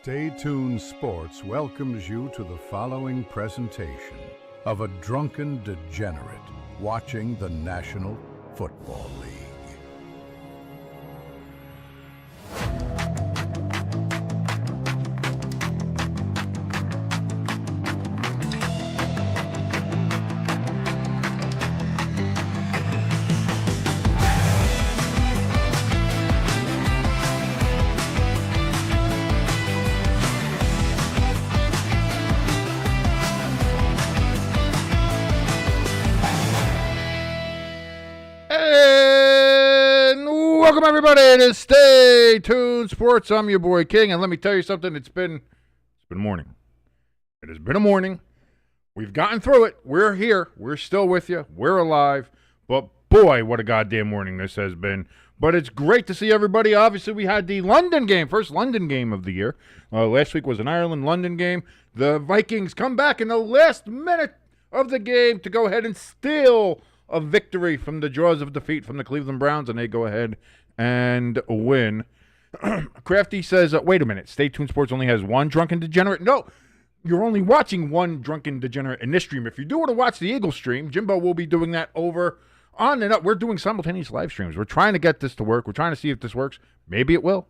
Stay Tuned Sports welcomes you to the following presentation of a drunken degenerate watching the National Football League. Welcome everybody to Stay Tuned Sports. I'm your boy King, and let me tell you something. It's been morning. It has been a morning. We've gotten through it. We're here. We're still with you. We're alive. But boy, what a goddamn morning this has been. But it's great to see everybody. Obviously, we had the London game, first London game of the year. Last week was an Ireland-London game. The Vikings come back in the last minute of the game to go ahead and steal a victory from the jaws of defeat from the Cleveland Browns, and they go ahead and win. Crafty says, wait a minute, Stay Tuned Sports only has one drunken degenerate? No, you're only watching one drunken degenerate in this stream. If you do want to watch the Eagle stream, Jimbo will be doing that over on and up. We're doing simultaneous live streams. We're trying to get this to work. We're trying to see if this works. Maybe it will.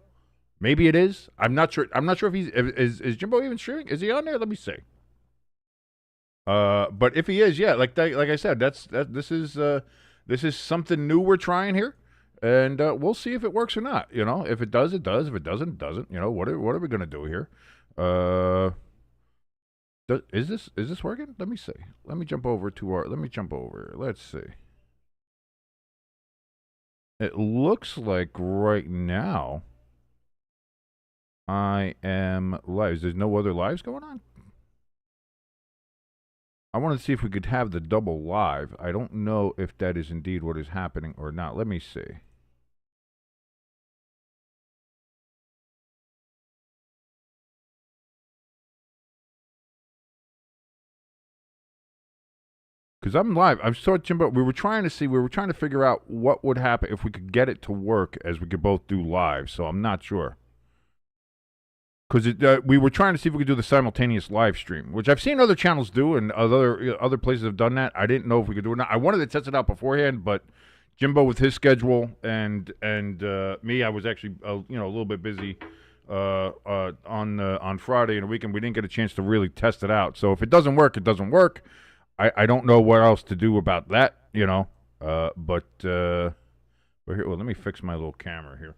Maybe it is. I'm not sure. I'm not sure if he's is Jimbo even streaming? Is he on there? Let me see. But if he is, yeah, like I said, this is something new we're trying here, and we'll see if it works or not. You know, if it does, it does. If it doesn't, it doesn't. You know, what are we gonna do here? Is this working? Let me see. Let me jump over to our. Let me jump over. Let's see. It looks like right now I am live. There's no other lives going on. I want to see if we could have the double live. I don't know if that is indeed what is happening or not. Let me see. Because I'm live. I'm so Jimbo. We were trying to figure out what would happen if we could get it to work as we could both do live. So I'm not sure. Because we were trying to see if we could do the simultaneous live stream, which I've seen other channels do, and other places have done that. I didn't know if we could do it or not. I wanted to test it out beforehand, but Jimbo with his schedule and me, I was actually a little bit busy on Friday and the weekend. We didn't get a chance to really test it out. So if it doesn't work, it doesn't work. I don't know what else to do about that, you know. But here, well, let me fix my little camera here.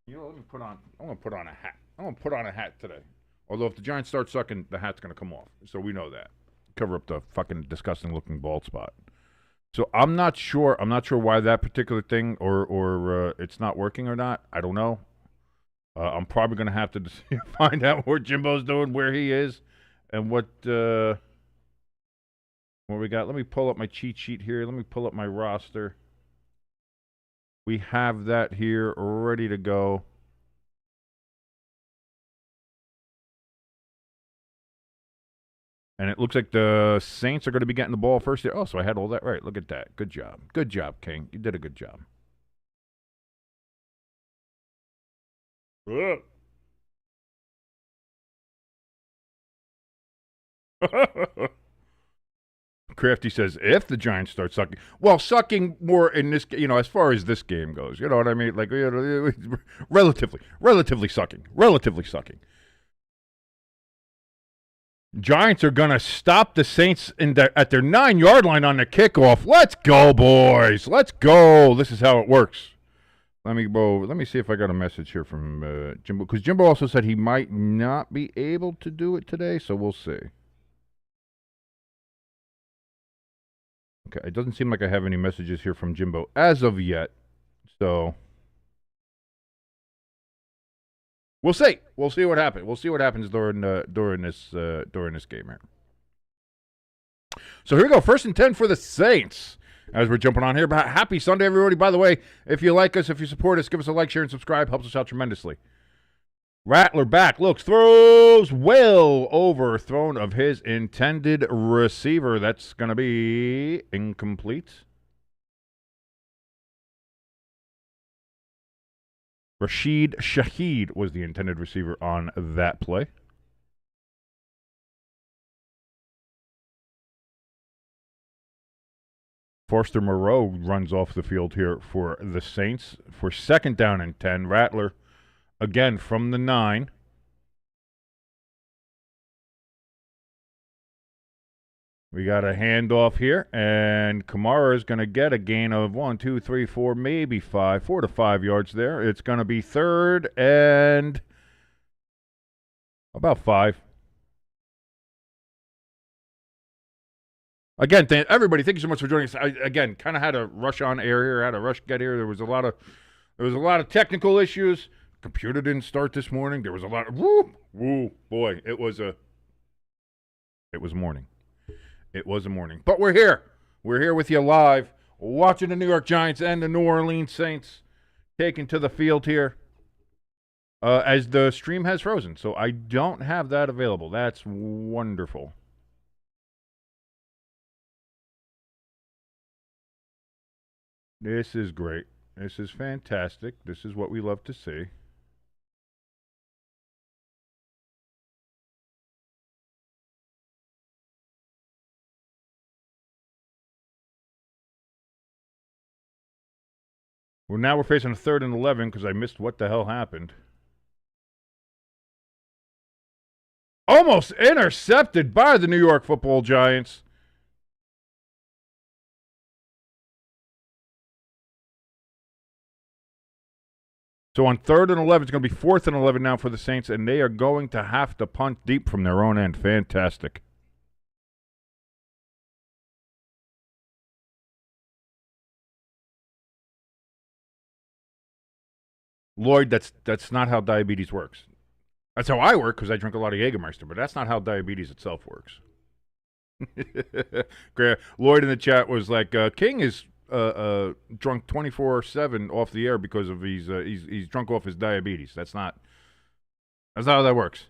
You know, I'm gonna put on a hat. I'm going to put on a hat today. Although if the Giants start sucking, the hat's going to come off. So we know that. Cover up the fucking disgusting-looking bald spot. So I'm not sure. I'm not sure why that particular thing or it's not working or not. I don't know. I'm probably going to have to find out what Jimbo's doing, where he is, and what we got. Let me pull up my cheat sheet here. Let me pull up my roster. We have that here ready to go. And it looks like the Saints are going to be getting the ball first here. Oh, so I had all that right. Look at that. Good job. Good job, King. You did a good job. Crafty says, if the Giants start sucking. Well, sucking more in this, as far as this game goes. You know what I mean? Like, relatively sucking. Relatively sucking. Giants are going to stop the Saints at their 9-yard line on the kickoff. Let's go, boys. Let's go. This is how it works. Let me see if I got a message here from Jimbo. Because Jimbo also said he might not be able to do it today, so we'll see. Okay, it doesn't seem like I have any messages here from Jimbo as of yet. So we'll see. We'll see what happens. We'll see what happens during this game here. So here we go. 1st and 10 for the Saints. As we're jumping on here, but happy Sunday, everybody. By the way, if you like us, if you support us, give us a like, share, and subscribe. Helps us out tremendously. Rattler back, looks, throws well overthrown of his intended receiver. That's going to be incomplete. Rashid Shaheed was the intended receiver on that play. Forster Moreau runs off the field here for the Saints for 2nd down and 10. Rattler, again, from the 9. We got a handoff here, and Kamara is going to get a gain of 1, 2, 3, 4, maybe 5, 4 to 5 yards there. It's going to be 3rd and about 5. Again, everybody, thank you so much for joining us. I, again, kind of had a rush on air here, had a rush get here. There was a lot of technical issues. Computer didn't start this morning. There was a lot of boy. It was morning. It was a morning. But we're here. We're here with you live, watching the New York Giants and the New Orleans Saints taken to the field here as the stream has frozen. So I don't have that available. That's wonderful. This is great. This is fantastic. This is what we love to see. Well, now we're facing a 3rd and 11 because I missed what the hell happened. Almost intercepted by the New York Football Giants. So on 3rd and 11, it's going to be 4th and 11 now for the Saints, and they are going to have to punt deep from their own end. Fantastic. Lloyd, that's not how diabetes works. That's how I work because I drink a lot of Jägermeister, but that's not how diabetes itself works. Lloyd in the chat was like, King is drunk 24/7 off the air because of he's drunk off his diabetes. That's not how that works.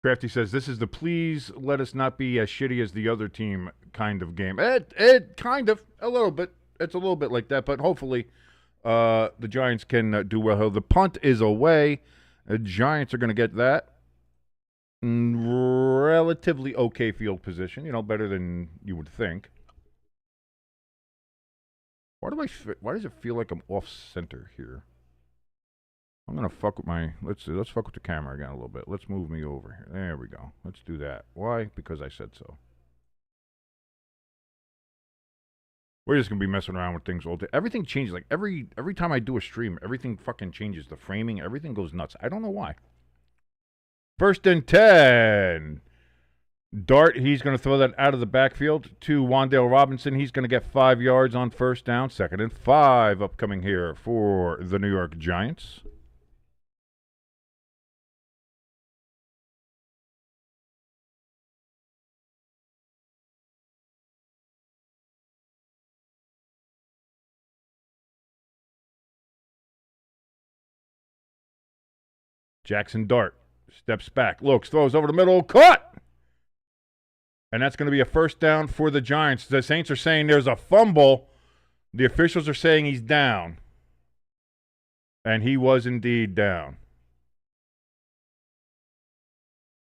Crafty says this is the please let us not be as shitty as the other team kind of game. It kind of a little bit. It's a little bit like that, but hopefully the Giants can do well. The punt is away. The Giants are going to get that. Relatively okay field position, better than you would think. Why does it feel like I'm off center here? I'm gonna fuck with my let's fuck with the camera again a little bit. Let's move me over here. There we go. Let's do that. Why? Because I said so. We're just gonna be messing around with things all day. Everything changes. Like every time I do a stream, everything fucking changes. The framing, everything goes nuts. I don't know why. 1st and 10. Dart, he's going to throw that out of the backfield to Wan'Dale Robinson. He's going to get 5 yards on 1st down. 2nd and 5 upcoming here for the New York Giants. Jaxson Dart steps back, looks, throws over the middle, caught! And that's going to be a 1st down for the Giants. The Saints are saying there's a fumble. The officials are saying he's down. And he was indeed down.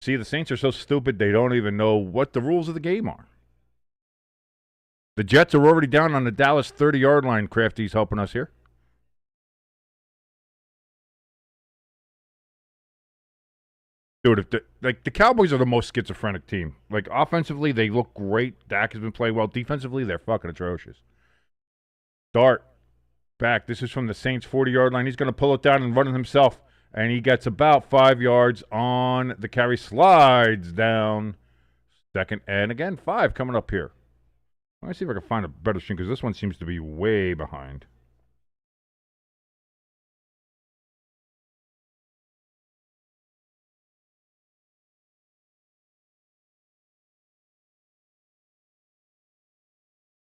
See, the Saints are so stupid they don't even know what the rules of the game are. The Jets are already down on the Dallas 30-yard line. Crafty's helping us here. Dude, the Cowboys are the most schizophrenic team. Like, offensively, they look great. Dak has been playing well. Defensively, they're fucking atrocious. Dart, back. This is from the Saints' 40-yard line. He's going to pull it down and run it himself. And he gets about 5 yards on the carry. Slides down. 2nd and, again, 5 coming up here. Let me see if I can find a better stream, because this one seems to be way behind.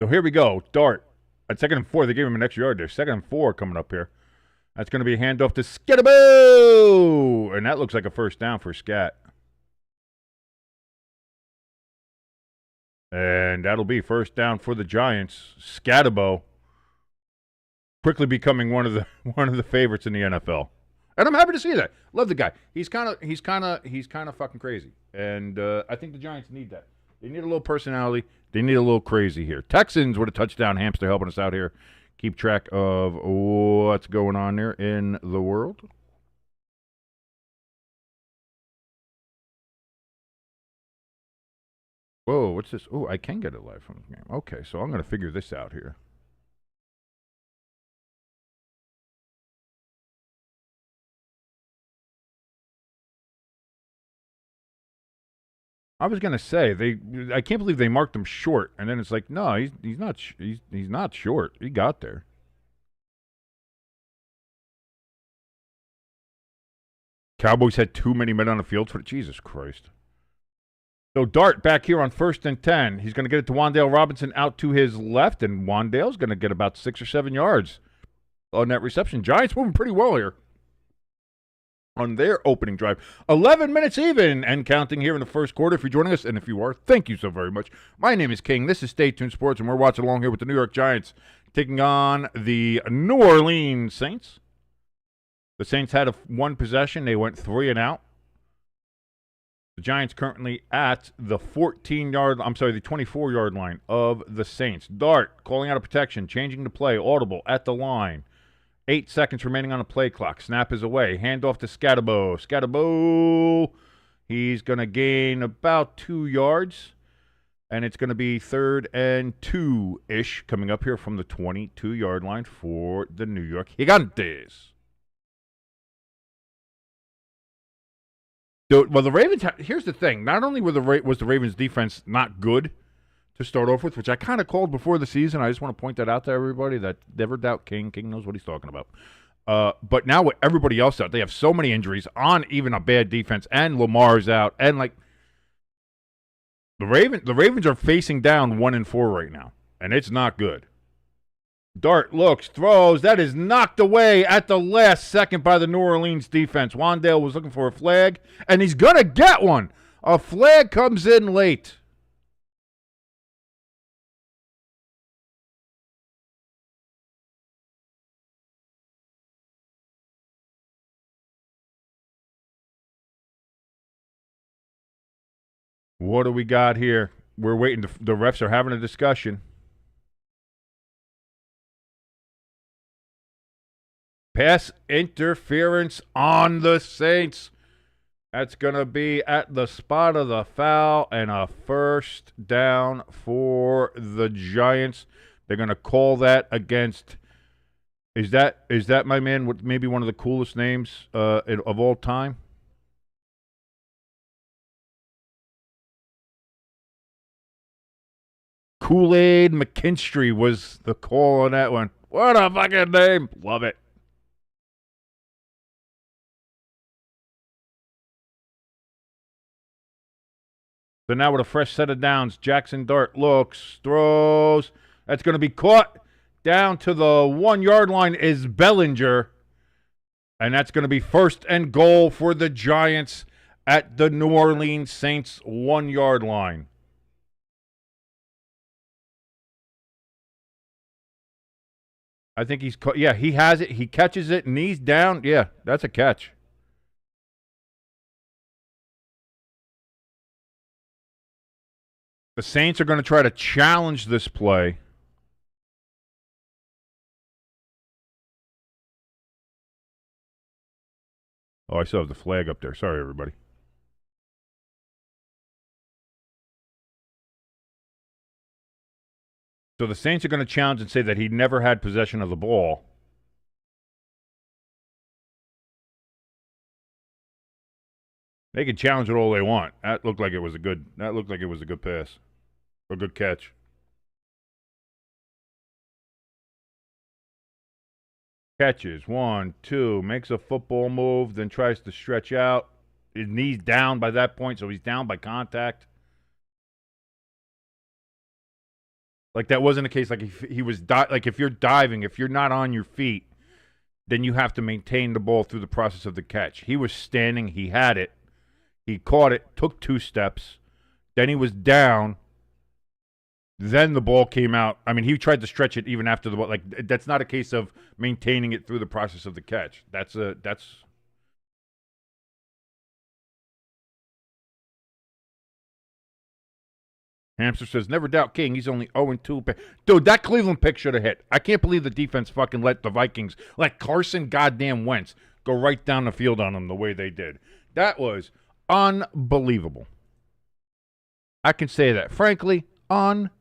So here we go. Dart. At 2nd and 4, they gave him an extra yard there. 2nd and 4 coming up here. That's going to be a handoff to Scatterbo! And that looks like a 1st down for Scat. And that'll be 1st down for the Giants. Scatterbo quickly becoming one of the favorites in the NFL. And I'm happy to see that. Love the guy. He's kind of fucking crazy. And I think the Giants need that. They need a little personality. They need a little crazy here. Texans with a touchdown. Hamster helping us out here. Keep track of what's going on there in the world. Whoa, what's this? Oh, I can get it live from the game. Okay, so I'm going to figure this out here. I was gonna say I can't believe they marked him short, and then it's like, no, he's not short. He got there. Cowboys had too many men on the field for Jesus Christ. So Dart back here on 1st and 10. He's going to get it to Wan'Dale Robinson out to his left, and Wan'Dale's going to get about 6 or 7 yards on that reception. Giants moving pretty well here on their opening drive. 11 minutes even and counting here in the first quarter. If you're joining us, and if you are, thank you so very much. My name is King. This is Stay Tuned Sports, and we're watching along here with the New York Giants taking on the New Orleans Saints. The Saints had one possession. They went 3 and out. The Giants currently at the 24-yard line of the Saints. Dart calling out a protection, changing the play, audible at the line. 8 seconds remaining on the play clock. Snap is away. Handoff to Scatterbo. Scatterbo, he's going to gain about 2 yards, and it's going to be 3rd and 2-ish coming up here from the 22-yard line for the New York Gigantes. Well, the Ravens, here's the thing. Not only was the Ravens' defense not good to start off with, which I kind of called before the season. I just want to point that out to everybody that never doubt King. King knows what he's talking about. But now with everybody else out, they have so many injuries on even a bad defense, and Lamar's out. And, like, the Ravens are facing down 1-4 right now, and it's not good. Dart looks, throws. That is knocked away at the last second by the New Orleans defense. Wan'Dale was looking for a flag, and he's going to get one. A flag comes in late. What do we got here? We're waiting. The refs are having a discussion. Pass interference on the Saints. That's going to be at the spot of the foul and a first down for the Giants. They're going to call that against – is that my man with maybe one of the coolest names of all time? Kool-Aid McKinstry was the call on that one. What a fucking name. Love it. So now with a fresh set of downs, Jaxson Dart looks, throws. That's going to be caught. Down to the 1-yard line is Bellinger. And that's going to be 1st and goal for the Giants at the New Orleans Saints 1-yard line. I think he has it. He catches it, knees down. Yeah, that's a catch. The Saints are going to try to challenge this play. Oh, I still have the flag up there. Sorry, everybody. So the Saints are going to challenge and say that he never had possession of the ball. They can challenge it all they want. That looked like it was a good pass. A good catch. Catches, 1, 2, makes a football move, then tries to stretch out. His knee's down by that point, so he's down by contact. Like, that wasn't a case like if he was like if you're diving, if you're not on your feet, then you have to maintain the ball through the process of the catch. He was standing, he had it. He caught it, took 2 steps. Then he was down. Then the ball came out. I mean, he tried to stretch it even after the ball. Like, that's not a case of maintaining it through the process of the catch. That's. Hamster says, never doubt King. He's only 0-2. Dude, that Cleveland pick should have hit. I can't believe the defense fucking let the Vikings, like Carson goddamn Wentz, go right down the field on them the way they did. That was unbelievable. I can say that. Frankly, unbelievable.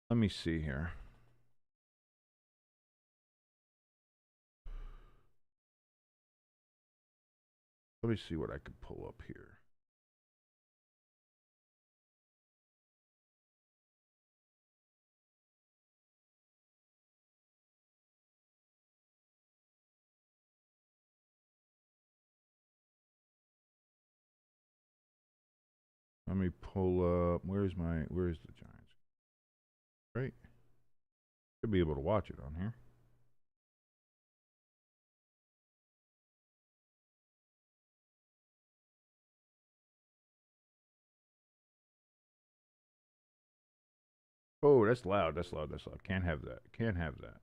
Let me see here. Let me see what I could pull up here. Let me pull up. Where's the Giants? Right. Should be able to watch it on here. Oh, that's loud. That's loud. That's loud. Can't have that. Can't have that.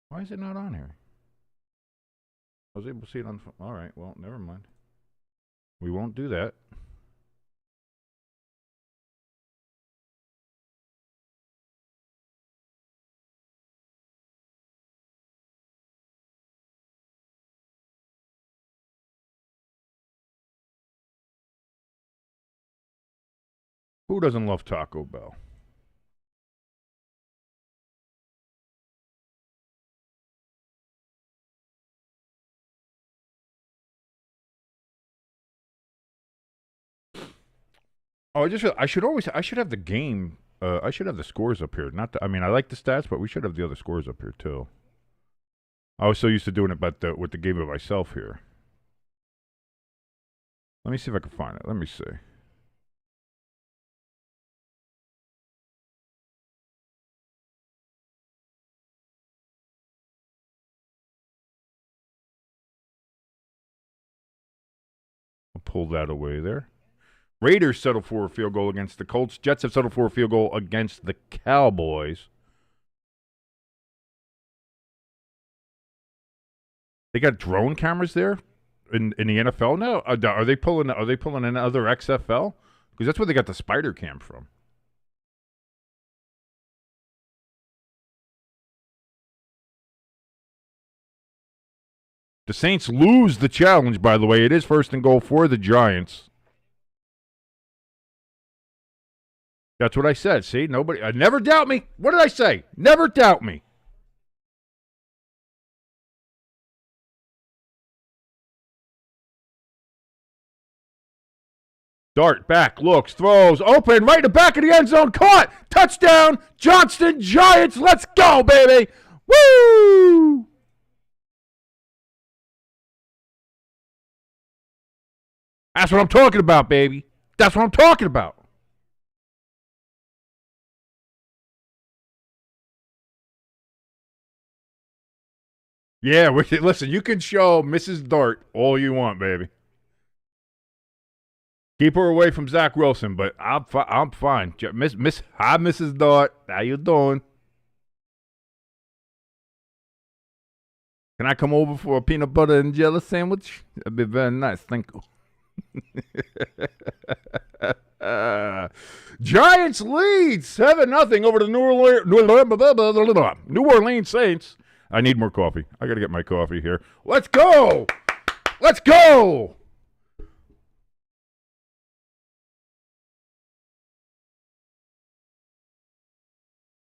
Why is it not on here? I was able to see it on the phone. All right. Well, never mind. We won't do that. Who doesn't love Taco Bell? Oh, I should have the game. I should have the scores up here. I mean, I like the stats, but we should have the other scores up here too. I was so used to doing it, with the game of myself here. Let me see if I can find it. Let me see. I'll pull that away there. Raiders settle for a field goal against the Colts. Jets have settled for a field goal against the Cowboys. They got drone cameras there in the NFL now. Are they pulling another XFL? Because that's where they got the spider cam from. The Saints lose the challenge, by the way. It is first and goal for the Giants. That's what I said. See, nobody. Never doubt me. What did I say? Never doubt me. Dart back, looks, throws, open, right in the back of the end zone, caught, touchdown, Johnston Giants. Let's go, baby. Woo! That's what I'm talking about, baby. That's what I'm talking about. Yeah, listen, you can show Mrs. Dart all you want, baby. Keep her away from Zach Wilson, but I'm fine. Hi, Mrs. Dart. How you doing? Can I come over for a peanut butter and jelly sandwich? That'd be very nice. Thank you. Giants lead 7-0 over the New Orleans Saints. I need more coffee. I got to get my coffee here. Let's go. Let's go.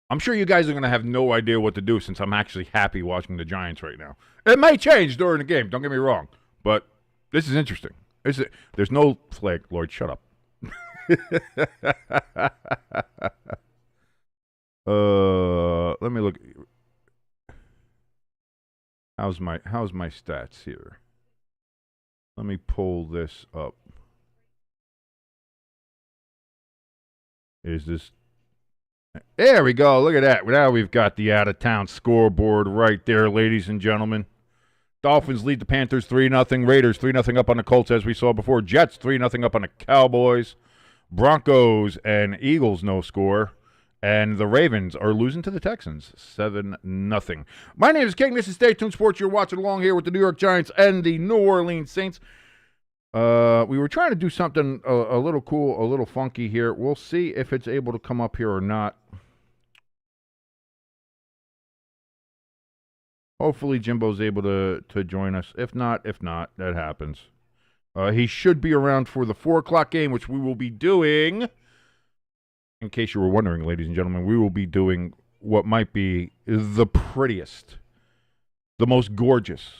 I'm sure you guys are going to have no idea what to do since I'm actually happy watching the Giants right now. It may change during the game, don't get me wrong, but this is interesting. There's no flag. Lloyd, shut up. Let me look. How's my stats here? Let me pull this up. Is this? There we go. Look at that. Now we've got the out-of-town scoreboard right there, ladies and gentlemen. Dolphins lead the Panthers 3-0. Raiders 3-0 up on the Colts, as we saw before. Jets 3-0 up on the Cowboys. Broncos and Eagles no score. And the Ravens are losing to the Texans 7-0. My name is King. This is Stay Tuned Sports. You're watching along here with the New York Giants and the New Orleans Saints. We were trying to do something a little cool, a little funky here. We'll see if it's able to come up here or not. Hopefully Jimbo's able to join us. If not, that happens. He should be around for the 4 o'clock game, which we will be doing. In case you were wondering, ladies and gentlemen, we will be doing what might be the prettiest, the most gorgeous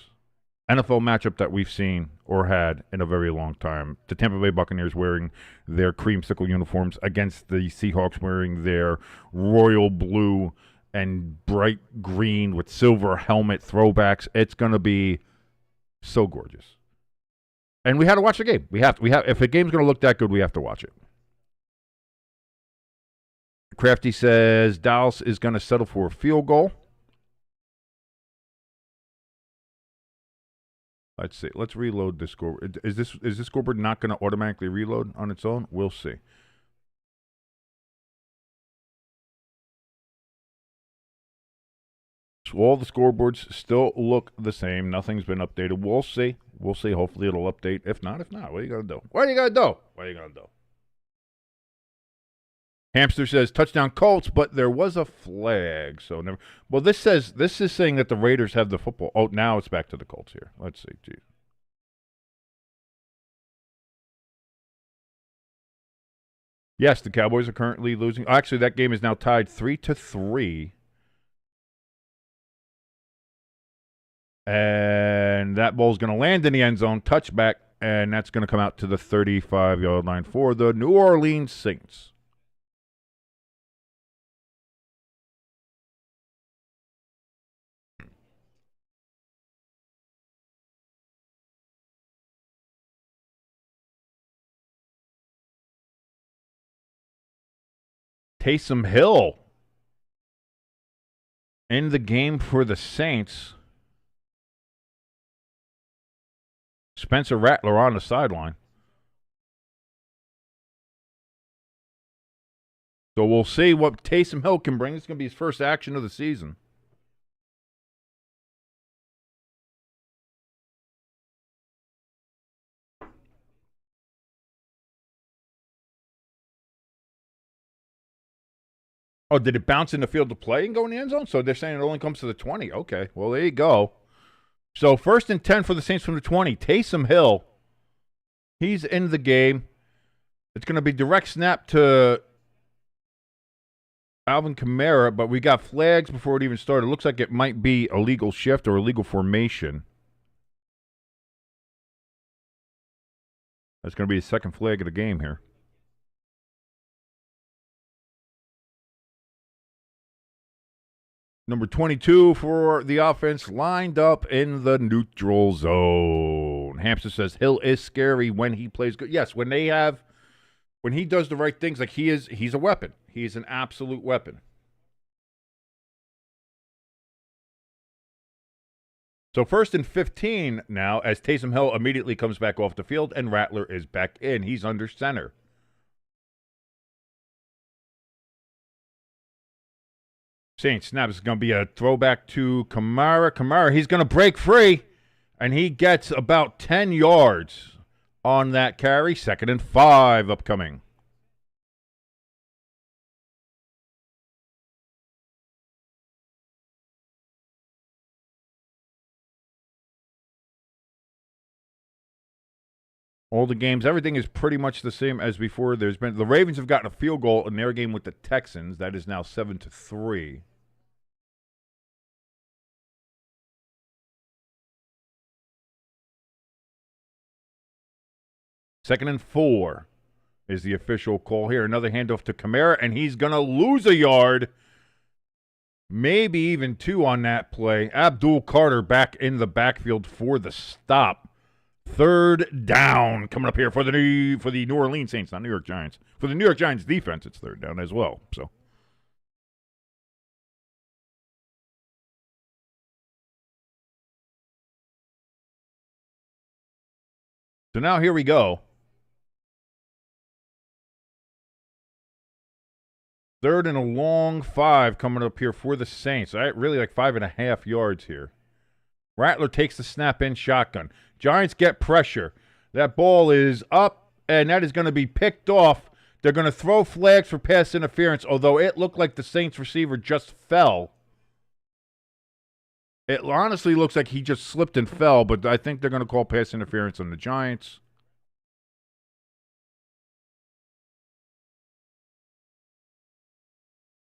NFL matchup that we've seen or had in a very long time. The Tampa Bay Buccaneers wearing their creamsicle uniforms against the Seahawks wearing their royal blue and bright green with silver helmet throwbacks. It's going to be so gorgeous. And we had to watch the game. We have if a game's going to look that good, we have to watch it. Crafty says Dallas is going to settle for a field goal. Let's see. Let's reload this scoreboard. Is this scoreboard not going to automatically reload on its own? We'll see. So all the scoreboards still look the same. Nothing's been updated. We'll see. We'll see. Hopefully it'll update. If not, what are you going to do? What are you going to do? Hamster says touchdown Colts, but there was a flag, so never. Well, this is saying that the Raiders have the football. Oh, now it's back to the Colts here. Let's see. Geez. Yes, the Cowboys are currently losing. Actually, that game is now tied 3-3. And that ball's going to land in the end zone, touchback, and that's going to come out to the 35-yard line for the New Orleans Saints. Taysom Hill in the game for the Saints. Spencer Rattler on the sideline. So we'll see what Taysom Hill can bring. It's going to be his first action of the season. Oh, did it bounce in the field of play and go in the end zone? So they're saying it only comes to the 20. Okay, well, there you go. So 1st and 10 for the Saints from the 20. Taysom Hill, he's in the game. It's going to be direct snap to Alvin Kamara, but we got flags before it even started. It looks like it might be a legal shift or a legal formation. That's going to be the second flag of the game here. Number 22 for the offense lined up in the neutral zone. Hampson says Hill is scary when he plays good. Yes, when he does the right things, like he's a weapon. He's an absolute weapon. So 1st and 15 now as Taysom Hill immediately comes back off the field and Rattler is back in. He's under center. Saints snap is going to be a throwback to Kamara. Kamara, he's going to break free, and he gets about 10 yards on that carry. 2nd and 5 upcoming. All the games, everything is pretty much the same as before. The Ravens have gotten a field goal in their game with the Texans. That is now 7-3. Second and 4 is the official call here. Another handoff to Kamara, and he's going to lose a yard. Maybe even 2 on that play. Abdul Carter back in the backfield for the stop. 3rd down coming up here for the New Orleans Saints, not New York Giants. For the New York Giants defense, it's 3rd down as well. So So now here we go. 3rd and a long 5 coming up here for the Saints. I really like 5.5 yards here. Rattler takes the snap in shotgun. Giants get pressure. That ball is up, and that is going to be picked off. They're going to throw flags for pass interference, although it looked like the Saints receiver just fell. It honestly looks like he just slipped and fell, but I think they're going to call pass interference on the Giants.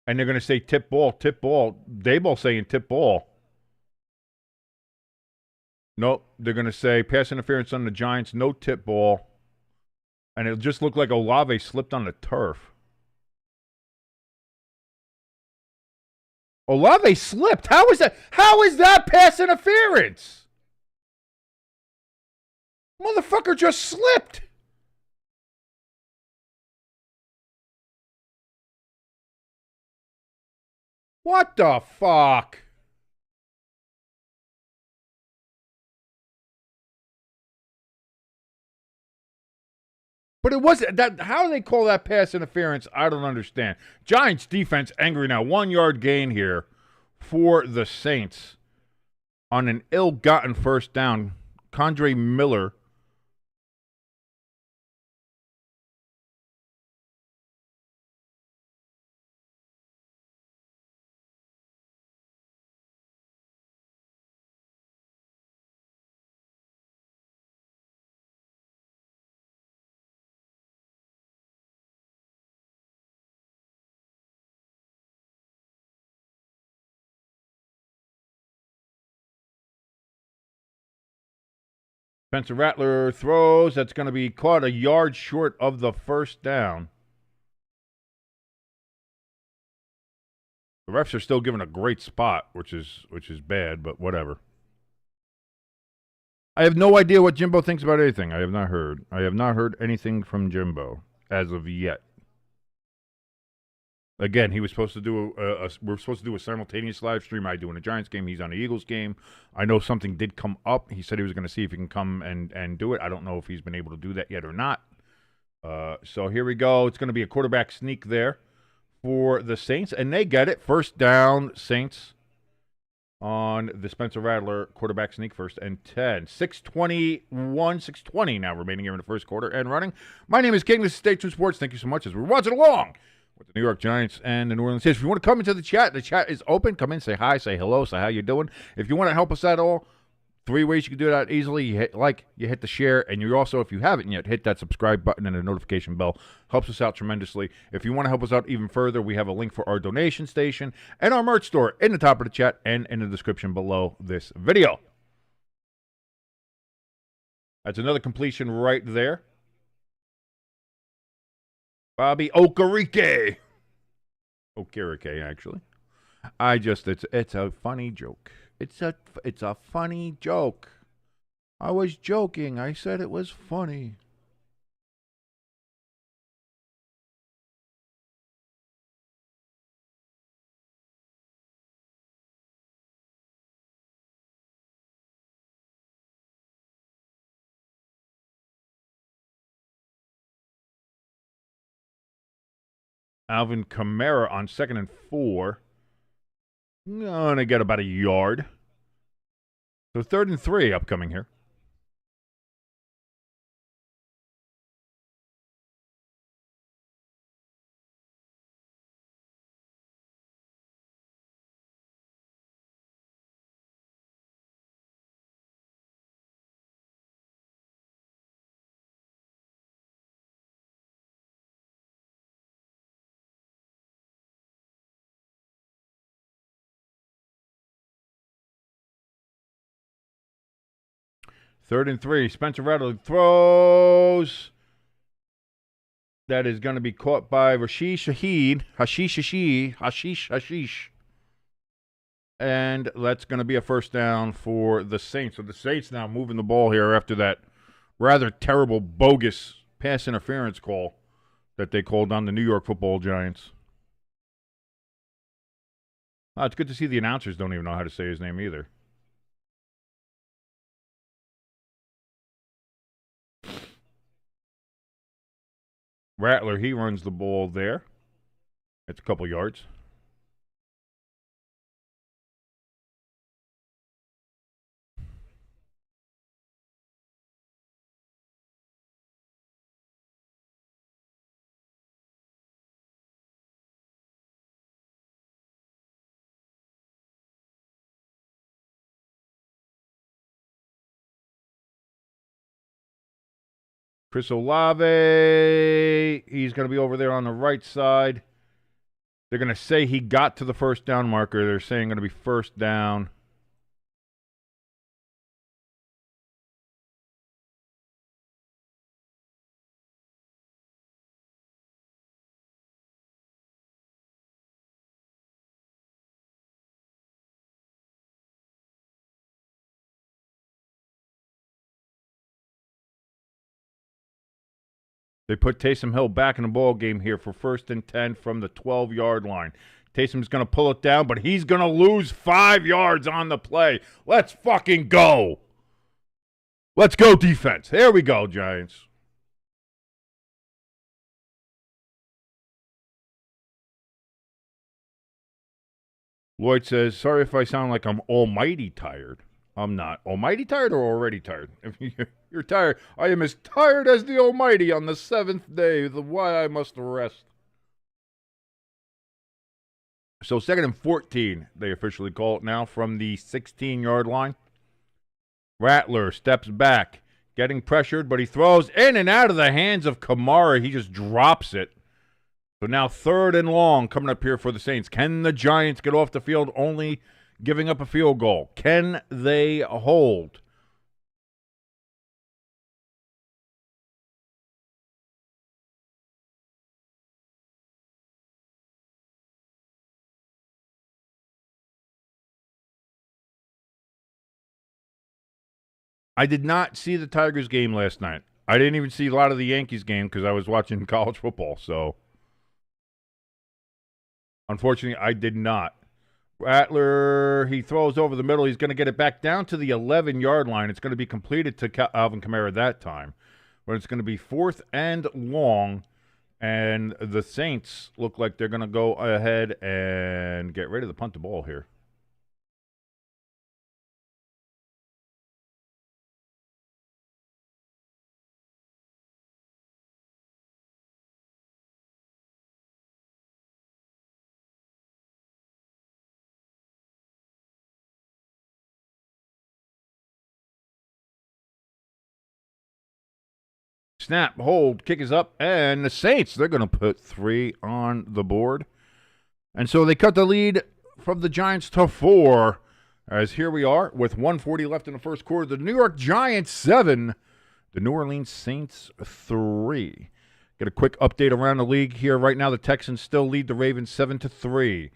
And they're going to say tip ball, tip ball. Dayball saying tip ball. Nope. They're going to say pass interference on the Giants, no tip ball. And it just looked like Olave slipped on the turf. Olave slipped. How is that? How is that pass interference? Motherfucker just slipped. What the fuck? But it wasn't that. How do they call that pass interference? I don't understand. Giants defense angry now. 1 yard gain here for the Saints on an ill-gotten first down. Condre Miller. Spencer Rattler throws. That's going to be caught a yard short of the first down. The refs are still giving a great spot, which is bad, but whatever. I have no idea what Jimbo thinks about anything. I have not heard. I have not heard anything from Jimbo as of yet. Again, he was supposed to do we're supposed to do a simultaneous live stream. I do in a Giants game. He's on the Eagles game. I know something did come up. He said he was going to see if he can come and do it. I don't know if he's been able to do that yet or not. So here we go. It's going to be a quarterback sneak there for the Saints, and they get it. First down, Saints on the Spencer Rattler quarterback sneak, 1st and 10. 6:20 now remaining here in the first quarter and running. My name is King. This is State 2 Sports. Thank you so much as we're watching along with the New York Giants and the New Orleans Saints. If you want to come into the chat is open. Come in, say hi, say hello, say how you doing. If you want to help us at all, 3 ways you can do that easily. You hit like, you hit the share, and you also, if you haven't yet, hit that subscribe button and the notification bell. Helps us out tremendously. If you want to help us out even further, we have a link for our donation station and our merch store in the top of the chat and in the description below this video. That's another completion right there. Bobby Okereke, actually. It's a funny joke. It's a funny joke. I was joking. I said it was funny. Alvin Kamara on 2nd and 4. Gonna get about a yard. So 3rd and 3 upcoming here. Third and 3. Spencer Rattler throws. That is going to be caught by Hashish. And that's going to be a first down for the Saints. So the Saints now moving the ball here after that rather terrible, bogus pass interference call that they called on the New York Football Giants. It's good to see the announcers don't even know how to say his name either. Rattler, he runs the ball there. It's a couple yards. Chris Olave, he's going to be over there on the right side. They're going to say he got to the first down marker. They're saying going to be first down. They put Taysom Hill back in the ball game here for 1st and 10 from the 12-yard line. Taysom's going to pull it down, but he's going to lose 5 yards on the play. Let's fucking go. Let's go, defense. Here we go, Giants. Lloyd says, sorry if I sound like I'm almighty tired. I'm not. Almighty tired or already tired? If you're tired, I am as tired as the Almighty on the 7th day, the why I must rest. So 2nd and 14, they officially call it now, from the 16-yard line. Rattler steps back, getting pressured, but he throws in and out of the hands of Kamara. He just drops it. So now 3rd and long coming up here for the Saints. Can the Giants get off the field only giving up a field goal? Can they hold? I did not see the Tigers game last night. I didn't even see a lot of the Yankees game because I was watching college football. So, unfortunately, I did not. Rattler, he throws over the middle. He's going to get it back down to the 11-yard line. It's going to be completed to Alvin Kamara that time. But it's going to be 4th and long. And the Saints look like they're going to go ahead and get ready to punt the ball here. Snap, hold, kick is up, and the Saints, they're going to put 3 on the board. And so they cut the lead from the Giants to 4, as here we are with 1:40 left in the first quarter. The New York Giants 7, the New Orleans Saints 3. Get a quick update around the league here. Right now, the Texans still lead the Ravens 7-3.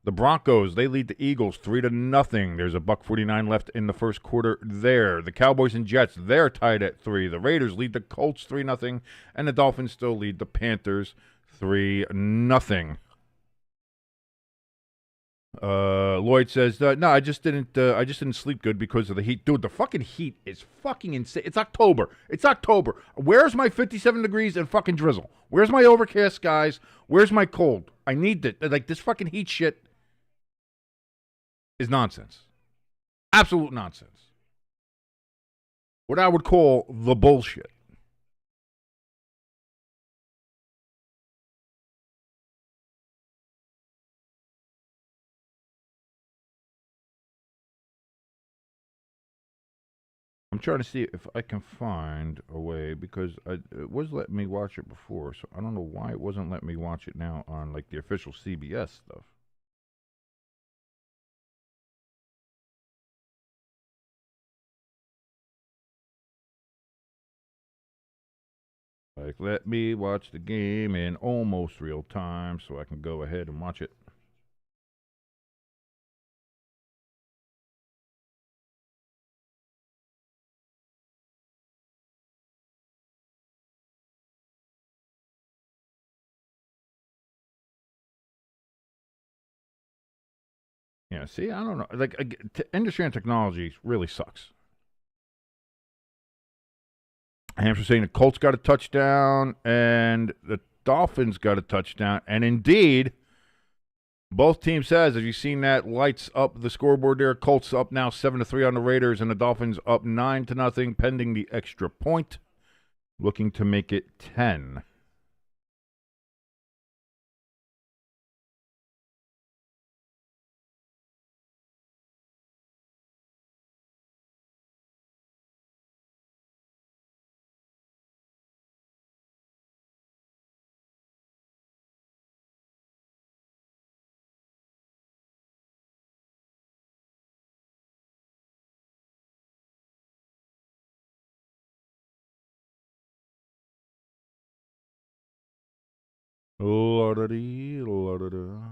The Broncos, they lead the Eagles 3-0. There's a $1.49 left in the first quarter there. The Cowboys and Jets, they're tied at 3. The Raiders lead the Colts 3-0, and the Dolphins still lead the Panthers 3-0. Lloyd says, no, I just didn't sleep good because of the heat. Dude, the fucking heat is fucking insane. It's October. Where's my 57 degrees and fucking drizzle? Where's my overcast skies? Where's my cold? I need it. Like, this fucking heat shit is nonsense. Absolute nonsense. What I would call the bullshit. I'm trying to see if I can find a way, because it was letting me watch it before, so I don't know why it wasn't letting me watch it now on like the official CBS stuff. Like, let me watch the game in almost real time so I can go ahead and watch it. Yeah, see, I don't know. Like, industry and technology really sucks. Hampshire saying the Colts got a touchdown, and the Dolphins got a touchdown. And indeed, both teams says, have you seen that lights up the scoreboard there? Colts up now 7-3 on the Raiders, and the Dolphins up 9-0, pending the extra point, looking to make it 10. La-da-dee-la-da-da.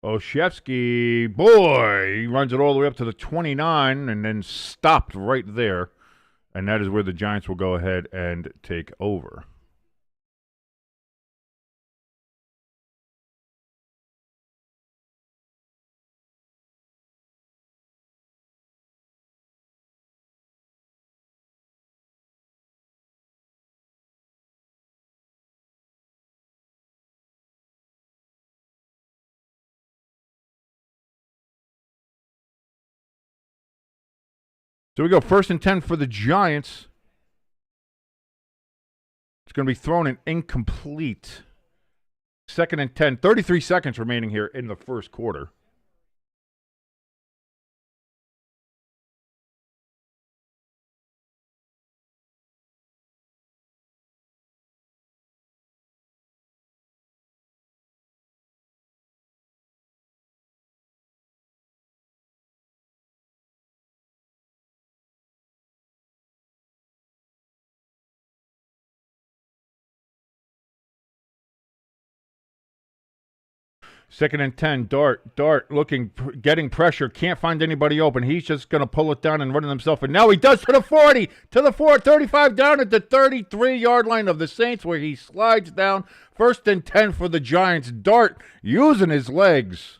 Oshevsky, boy, he runs it all the way up to the 29 and then stopped right there. And that is where the Giants will go ahead and take over. So we go 1st and 10 for the Giants. It's going to be thrown in incomplete. 2nd and 10. 33 seconds remaining here in the first quarter. Second and 10, Dart looking, getting pressure, can't find anybody open. He's just going to pull it down and run it himself. And now he does to the 40, to the 35 down at the 33-yard line of the Saints where he slides down. 1st and 10 for the Giants. Dart using his legs.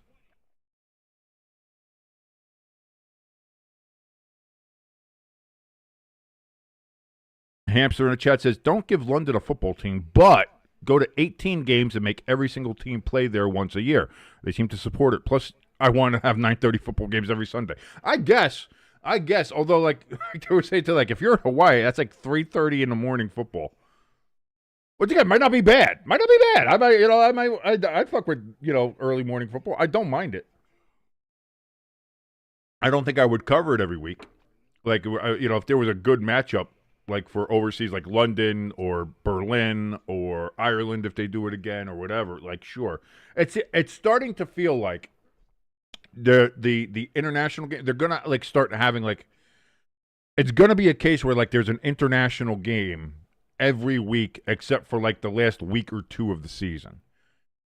Hamster in the chat says, don't give London a football team, but go to 18 games and make every single team play there once a year. They seem to support it. Plus, I want to have 9:30 football games every Sunday. I guess. Although, like they would say to, like, if you're in Hawaii, that's like 3:30 in the morning football. Which again might not be bad. I'd fuck with early morning football. I don't mind it. I don't think I would cover it every week. Like if there was a good matchup. Like for overseas, like London or Berlin or Ireland, if they do it again or whatever, like sure, it's starting to feel like the international game. They're gonna like start having like it's gonna be a case where like there's an international game every week except for like the last week or two of the season.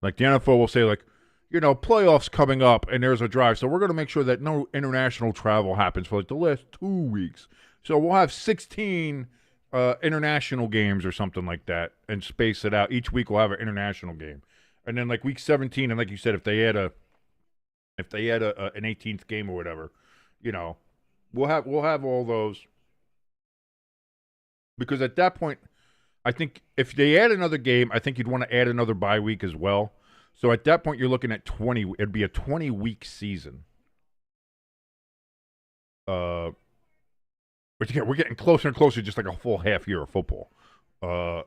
Like the NFL will say like playoffs coming up and there's a drive, so we're gonna make sure that no international travel happens for like the last 2 weeks. So we'll have 16 international games or something like that and space it out. Each week we'll have an international game. And then like week 17, and like you said, if they add an 18th game or whatever, we'll have all those. Because at that point, I think if they add another game, I think you'd want to add another bye week as well. So at that point you're looking at 20. It'd be a 20-week season. But again, we're getting closer and closer, just like a full half year of football. So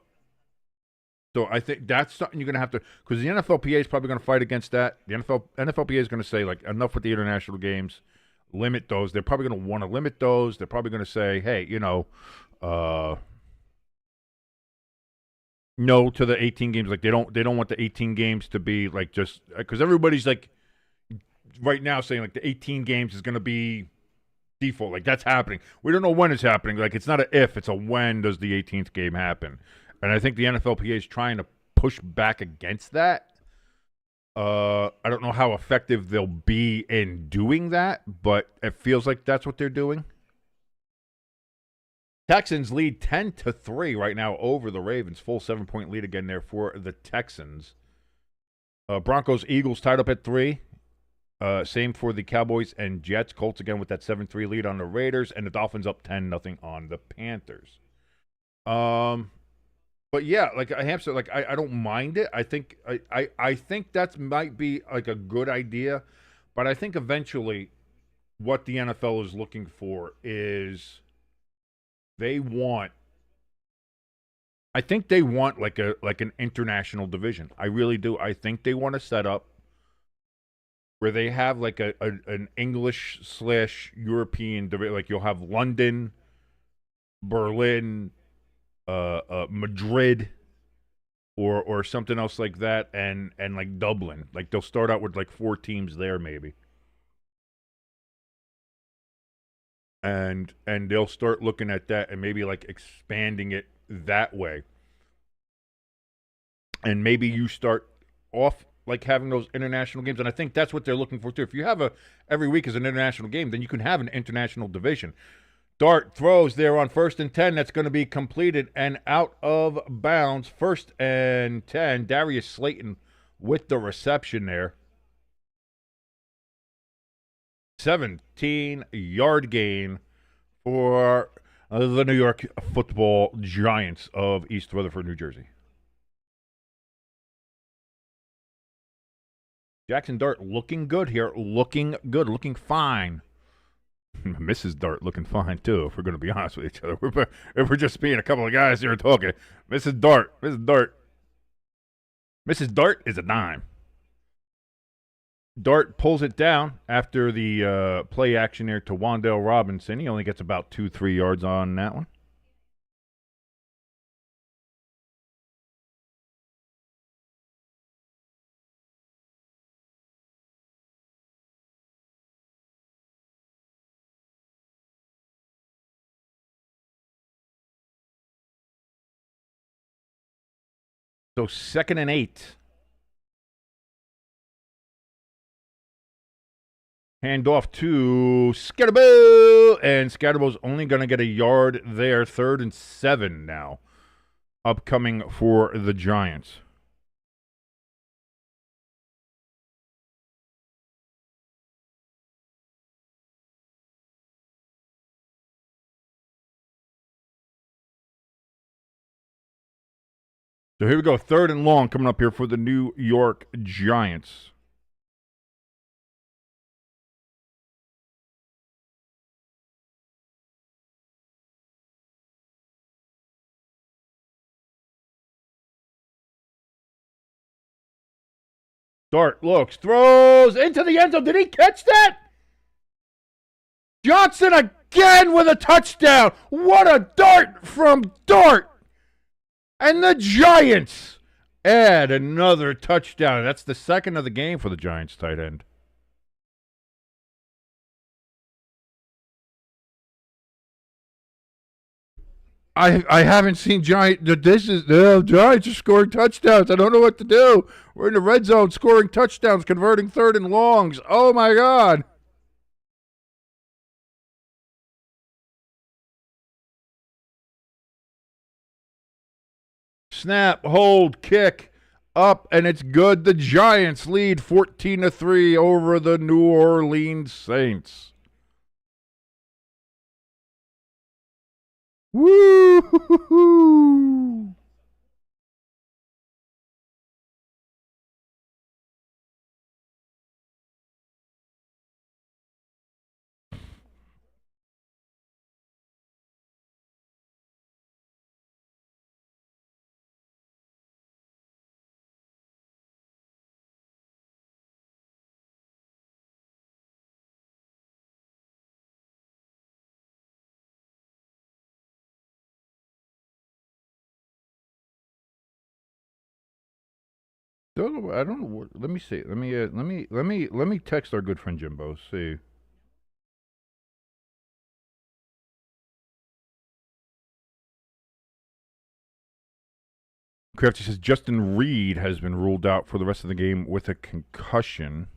I think that's something you're going to have to, because the NFLPA is probably going to fight against that. The NFLPA is going to say, like, enough with the international games, limit those. They're probably going to want to limit those. They're probably going to say, hey, no to the 18 games. Like they don't want the 18 games to be like just because everybody's like right now saying like the 18 games is going to be default. Like that's happening. We don't know when it's happening. Like it's not a if, it's a when does the 18th game happen. And I think the NFLPA is trying to push back against that. I don't know how effective they'll be in doing that, but it feels like that's what they're doing. Texans lead 10-3 right now over the Ravens. Full 7-point lead again there for the Texans. Broncos, Eagles tied up at 3. Same for the Cowboys and Jets. Colts again with that 7-3 lead on the Raiders, and the Dolphins up 10-0 on the Panthers. But yeah, like a hamster, like I don't mind it. I think that might be like a good idea, but I think eventually what the NFL is looking for is they want like an international division. I really do. I think they want to set up where they have like an English/European division. Like you'll have London, Berlin, Madrid, or something else like that, and like Dublin. Like they'll start out with like 4 teams there maybe. And they'll start looking at that and maybe like expanding it that way. And maybe you start off like having those international games, and I think that's what they're looking for too. If you have every week is an international game, then you can have an international division. Dart throws there on 1st and 10. That's going to be completed and out of bounds. 1st and 10. Darius Slayton with the reception there. 17-yard gain for the New York Football Giants of East Rutherford, New Jersey. Jaxson Dart looking good here. Looking good. Looking fine. Mrs. Dart looking fine, too, if we're going to be honest with each other. If we're just being a couple of guys here talking. Mrs. Dart is a dime. Dart pulls it down after the play action there to Wan'Dale Robinson. He only gets about 2-3 yards on that one. So 2nd and 8. Hand off to Scatterbo, and Scatterbo's only going to get a yard there. 3rd and 7 now, upcoming for the Giants. So here we go, 3rd and long coming up here for the New York Giants. Dart looks, throws into the end zone. Did he catch that? Johnson again with a touchdown. What a dart from Dart. And the Giants add another touchdown. That's the 2nd of the game for the Giants tight end. I haven't seen Giants are scoring touchdowns. I don't know what to do. We're in the red zone scoring touchdowns, converting 3rd and longs. Oh, my God. Snap, hold, kick, up, and it's good. The Giants lead 14-3 over the New Orleans Saints. Woo! I don't know. Let me see. Let me text our good friend Jimbo. See. Crafty says Justin Reed has been ruled out for the rest of the game with a concussion.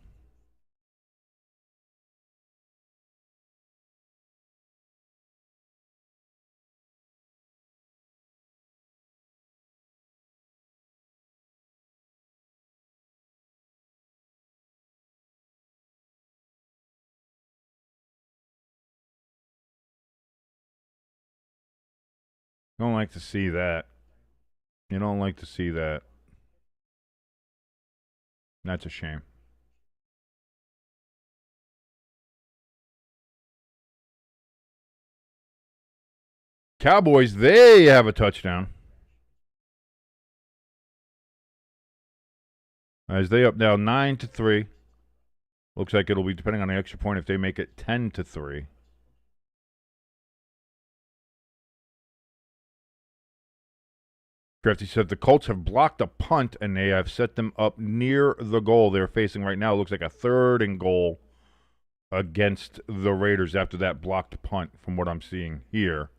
Don't like to see that. You don't like to see that. That's a shame. Cowboys, they have a touchdown. As they up now 9-3. Looks like it'll be depending on the extra point if they make it 10-3. Crafty said the Colts have blocked a punt and they have set them up near the goal they're facing right now. It looks like a 3rd and goal against the Raiders after that blocked punt from what I'm seeing here.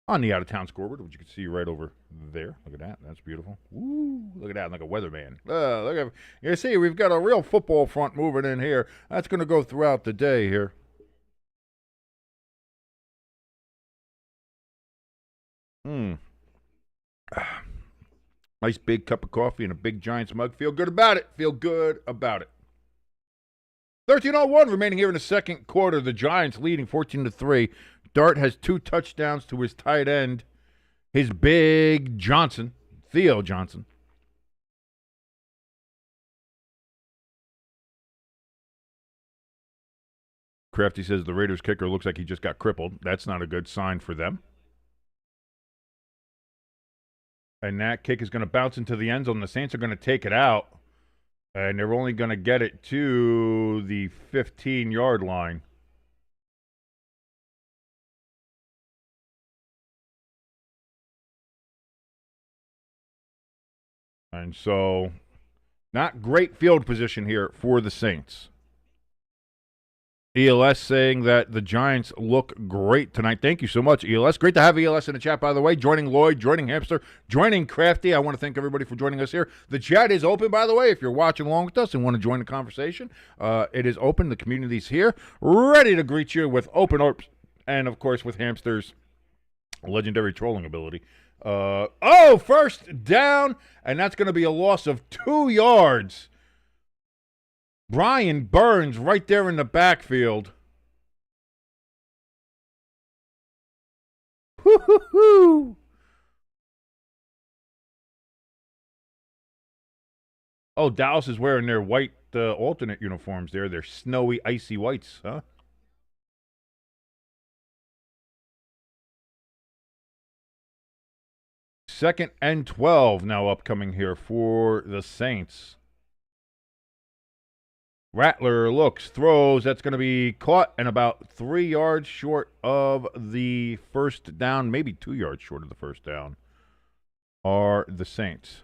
On the out-of-town scoreboard, which you can see right over there. Look at that. That's beautiful. Ooh, look at that. Like a weatherman. Look at, you see, we've got a real football front moving in here. That's going to go throughout the day here. Nice big cup of coffee and a big Giants mug. Feel good about it. Feel good about it. 13:01 remaining here in the second quarter. The Giants leading 14-3. Dart has 2 touchdowns to his tight end, his big Johnson, Theo Johnson. Crafty says the Raiders kicker looks like he just got crippled. That's not a good sign for them. And that kick is going to bounce into the end zone. The Saints are going to take it out. And they're only going to get it to the 15-yard line. And so, not great field position here for the Saints. ELS saying that the Giants look great tonight. Thank you so much, ELS. Great to have ELS in the chat, by the way. Joining Lloyd, joining Hamster, joining Crafty. I want to thank everybody for joining us here. The chat is open, by the way, if you're watching along with us and want to join the conversation. It is open. The community's here, ready to greet you with open arms and, of course, with Hamster's legendary trolling ability. First down, and that's going to be a loss of 2 yards. Brian Burns right there in the backfield. Woo-hoo-hoo. Oh, Dallas is wearing their white alternate uniforms there. Their snowy, icy whites, huh? Second and 12 now upcoming here for the Saints. Rattler looks, throws. That's going to be caught and about 3 yards short of the first down, maybe 2 yards short of the first down, are the Saints.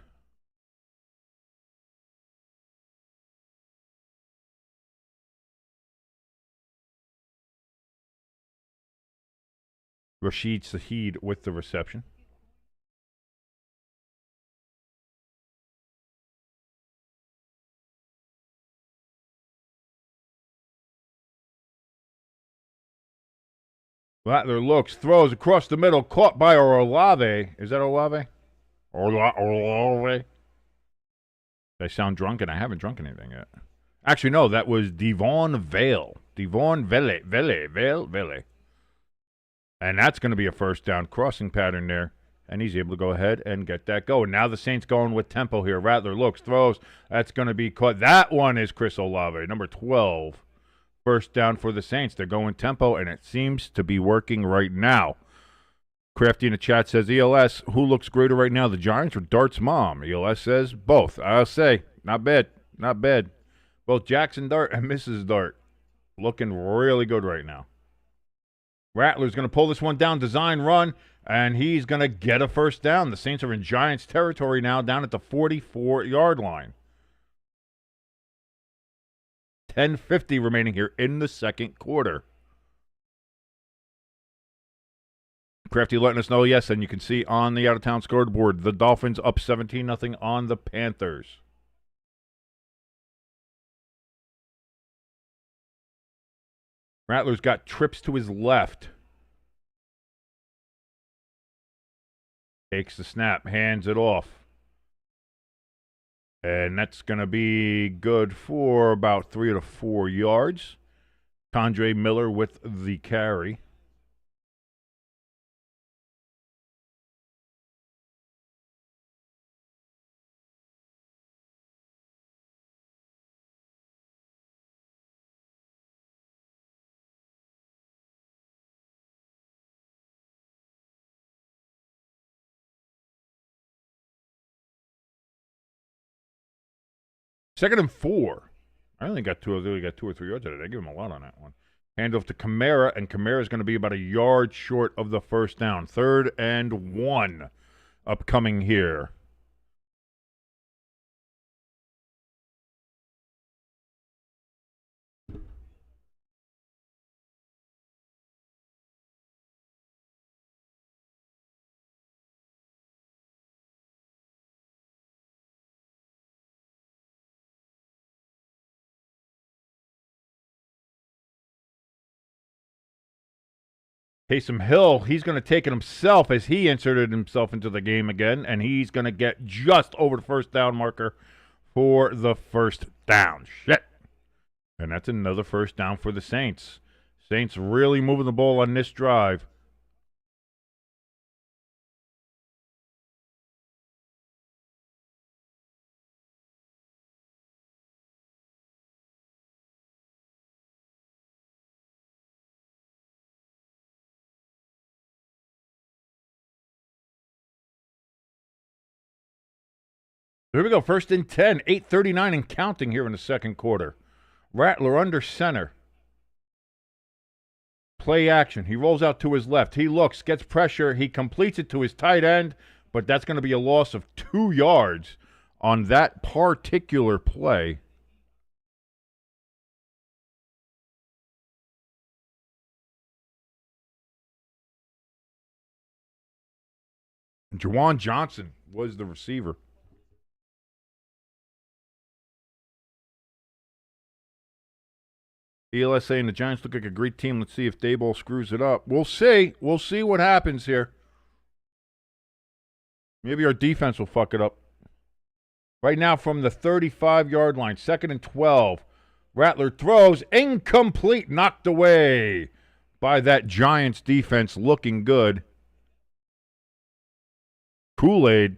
Rashid Shaheed with the reception. Rattler looks, throws across the middle, caught by Olave. Is that Olave? Olave. I sound drunk, and I haven't drunk anything yet. Actually, no, that was Devon Vale. Devon Vele. And that's going to be a first down crossing pattern there. And he's able to go ahead and get that going. Now the Saints going with tempo here. Rattler looks, throws. That's going to be caught. That one is Chris Olave, number 12. First down for the Saints. They're going tempo, and it seems to be working right now. Crafty in the chat says, ELS, who looks greater right now, the Giants or Dart's mom? ELS says, both. I'll say, not bad. Not bad. Both Jaxson Dart and Mrs. Dart looking really good right now. Rattler's going to pull this one down, design run, and he's going to get a first down. The Saints are in Giants territory now, down at the 44-yard line. 10:50 remaining here in the second quarter. Crafty letting us know, yes, and you can see on the out-of-town scoreboard, the Dolphins up 17-0 on the Panthers. Rattler's got trips to his left. Takes the snap, hands it off. And that's going to be good for about 3 to 4 yards. Tondre Miller with the carry. Second and 4. I only got 2 or 3 yards out of it. I give him a lot on that one. Handoff to Kamara, and Kamara is going to be about a yard short of the first down. 3rd and 1 upcoming here. Taysom Hill, he's going to take it himself as he inserted himself into the game again, and he's going to get just over the first down marker for the first down. Shit. And that's another first down for the Saints. Saints really moving the ball on this drive. Here we go, 1st and 10, 8:39 and counting here in the second quarter. Rattler under center. Play action. He rolls out to his left. He looks, gets pressure. He completes it to his tight end, but that's going to be a loss of 2 yards on that particular play. Juwan Johnson was the receiver. ELS saying the Giants look like a great team. Let's see if Daboll screws it up. We'll see. We'll see what happens here. Maybe our defense will fuck it up. Right now from the 35-yard line, 2nd and 12. Rattler throws, incomplete, knocked away by that Giants defense, looking good. Kool-Aid.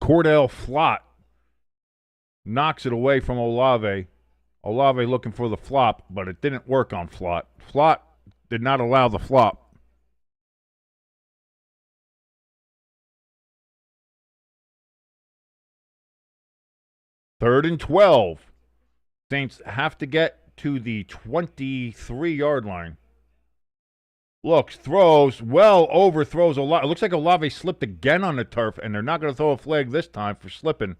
Cordell Flott knocks it away from Olave. Olave looking for the flop, but it didn't work on Flott. Flott did not allow the flop. Third and 12. Saints have to get to the 23-yard line. Looks, throws, well overthrows Olave. It looks like Olave slipped again on the turf, and they're not going to throw a flag this time for slipping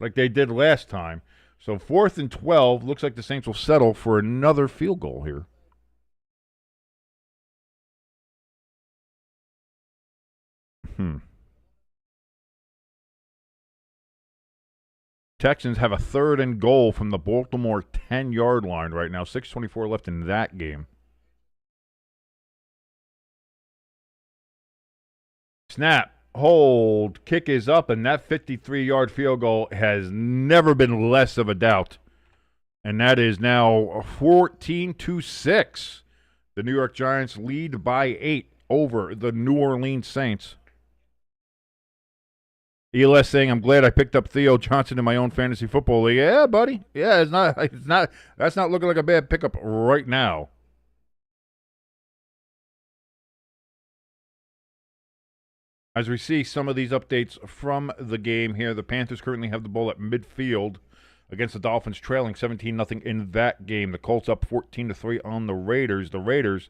like they did last time. So 4th and 12. Looks like the Saints will settle for another field goal here. Texans have a 3rd and goal from the Baltimore 10-yard line right now. 6:24 left in that game. Snap, hold, kick is up, and that 53-yard field goal has never been less of a doubt. And that is now 14-6. The New York Giants lead by 8 over the New Orleans Saints. ELS saying, I'm glad I picked up Theo Johnson in my own fantasy football league. Yeah, buddy. Yeah, that's not looking like a bad pickup right now. As we see some of these updates from the game here, the Panthers currently have the ball at midfield against the Dolphins, trailing 17-0 in that game. The Colts up 14-3 on the Raiders. The Raiders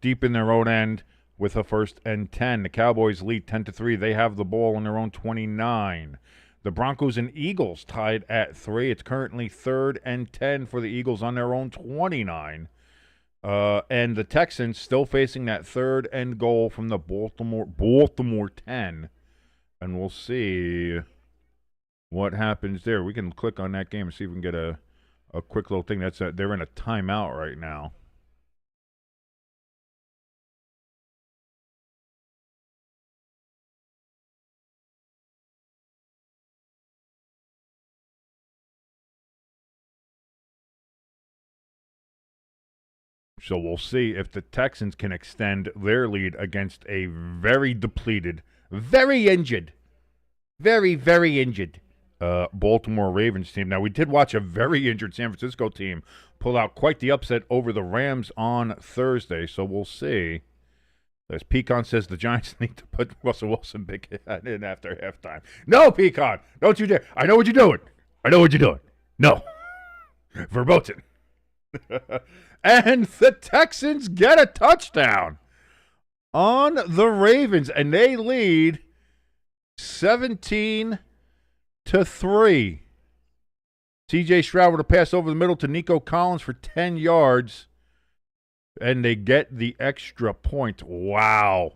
deep in their own end with a 1st and 10. The Cowboys lead 10-3. They have the ball on their own 29. The Broncos and Eagles tied at 3. It's currently 3rd and 10 for the Eagles on their own 29. And the Texans still facing that 3rd and goal from the Baltimore 10. And we'll see what happens there. We can click on that game and see if we can get a quick little thing. They're in a timeout right now. So we'll see if the Texans can extend their lead against a very depleted, very injured, very, very injured Baltimore Ravens team. Now, we did watch a very injured San Francisco team pull out quite the upset over the Rams on Thursday, so we'll see. As Pecan says, the Giants need to put Russell Wilson big hit in after halftime. No, Pecan, don't you dare. I know what you're doing. I know what you're doing. No. Verboten. And the Texans get a touchdown on the Ravens, and they lead 17-3. C.J. Stroud with a pass over the middle to Nico Collins for 10 yards, and they get the extra point. Wow.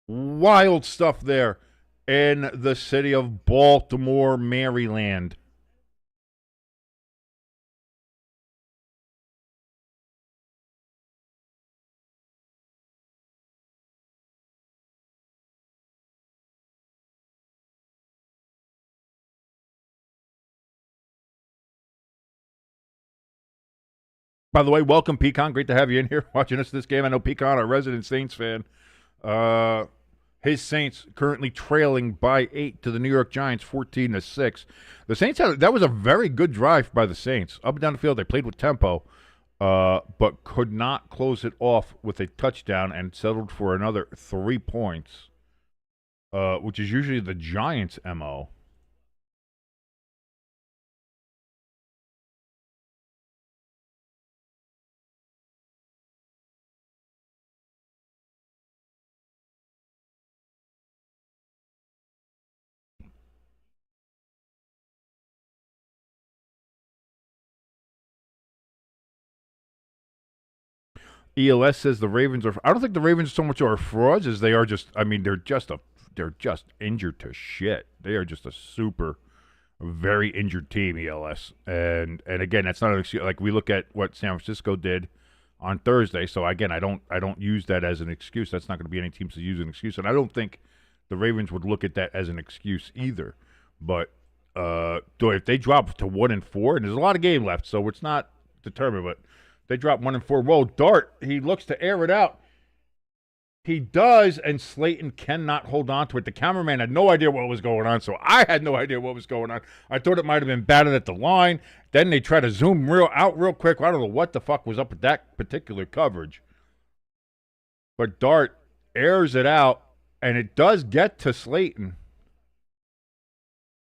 Wild stuff there in the city of Baltimore, Maryland. By the way, welcome, Pecan. Great to have you in here watching us this game. I know Pecan, our resident Saints fan. His Saints currently trailing by 8 to the New York Giants, 14-6. The Saints that was a very good drive by the Saints. Up and down the field, they played with tempo, but could not close it off with a touchdown and settled for another 3 points, which is usually the Giants' MO. ELS says the Ravens are. I don't think the Ravens so much are frauds as they are just. I mean, they're just injured to shit. They are just a very injured team. ELS, and again, that's not an excuse. Like we look at what San Francisco did on Thursday. So again, I don't use that as an excuse. That's not going to be any teams to use an excuse, and I don't think the Ravens would look at that as an excuse either. But if they drop to 1-4, and there's a lot of game left, so it's not determined, but. They drop 1-4. Whoa, Dart, he looks to air it out. He does, and Slayton cannot hold on to it. The cameraman had no idea what was going on, so I had no idea what was going on. I thought it might have been batted at the line. Then they try to zoom real quick. I don't know what the fuck was up with that particular coverage. But Dart airs it out, and it does get to Slayton.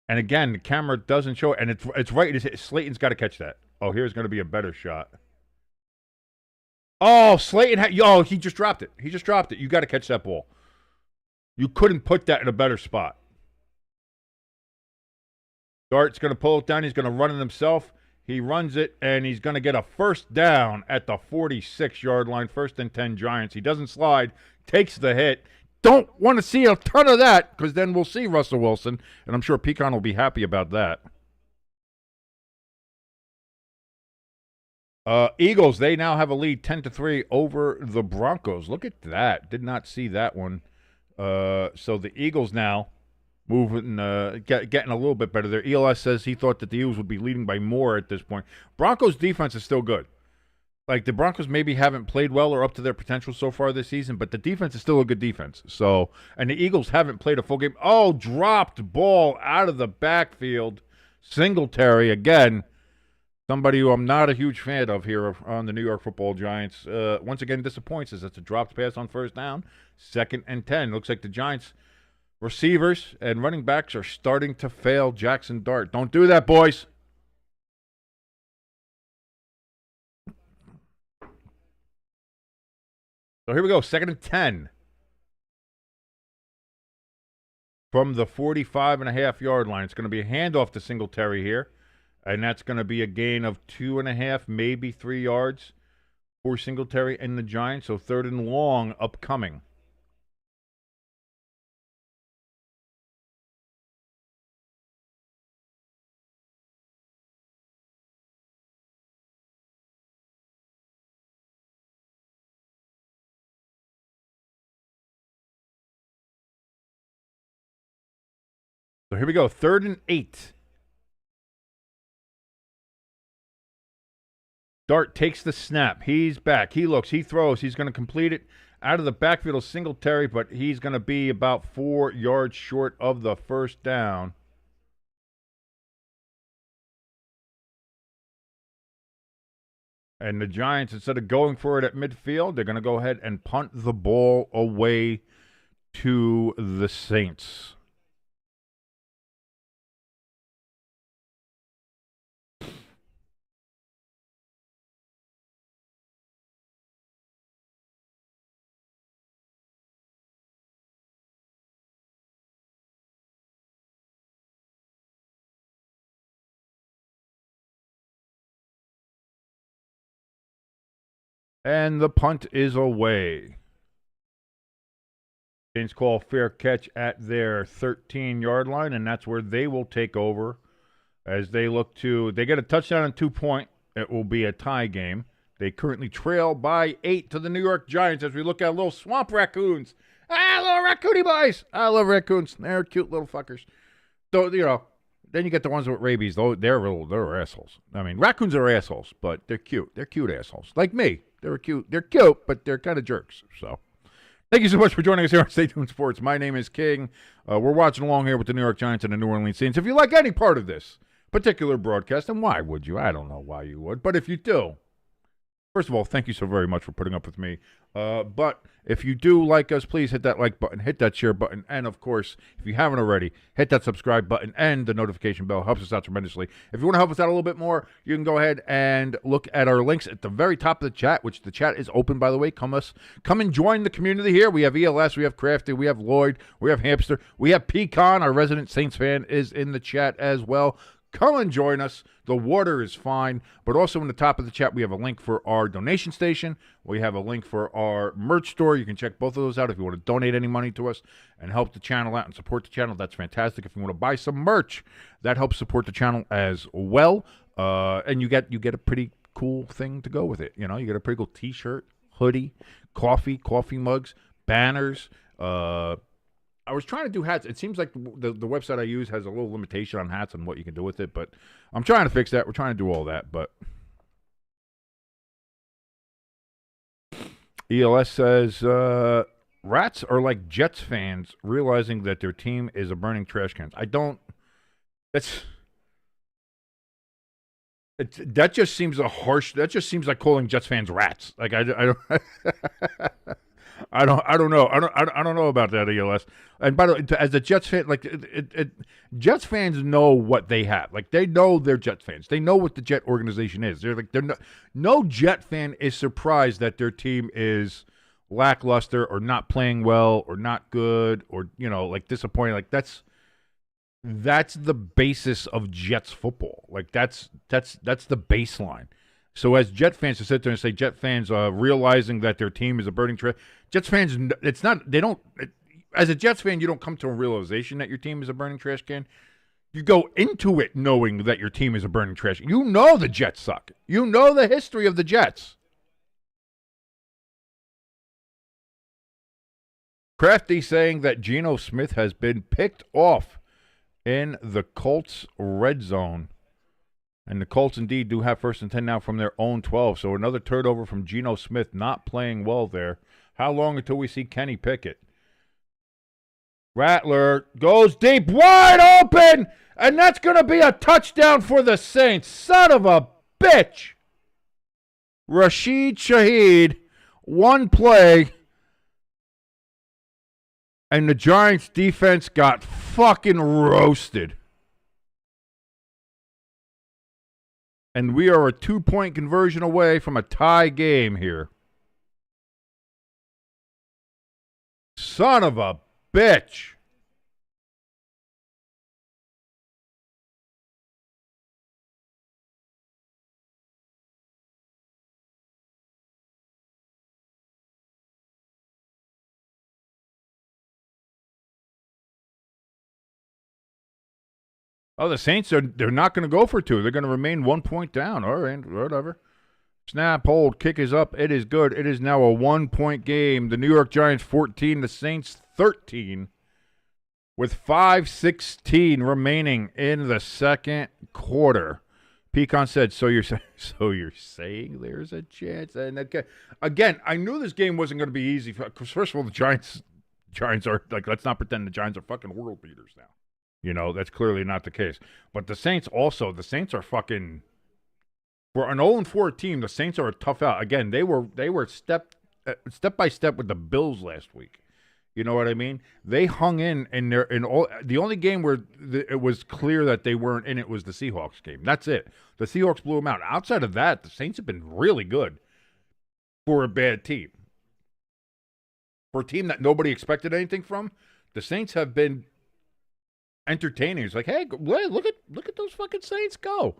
And again, the camera doesn't show it, and it's right. Slayton's got to catch that. Oh, here's going to be a better shot. Oh, Slayton he just dropped it. He just dropped it. You got to catch that ball. You couldn't put that in a better spot. Dart's going to pull it down. He's going to run it himself. He runs it, and he's going to get a first down at the 46-yard line. 1st and 10 Giants. He doesn't slide. Takes the hit. Don't want to see a ton of that because then we'll see Russell Wilson, and I'm sure Pecan will be happy about that. Eagles, they now have a lead 10-3 over the Broncos. Look at that. Did not see that one. So the Eagles now moving, getting a little bit better there. ELS says he thought that the Eagles would be leading by more at this point. Broncos defense is still good. Like the Broncos maybe haven't played well or up to their potential so far this season, but the defense is still a good defense. So, and the Eagles haven't played a full game. Oh, dropped ball out of the backfield. Singletary again. Somebody who I'm not a huge fan of here on the New York Football Giants. Once again, disappoints as it's a dropped pass on 1st down. 2nd and 10. Looks like the Giants receivers and running backs are starting to fail Jaxson Dart. Don't do that, boys. So here we go. 2nd and 10. from the 45.5-yard line. It's going to be a handoff to Singletary here, and that's going to be a gain of 2.5, maybe 3 yards for Singletary and the Giants. So 3rd and long upcoming. So here we go, 3rd and 8. Dart takes the snap. He's back. He looks. He throws. He's going to complete it out of the backfield of Singletary, but he's going to be about 4 yards short of the first down. And the Giants, instead of going for it at midfield, they're going to go ahead and punt the ball away to the Saints. And the punt is away. Saints call fair catch at their 13-yard line, and that's where they will take over as they look to. They get a touchdown and 2-point. It will be a tie game. They currently trail by 8 to the New York Giants as we look at little swamp raccoons. Little raccoony boys. I love raccoons. They're cute little fuckers. So, then you get the ones with rabies. They're assholes. I mean, raccoons are assholes, but they're cute. They're cute assholes. Like me. They're cute, but they're kind of jerks. So, thank you so much for joining us here on Stay Tuned Sports. My name is King. We're watching along here with the New York Giants and the New Orleans Saints. If you like any part of this particular broadcast, and why would you? I don't know why you would, but if you do, first of all, thank you so very much for putting up with me. But if you do like us, please hit that like button, hit that share button, and of course, if you haven't already, hit that subscribe button and the notification bell. Helps us out tremendously. If you want to help us out a little bit more, you can go ahead and look at our links at the very top of the chat, which the chat is open, by the way. Come and join the community here. We have ELS, we have Crafty, we have Lloyd, we have Hamster, we have Pecan. Our resident Saints fan is in the chat as well. Come and join us. The water is fine. But also in the top of the chat, we have a link for our donation station. We have a link for our merch store. You can check both of those out if you want to donate any money to us and help the channel out and support the channel. That's fantastic. If you want to buy some merch, that helps support the channel as well. And you get a pretty cool thing to go with it. You get a pretty cool T-shirt, hoodie, coffee mugs, banners, I was trying to do hats. It seems like the website I use has a little limitation on hats and what you can do with it, but I'm trying to fix that. We're trying to do all that, but ELS says, rats are like Jets fans realizing that their team is a burning trash can. That just seems that just seems like calling Jets fans rats. Like I don't I don't know. I don't know about that, ELS. And by the way, as a Jets fan, like Jets fans know what they have. Like they know they're Jets fans. They know what the Jet organization is. No Jet fan is surprised that their team is lackluster or not playing well or not good or like disappointing. Like that's the basis of Jets football. Like that's the baseline. So as Jet fans to sit there and say Jet fans realizing that their team is a burning trash, Jets fans, as a Jets fan, you don't come to a realization that your team is a burning trash can. You go into it knowing that your team is a burning trash can. You know the Jets suck. You know the history of the Jets. Crafty saying that Geno Smith has been picked off in the Colts red zone. And the Colts indeed do have 1st and 10 now from their own 12. So another turnover from Geno Smith not playing well there. How long until we see Kenny Pickett? Rattler goes deep, wide open, and that's going to be a touchdown for the Saints. Son of a bitch. Rashid Shaheed, one play, and the Giants defense got fucking roasted. And we are a 2-point conversion away from a tie game here. Son of a bitch. Oh, the Saints they're not going to go for 2. They're going to remain 1 point down. All right, whatever. Snap, hold, kick is up. It is good. It is now a 1-point game. The New York Giants 14, the Saints 13, with 5:16 remaining in the second quarter. Pecan said, "So you're saying there's a chance?" And again, I knew this game wasn't going to be easy. Because first of all, the Giants are like, let's not pretend the Giants are fucking world beaters now. You know, that's clearly not the case. But the Saints are fucking. For an 0-4 team, the Saints are a tough out. Again, they were step by step with the Bills last week. You know what I mean? They hung in all. The only game where it was clear that they weren't in it was the Seahawks game. That's it. The Seahawks blew them out. Outside of that, the Saints have been really good for a bad team. For a team that nobody expected anything from, the Saints have been entertaining. It's like, hey, look at those fucking Saints go.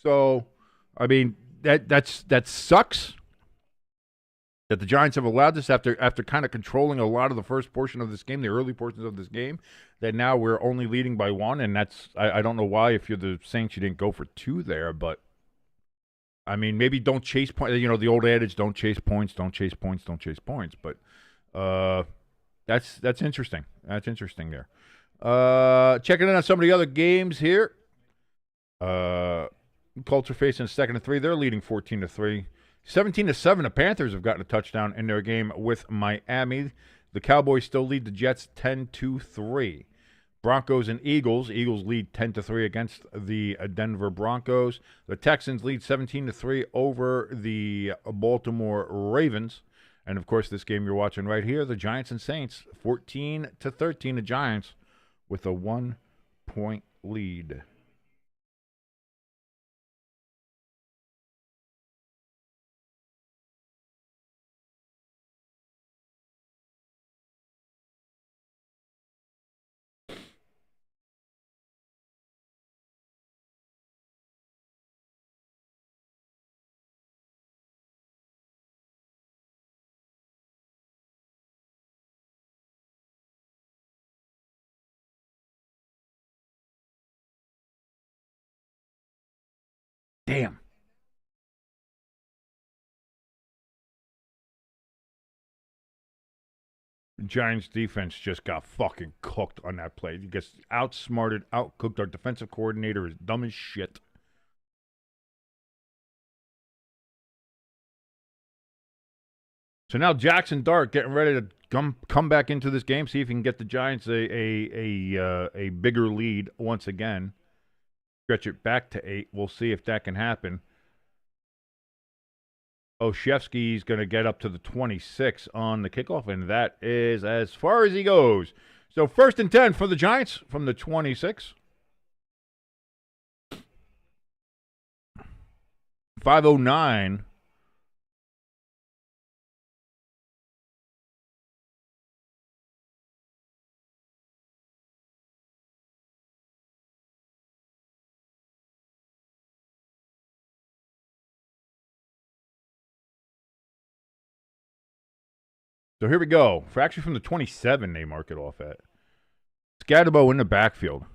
So. I mean, that sucks that the Giants have allowed this after kind of controlling a lot of the first portion of this game, the early portions of this game, that now we're only leading by 1, and that's I don't know why if you're the Saints you didn't go for 2 there, but I mean maybe don't chase points. You know the old adage, don't chase points, don't chase points, don't chase points. But that's interesting. That's interesting there. Checking in on some of the other games here. Colts are facing 2nd and 3. They're leading 14-3. 17-7, the Panthers have gotten a touchdown in their game with Miami. The Cowboys still lead the Jets 10-3. Broncos and Eagles. Eagles lead 10-3 against the Denver Broncos. The Texans lead 17-3 over the Baltimore Ravens. And, of course, this game you're watching right here, the Giants and Saints, 14-13, the Giants with a 1-point lead. Damn. The Giants defense just got fucking cooked on that play. He gets outsmarted, outcooked. Our defensive coordinator is dumb as shit. So now Jaxson Dart getting ready to come back into this game, see if he can get the Giants a bigger lead once again. Stretch it back to 8. We'll see if that can happen. Oshevsky's going to get up to the 26 on the kickoff, and that is as far as he goes. So 1st and 10 for the Giants from the 26. 5:09. So here we go. For actually from the 27, they mark it off at. Scatterbo in the backfield.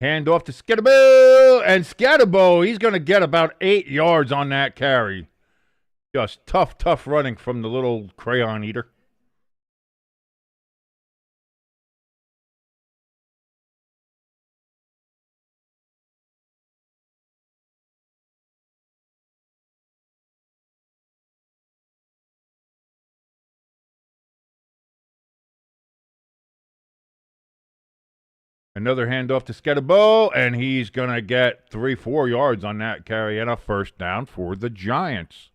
Hand off to Scatterbo. And Scatterbo, he's going to get about 8 yards on that carry. Just tough running from the little crayon eater. Another handoff to Scatterbo, and he's going to get 3-4 yards on that carry and a first down for the Giants.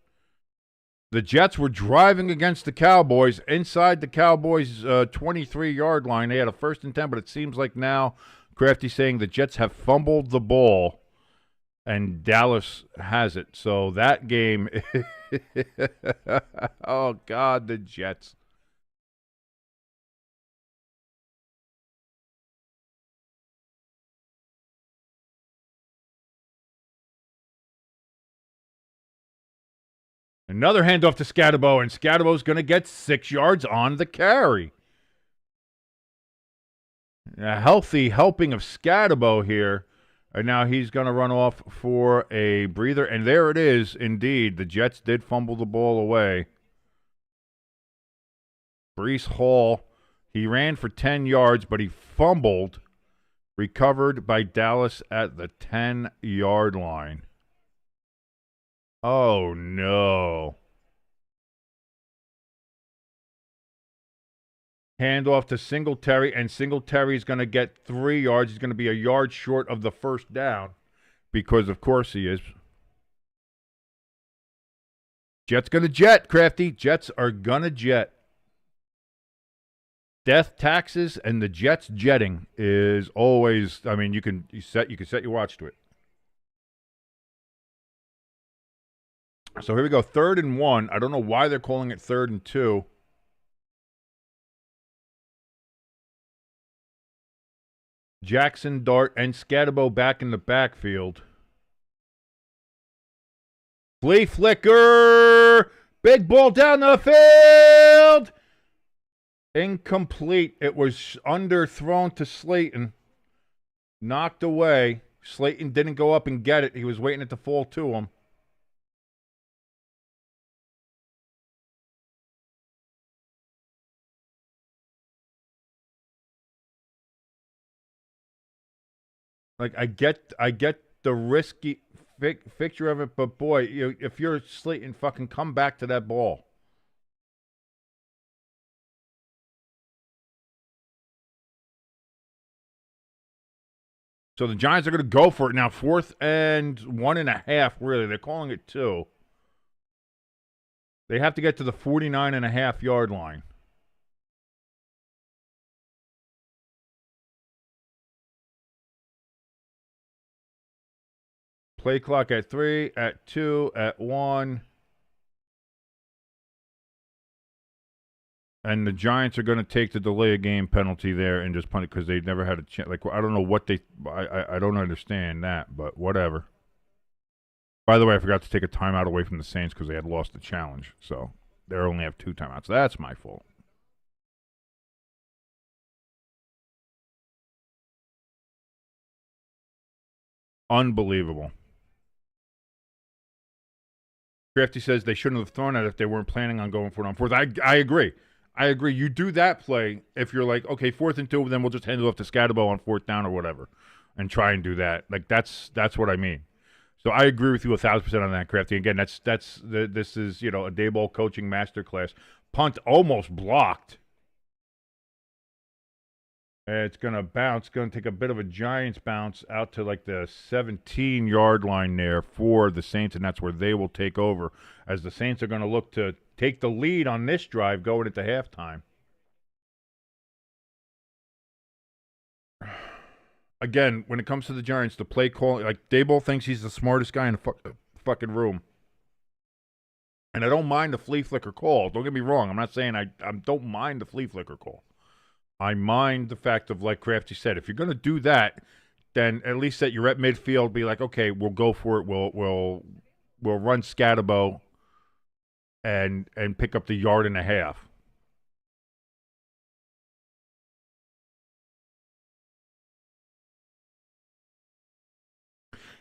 The Jets were driving against the Cowboys inside the Cowboys' 23-yard line. They had a 1st and 10, but it seems like now Crafty's saying the Jets have fumbled the ball, and Dallas has it. So that game, oh, God, the Jets. Another handoff to Scatterbo, and Scatterbo's going to get 6 yards on the carry. A healthy helping of Scatabo here. And now he's going to run off for a breather. And there it is, indeed. The Jets did fumble the ball away. Breece Hall, he ran for 10 yards, but he fumbled. Recovered by Dallas at the 10-yard line. Oh, no. Handoff to Singletary, and Singletary is going to get 3 yards. He's going to be a yard short of the first down because, of course, he is. Jets going to jet, Crafty. Jets are going to jet. Death, taxes, and the Jets jetting is always, I mean, you can set your watch to it. So here we go, 3rd and 1. I don't know why they're calling it 3rd and 2. Jaxson Dart and Scatabo back in the backfield. Flea flicker! Big ball down the field! Incomplete. It was underthrown to Slayton. Knocked away. Slayton didn't go up and get it. He was waiting it to fall to him. Like, I get the risky fixture of it, but boy, if you're Slayton, fucking come back to that ball. So the Giants are going to go for it now. 4th and 1.5, really. They're calling it 2. They have to get to the 49.5-yard line. Play clock at 3, at 2, at 1. And the Giants are going to take the delay of game penalty there and just punt it because they've never had a chance. Like, I don't know what they – I don't understand that, but whatever. By the way, I forgot to take a timeout away from the Saints because they had lost the challenge. So they only have 2 timeouts. That's my fault. Unbelievable. Crafty says they shouldn't have thrown it if they weren't planning on going for it on 4th. I agree. I agree. You do that play if you're like, okay, 4th and 2, then we'll just hand it off to Scatabo on 4th down or whatever and try and do that. Like, that's what I mean. So I agree with you 1,000% on that, Crafty. Again, this is, a Dayball coaching masterclass. Punt almost blocked. It's going to bounce. Going to take a bit of a Giants bounce out to like the 17-yard line there for the Saints, and that's where they will take over as the Saints are going to look to take the lead on this drive going into halftime. Again, when it comes to the Giants, the play call, like Dayball thinks he's the smartest guy in the fucking room. And I don't mind the flea flicker call. Don't get me wrong. I'm not saying I don't mind the flea flicker call. I mind the fact of, like Crafty said, if you're going to do that, then at least that you're at midfield, be like, okay, we'll go for it. We'll run Scatabo and pick up the 1.5 yards.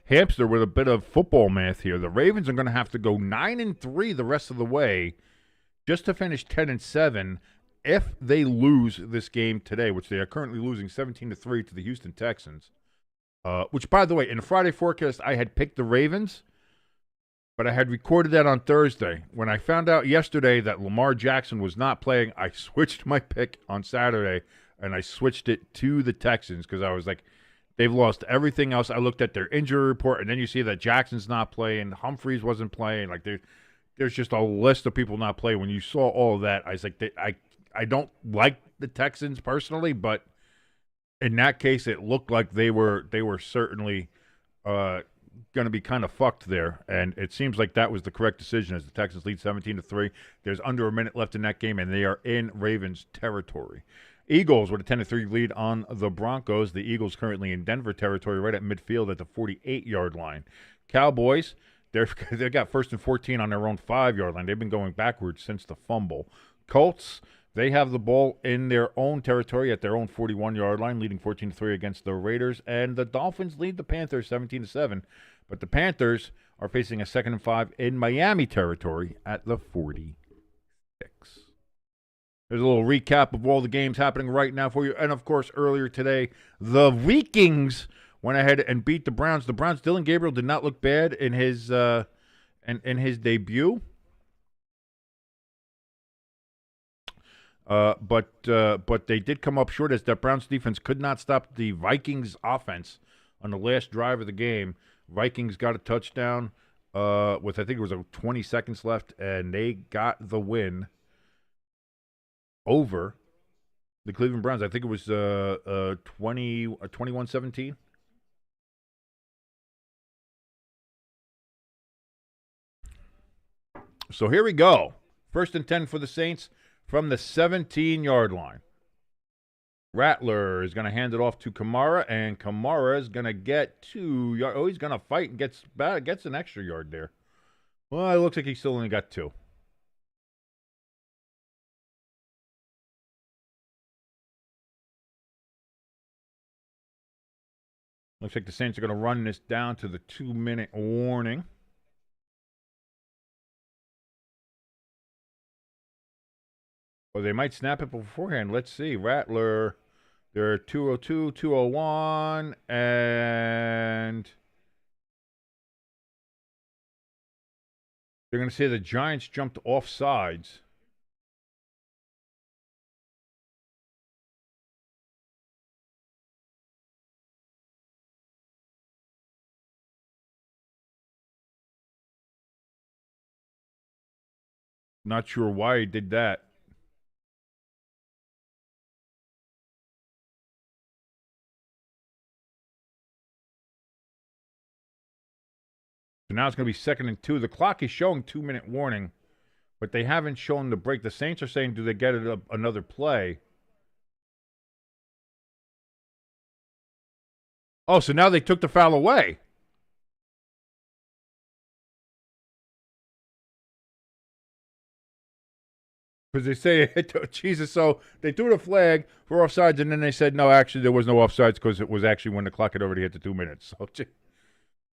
Hamster with a bit of football math here. The Ravens are going to have to go 9-3 the rest of the way just to finish 10-7. If they lose this game today, which they are currently losing 17-3 to the Houston Texans, which, by the way, in the Friday forecast, I had picked the Ravens, but I had recorded that on Thursday. When I found out yesterday that Lamar Jackson was not playing, I switched my pick on Saturday, and I switched it to the Texans because I was like, they've lost everything else. I looked at their injury report, and then you see that Jackson's not playing, Humphreys wasn't playing. Like, there's just a list of people not playing. When you saw all of that, I was like, I don't like the Texans personally, but in that case, it looked like they were certainly going to be kind of fucked there, and it seems like that was the correct decision as the Texans lead 17-3. There's under a minute left in that game, and they are in Ravens territory. Eagles with a 10-3 lead on the Broncos. The Eagles currently in Denver territory, right at midfield at the 48-yard line. Cowboys, they've got 1st and 14 on their own 5-yard line. They've been going backwards since the fumble. Colts They have the ball in their own territory at their own 41-yard line, leading 14-3 against the Raiders. And the Dolphins lead the Panthers 17-7. But the Panthers are facing a 2nd and 5 in Miami territory at the 46. There's a little recap of all the games happening right now for you. And, of course, earlier today, the Vikings went ahead and beat the Browns. The Browns, Dylan Gabriel did not look bad in his debut. But they did come up short as that Browns defense could not stop the Vikings offense on the last drive of the game. Vikings got a touchdown with, I think it was 20 seconds left, and they got the win over the Cleveland Browns. I think it was 21-17. So here we go. 1st and 10 for the Saints from the 17-yard line. Rattler is going to hand it off to Kamara, and Kamara is going to get 2 yards. Oh, he's going to fight and gets an extra yard there. Well, it looks like he still only got 2. Looks like the Saints are going to run this down to the 2-minute warning. Or they might snap it beforehand. Let's see. Rattler, they're 2:02, 2:01, and they're going to say the Giants jumped off sides. Not sure why he did that. So now it's going to be 2nd and 2. The clock is showing 2-minute warning, but they haven't shown the break. The Saints are saying, do they get it another play? Oh, so now they took the foul away. Because they say, Jesus, so they threw the flag for offsides, and then they said, no, actually, there was no offsides because it was actually when the clock had already hit the 2 minutes. So,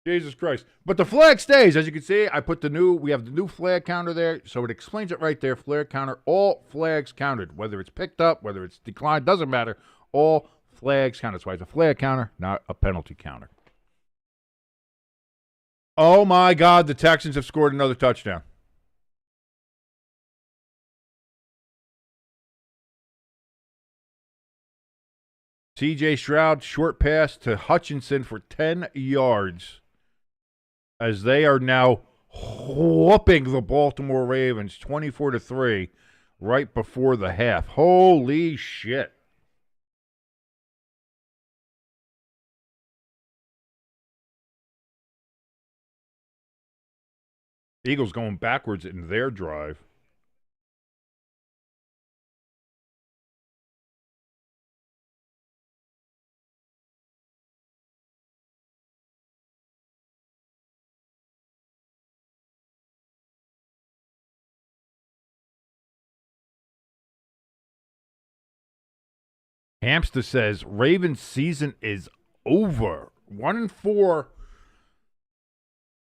Jesus Christ. But the flag stays. As you can see, we have the new flag counter there, so it explains it right there, flag counter. All flags counted, whether it's picked up, whether it's declined, doesn't matter. All flags counted. That's why it's a flag counter, not a penalty counter. Oh, my God, the Texans have scored another touchdown. C.J. Stroud, short pass to Hutchinson for 10 yards. As they are now whooping the Baltimore Ravens 24-3 right before the half. Holy shit. Eagles going backwards in their drive. Hamster says Ravens season is over. 1-4.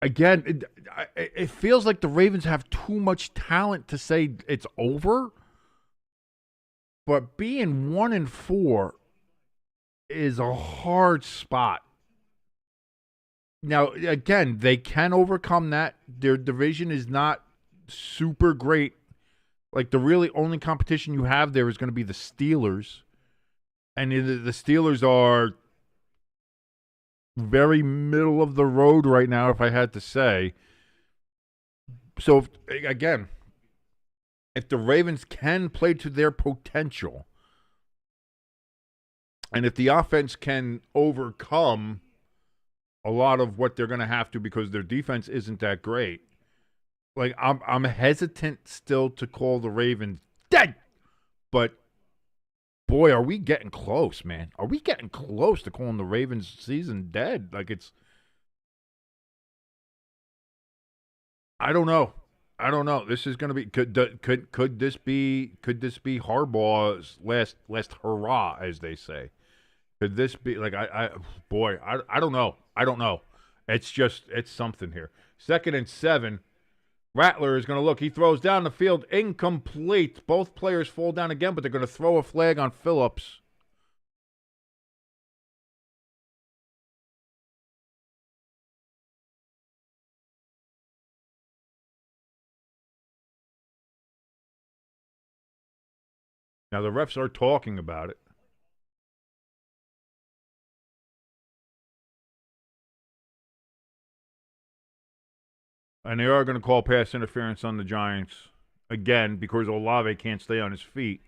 Again, it feels like the Ravens have too much talent to say it's over. But being 1-4 is a hard spot. Now, again, they can overcome that. Their division is not super great. Like, the really only competition you have there is going to be the Steelers. And the Steelers are very middle of the road right now, if I had to say. So, again, if the Ravens can play to their potential, and if the offense can overcome a lot of what they're going to have to because their defense isn't that great, like I'm hesitant still to call the Ravens dead, but boy, are we getting close, man. Are we getting close to calling the Ravens season dead? Like, I don't know. I don't know. This is going to be could this be Harbaugh's last hurrah, as they say? Could this be like I don't know. I don't know. It's something here. 2nd and 7. Rattler is going to look. He throws down the field, incomplete. Both players fall down again, but they're going to throw a flag on Phillips. Now the refs are talking about it. And they are going to call pass interference on the Giants again because Olave can't stay on his feet.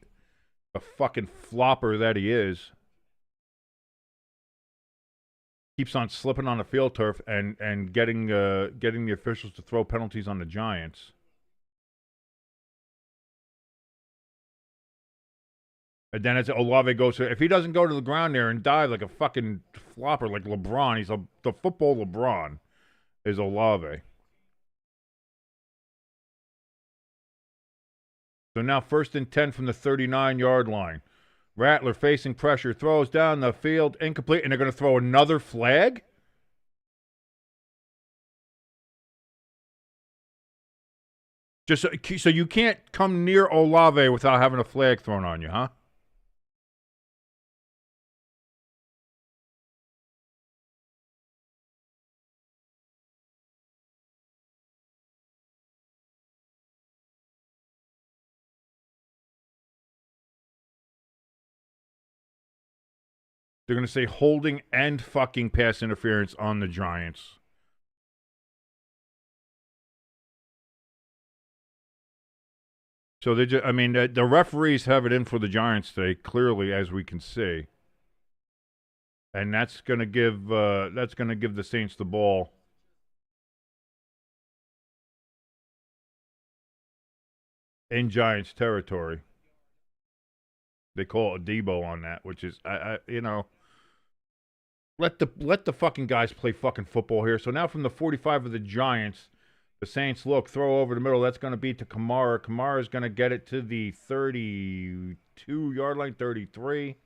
A fucking flopper that he is. Keeps on slipping on the field turf and getting the officials to throw penalties on the Giants. And then as Olave goes to, if he doesn't go to the ground there and dive like a fucking flopper like LeBron, he's the football LeBron is Olave. So now 1st and 10 from the 39-yard line. Rattler facing pressure, throws down the field, incomplete, and they're going to throw another flag? Just so you can't come near Olave without having a flag thrown on you, huh? They're going to say holding and fucking pass interference on the Giants. So they just, I mean, the referees have it in for the Giants today, clearly, as we can see. And that's going to give the Saints the ball. In Giants territory. They call it a Debo on that, which is let the fucking guys play fucking football here. So now from the 45 of the Giants, the Saints look, throw over the middle. That's going to be to Kamara. Kamara is going to get it to the 32-yard line, 33.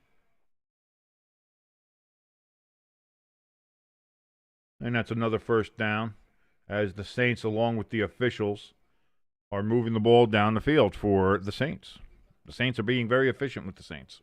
And that's another first down as the Saints, along with the officials, are moving the ball down the field for the Saints. The Saints are being very efficient with the Saints.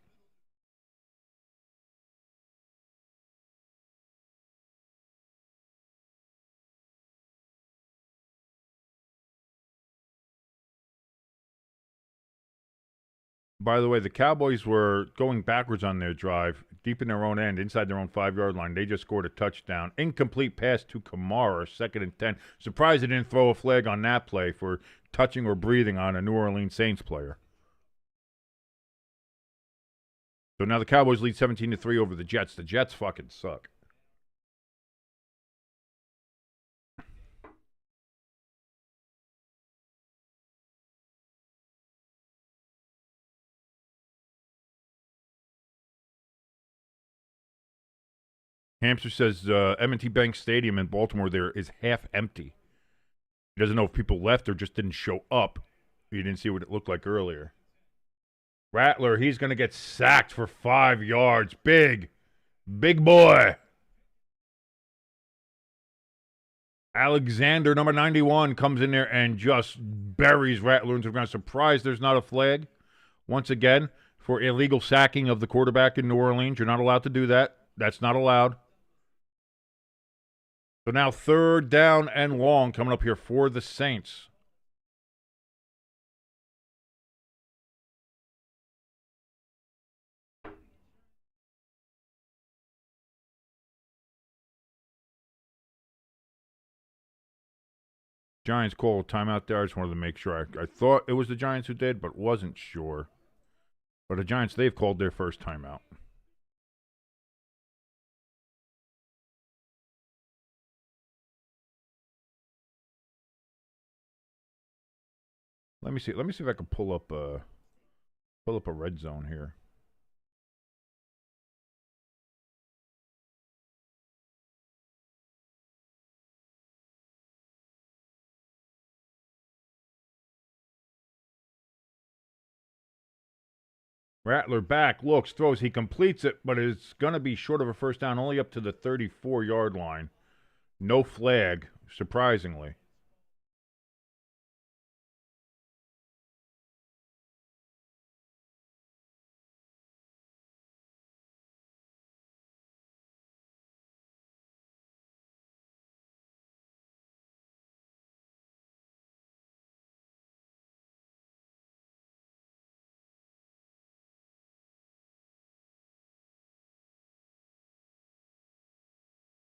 By the way, the Cowboys were going backwards on their drive, deep in their own end, inside their own 5-yard line. They just scored a touchdown. Incomplete pass to Kamara, 2nd and 10. Surprised they didn't throw a flag on that play for touching or breathing on a New Orleans Saints player. So now the Cowboys lead 17-3 over the Jets. The Jets fucking suck. Hamster says M&T Bank Stadium in Baltimore there is half empty. He doesn't know if people left or just didn't show up. He didn't see what it looked like earlier. Rattler, he's going to get sacked for 5 yards. Big boy. Alexander, number 91, comes in there and just buries Rattler into the ground. Surprised there's not a flag. Once again, for illegal sacking of the quarterback in New Orleans. You're not allowed to do that. That's not allowed. So now 3rd down and long coming up here for the Saints. Giants call a timeout there. I just wanted to make sure. I thought it was the Giants who did, but wasn't sure. But the Giants, they've called their first timeout. Let me see. Let me see if I can pull up a red zone here. Rattler back, looks, throws. He completes it, but it's going to be short of a first down, only up to the 34-yard line. No flag, surprisingly.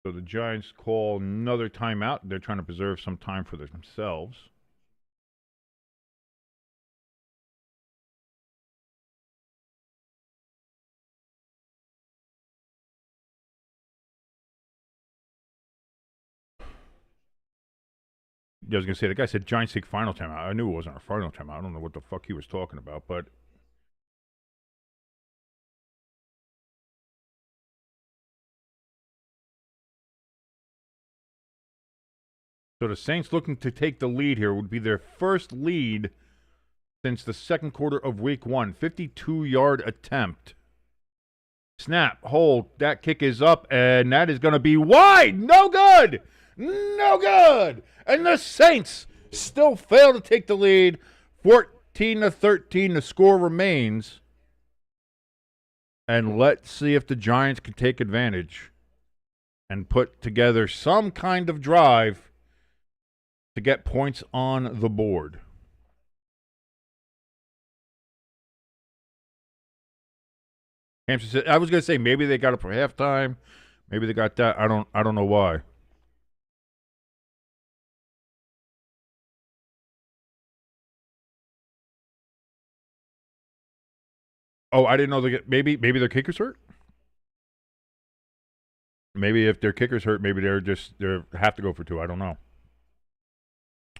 So the Giants call another timeout. They're trying to preserve some time for themselves. Yeah, I was going to say, the guy said Giants take final timeout. I knew it wasn't our final timeout. I don't know what the fuck he was talking about, but... So the Saints looking to take the lead here would be their first lead since the second quarter of week 1. 52-yard attempt. Snap, hold, that kick is up, and that is going to be wide. No good! No good! And the Saints still fail to take the lead. 14-13, the score remains. And let's see if the Giants can take advantage and put together some kind of drive to get points on the board. Hampton said, I was going to say maybe they got it for halftime. Maybe they got that. I don't know why. Oh, I didn't know they get maybe their kicker's hurt. Maybe if their kicker's hurt, maybe they have to go for 2. I don't know.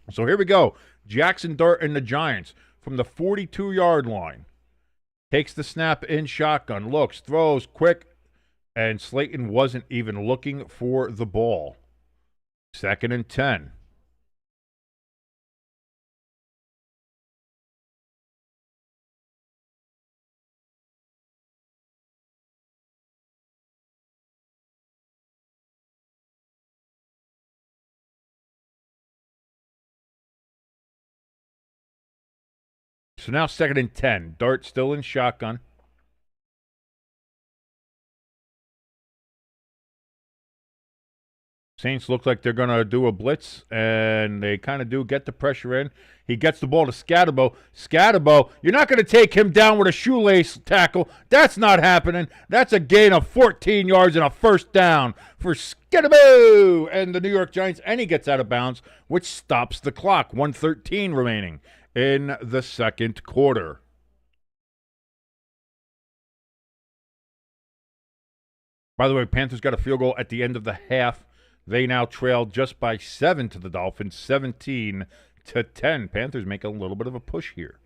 So here we go. Jaxson Dart and the Giants from the 42-yard line. Takes the snap in shotgun, looks, throws, quick, and Slayton wasn't even looking for the ball. 2nd and 10. So now 2nd and 10. Dart still in shotgun. Saints look like they're going to do a blitz, and they kind of do get the pressure in. He gets the ball to Scatterbo. Scatterbo, you're not going to take him down with a shoelace tackle. That's not happening. That's a gain of 14 yards and a first down for Scatterbo and the New York Giants, and he gets out of bounds, which stops the clock. 1:13 remaining in the second quarter. By the way, Panthers got a field goal at the end of the half. They now trail just by 7 to the Dolphins, 17-10. Panthers make a little bit of a push here.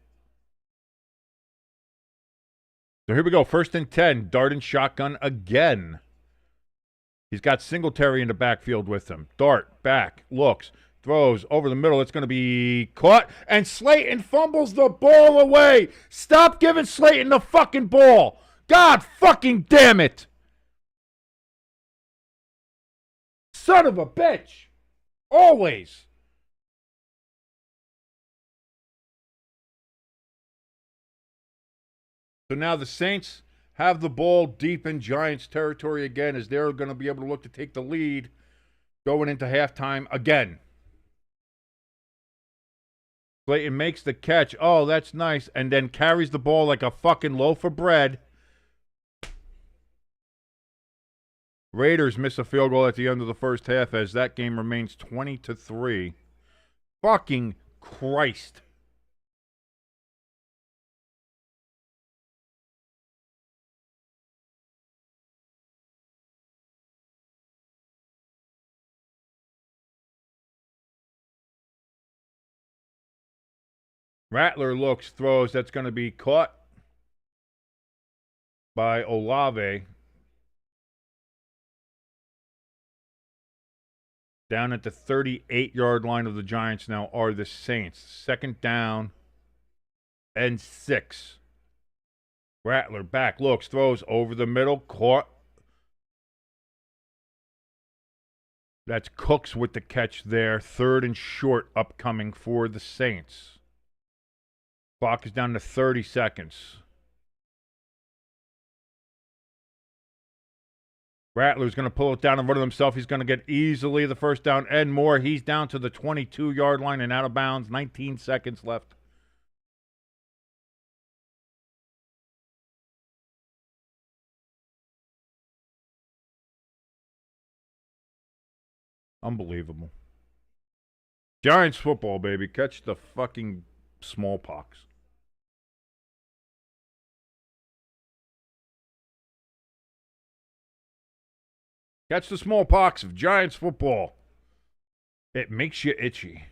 So here we go, 1st and 10. Dart and shotgun again. He's got Singletary in the backfield with him. Dart, back, looks, throws over the middle. It's going to be caught, and Slayton fumbles the ball away. Stop giving Slayton the fucking ball. God fucking damn it. Son of a bitch. Always. So now the Saints have the ball deep in Giants territory again, as they're going to be able to look to take the lead going into halftime again. Slayton makes the catch. Oh, that's nice. And then carries the ball like a fucking loaf of bread. Raiders miss a field goal at the end of the first half as that game remains 20-3. Fucking Christ. Rattler looks, throws. That's going to be caught by Olave. Down at the 38-yard line of the Giants now are the Saints. 2nd down and 6. Rattler back, looks, throws over the middle, caught. That's Cooks with the catch there. 3rd and short upcoming for the Saints. Clock is down to 30 seconds. Rattler's going to pull it down and run it himself. He's going to get easily the first down and more. He's down to the 22-yard line and out of bounds. 19 seconds left. Unbelievable. Giants football, baby. Catch the fucking smallpox. Catch the smallpox of Giants football. It makes you itchy.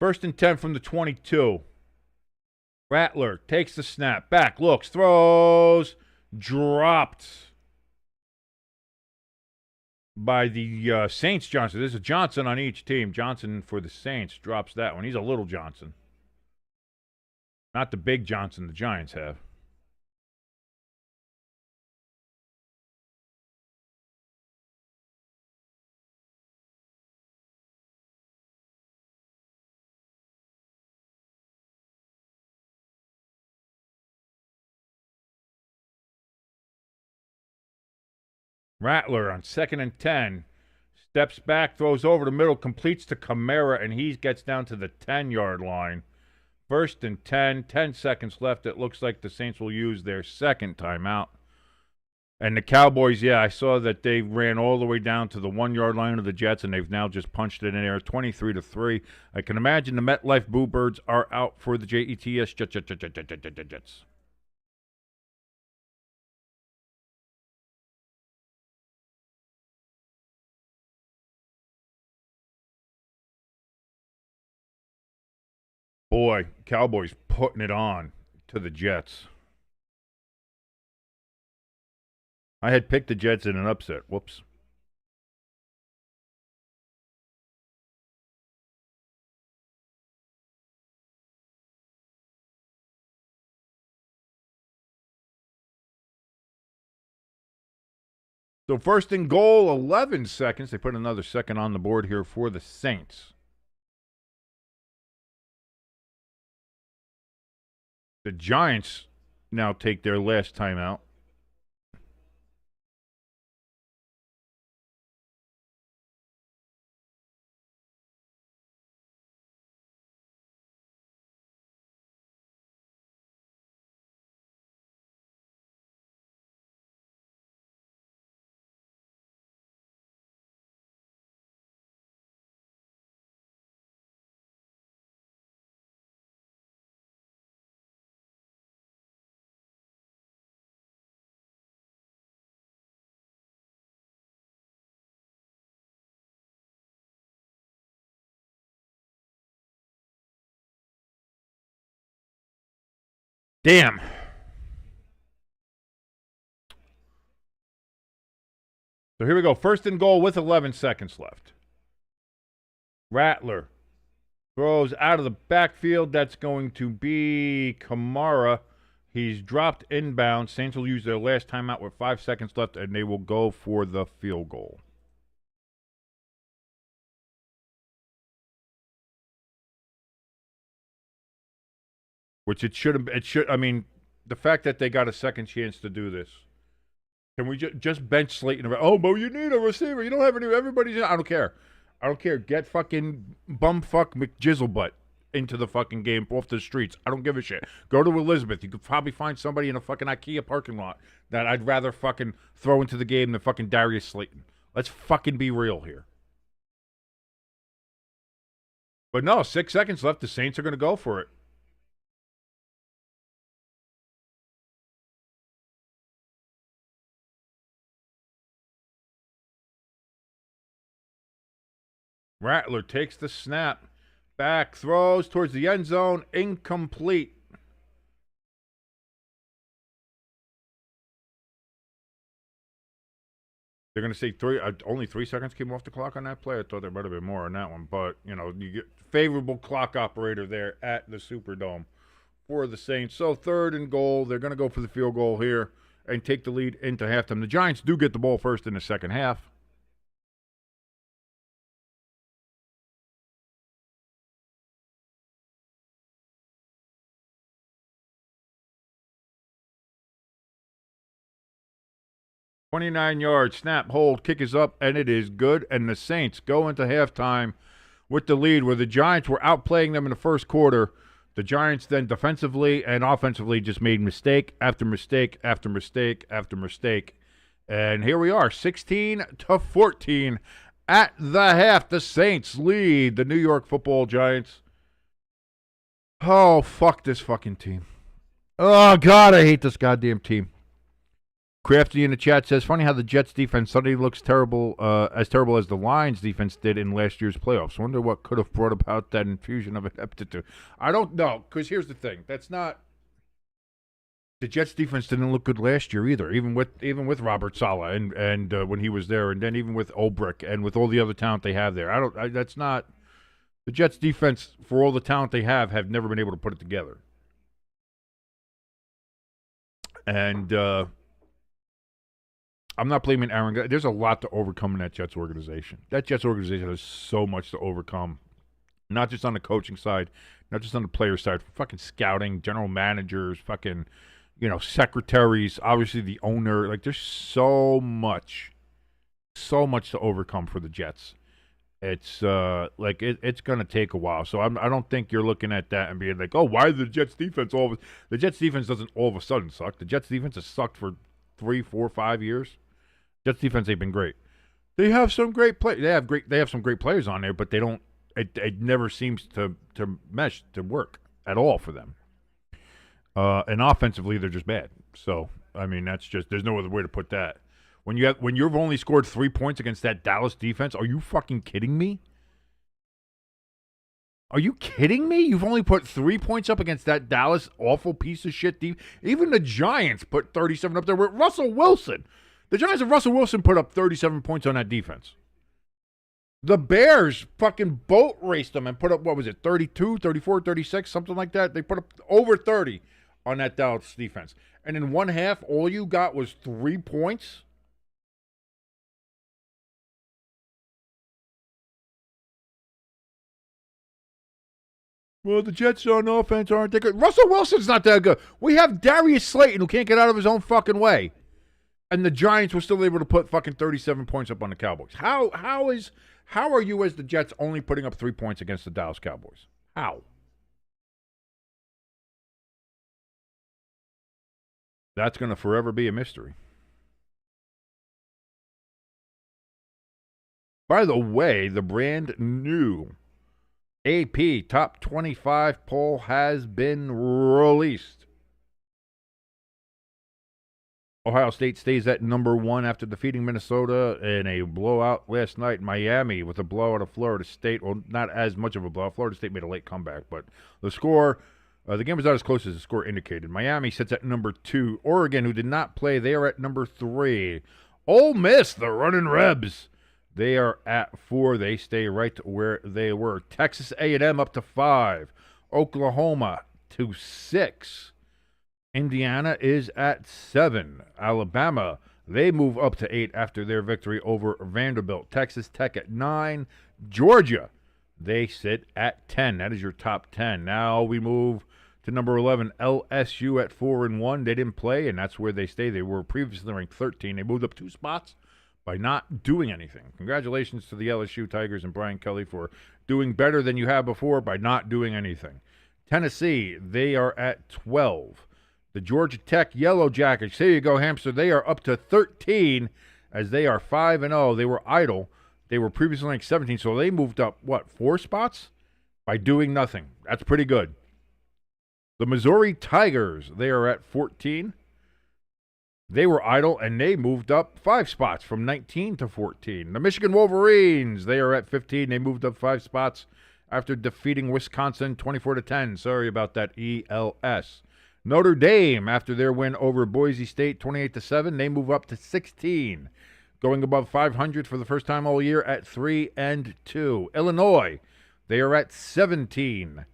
1st and 10 from the 22. Rattler takes the snap. Back, looks, throws. Dropped by the Saints Johnson. There's a Johnson on each team. Johnson for the Saints drops that one. He's a little Johnson. Not the big Johnson the Giants have. Rattler on 2nd and 10. Steps back, throws over the middle, completes to Kamara, and he gets down to the 10-yard line. 1st and 10, 10 seconds left. It looks like the Saints will use their second timeout. And the Cowboys, yeah, I saw that they ran all the way down to the 1-yard line of the Jets, and they've now just punched it in there, 23-3. I can imagine the MetLife Boo Birds are out for the Jets. Jets. Boy, Cowboys putting it on to the Jets. I had picked the Jets in an upset. Whoops. So 1st and goal, 11 seconds. They put another second on the board here for the Saints. The Giants now take their last timeout. Damn. So here we go. 1st and goal with 11 seconds left. Rattler throws out of the backfield. That's going to be Kamara. He's dropped inbound. Saints will use their last timeout with 5 seconds left, and they will go for the field goal. Which it should. I mean, the fact that they got a second chance to do this. Can we just bench Slayton? Oh, but you need a receiver. You don't have any. Everybody's. I don't care. I don't care. Get fucking bumfuck McJizzlebutt into the fucking game off the streets. I don't give a shit. Go to Elizabeth. You could probably find somebody in a fucking IKEA parking lot that I'd rather fucking throw into the game than fucking Darius Slayton. Let's fucking be real here. But no, 6 seconds left. The Saints are going to go for it. Rattler takes the snap. Back, throws towards the end zone. Incomplete. They're going to say only 3 seconds came off the clock on that play. I thought there might have been more on that one. But, you know, you get favorable clock operator there at the Superdome for the Saints. So 3rd and goal. They're going to go for the field goal here and take the lead into halftime. The Giants do get the ball first in the second half. $29 snap, hold, kick is up, and it is good. And the Saints go into halftime with the lead, where the Giants were outplaying them in the first quarter. The Giants then defensively and offensively just made mistake after mistake after mistake after mistake. And here we are, 16-14 at the half. The Saints lead the New York Football Giants. Oh, fuck this fucking team. Oh, God, I hate this goddamn team. Crafty in the chat says, funny how the Jets defense suddenly looks terrible as the Lions defense did in last year's playoffs. Wonder what could have brought about that infusion of ineptitude. I don't know, because here's the thing. That's not – the Jets defense didn't look good last year either, even with Robert Saleh and when he was there, and then even with Olbrich and with all the other talent they have there. That's not – the Jets defense, for all the talent they have never been able to put it together. And I'm not blaming Aaron. There's a lot to overcome in that Jets organization. That Jets organization has so much to overcome, not just on the coaching side, not just on the player side, fucking scouting, general managers, fucking, secretaries, obviously the owner. Like, there's so much to overcome for the Jets. It's it's going to take a while. So I don't think you're looking at that and being like, oh, why the Jets defense the Jets defense doesn't all of a sudden suck. The Jets defense has sucked for 3, 4, 5 years. Jets defense ain't been great. They have some great play. They have some great players on there, but they don't. It never seems to mesh, to work at all for them. And offensively, they're just bad. So I mean, that's just, there's no other way to put that. When you've only scored 3 points against that Dallas defense, are you fucking kidding me? Are you kidding me? You've only put 3 points up against that Dallas awful piece of shit defense. Even the Giants put 37 up there with Russell Wilson. The Giants and Russell Wilson put up 37 points on that defense. The Bears fucking boat raced them and put up, what was it, 32, 34, 36, something like that? They put up over 30 on that Dallas defense. And in one half, all you got was 3 points? Well, the Jets on offense aren't that good. Russell Wilson's not that good. We have Darius Slayton, who can't get out of his own fucking way. And the Giants were still able to put fucking 37 points up on the Cowboys. How are you, as the Jets, only putting up 3 points against the Dallas Cowboys? How? That's going to forever be a mystery. By the way, the brand new AP Top 25 poll has been released. Ohio State stays at number 1 after defeating Minnesota in a blowout last night. Miami with a blowout of Florida State. Well, not as much of a blowout. Florida State made a late comeback, but the score, the game was not as close as the score indicated. Miami sits at number 2. Oregon, who did not play, they are at number 3. Ole Miss, the running Rebs, they are at 4. They stay right where they were. Texas A&M up to 5. Oklahoma to 6. Indiana is at 7. Alabama, they move up to 8 after their victory over Vanderbilt. Texas Tech at 9. Georgia, they sit at 10. That is your top 10. Now we move to number 11, LSU at 4-1. They didn't play, and that's where they stay. They were previously ranked 13. They moved up 2 spots by not doing anything. Congratulations to the LSU Tigers and Brian Kelly for doing better than you have before by not doing anything. Tennessee, they are at 12. The Georgia Tech Yellow Jackets, here you go, Hamster, they are up to 13 as they are 5-0. They were idle. They were previously ranked 17, so they moved up, 4 spots? By doing nothing. That's pretty good. The Missouri Tigers, they are at 14. They were idle, and they moved up 5 spots from 19 to 14. The Michigan Wolverines, they are at 15. They moved up 5 spots after defeating Wisconsin 24-10. Sorry about that, ELS. Notre Dame, after their win over Boise State 28-7, they move up to 16, going above 500 for the first time all year at 3-2. Illinois, they are at 17.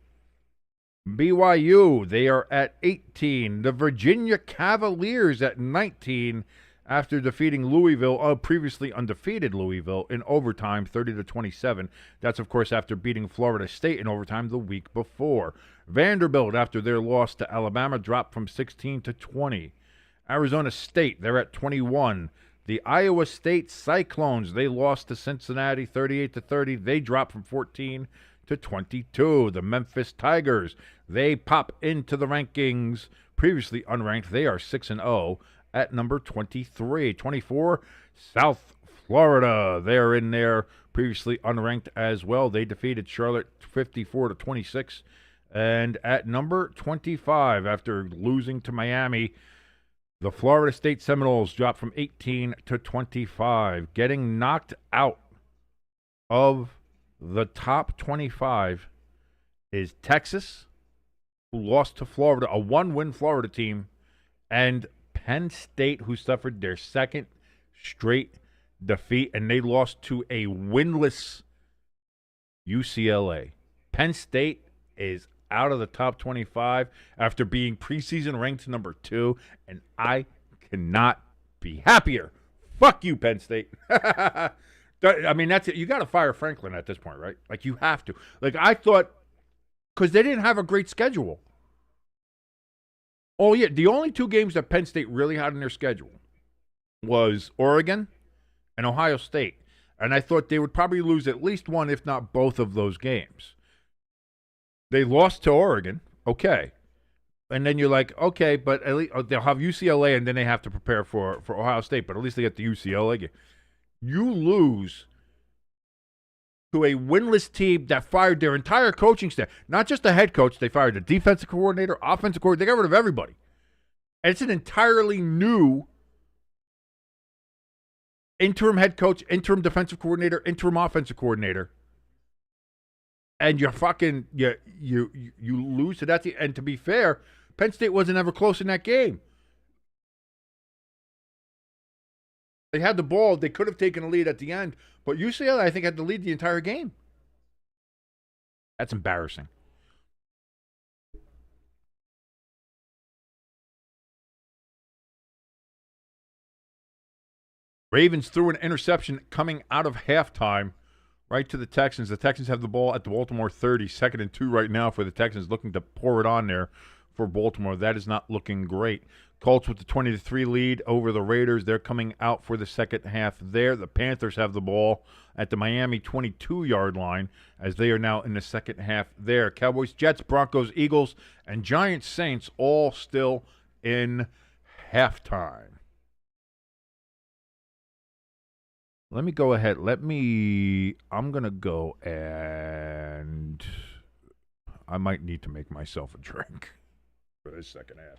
BYU, they are at 18. The Virginia Cavaliers at 19 after defeating Louisville, previously undefeated Louisville, in overtime, 30-27. That's, of course, after beating Florida State in overtime the week before. Vanderbilt, after their loss to Alabama, dropped from 16 to 20. Arizona State, they're at 21. The Iowa State Cyclones, they lost to Cincinnati 38-30. They dropped from 14 to 22. The Memphis Tigers, they pop into the rankings. Previously unranked, they are 6-0 at number 23. 24, South Florida, they're in there. Previously unranked as well. They defeated Charlotte 54-26. And at number 25, after losing to Miami, the Florida State Seminoles dropped from 18 to 25. Getting knocked out of the top 25 is Texas, who lost to Florida, a one-win Florida team, and Penn State, who suffered their second straight defeat, and they lost to a winless UCLA. Penn State is out of the top 25 after being preseason ranked number 2, and I cannot be happier. Fuck you, Penn State. I mean, that's it. You got to fire Franklin at this point, right? Like, you have to. Like, I thought, because they didn't have a great schedule. Oh, yeah, the only 2 games that Penn State really had in their schedule was Oregon and Ohio State. And I thought they would probably lose at least one, if not both of those games. They lost to Oregon, okay. And then you're like, okay, but at least they'll have UCLA, and then they have to prepare for Ohio State, but at least they get the UCLA game. You lose to a winless team that fired their entire coaching staff. Not just the head coach. They fired the defensive coordinator, offensive coordinator. They got rid of everybody. And it's an entirely new interim head coach, interim defensive coordinator, interim offensive coordinator. And you're fucking you lose to that team. And to be fair, Penn State wasn't ever close in that game. They had the ball. They could have taken a lead at the end. But UCLA, I think, had the lead the entire game. That's embarrassing. Ravens threw an interception coming out of halftime right to the Texans. The Texans have the ball at the Baltimore 30, 2nd and 2 right now for the Texans, looking to pour it on there for Baltimore. That is not looking great. Colts with the 20-3 lead over the Raiders. They're coming out for the second half there. The Panthers have the ball at the Miami 22-yard line as they are now in the second half there. Cowboys, Jets, Broncos, Eagles, and Giants, Saints all still in halftime. Let me go ahead. I'm going to go and I might need to make myself a drink for this second half.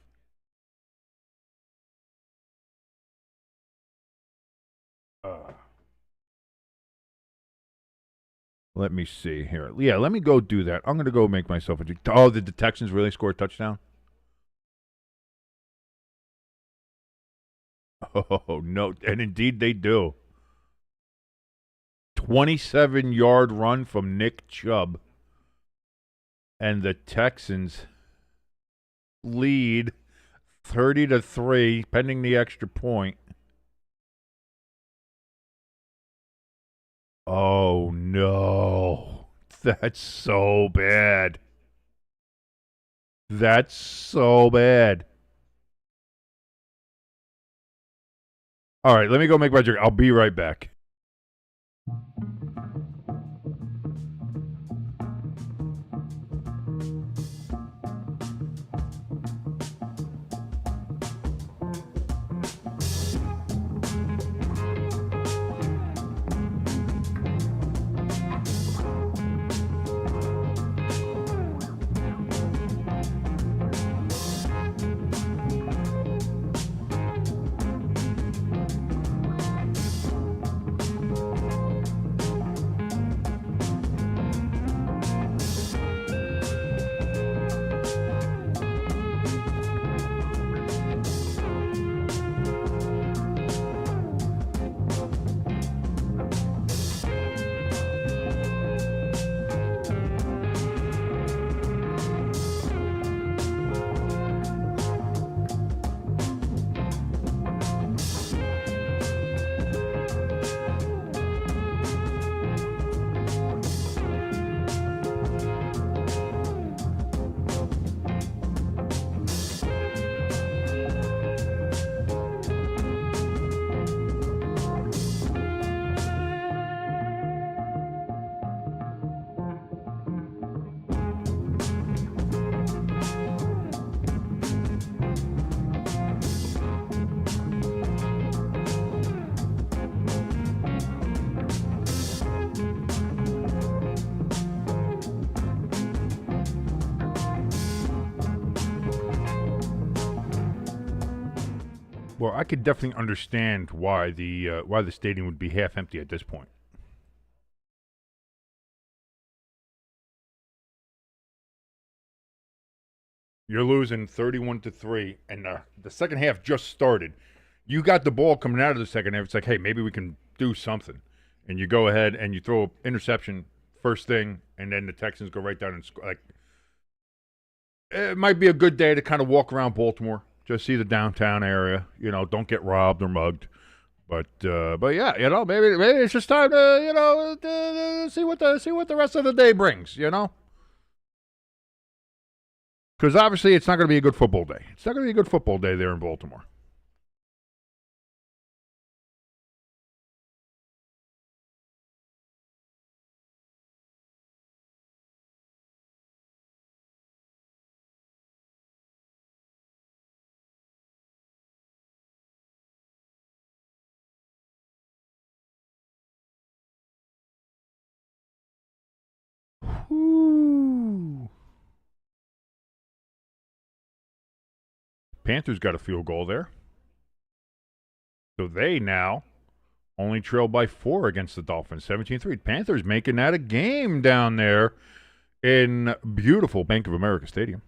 Let me see here. Yeah, let me go do that. I'm going to go make myself a drink. Oh, did the Texans really score a touchdown? Oh, no. And indeed they do. 27-yard run from Nick Chubb. And the Texans lead 30-3, pending the extra point. Oh, no. That's so bad. That's so bad. All right, let me go make my drink. I'll be right back. Well, I could definitely understand why the stadium would be half empty at this point. You're losing 31-3, and the second half just started. You got the ball coming out of the second half. It's like, hey, maybe we can do something. And you go ahead and you throw an interception first thing, and then the Texans go right down and score. Like, it might be a good day to kind of walk around Baltimore, just see the downtown area. You know, don't get robbed or mugged. But yeah, you know, maybe it's just time to, you know, to see what the rest of the day brings. You know. Because obviously it's not going to be a good football day. It's not going to be a good football day there in Baltimore. Ooh. Panthers got a field goal there. So they now only trail by 4 against the Dolphins, 17-3. Panthers making that a game down there in beautiful Bank of America Stadium.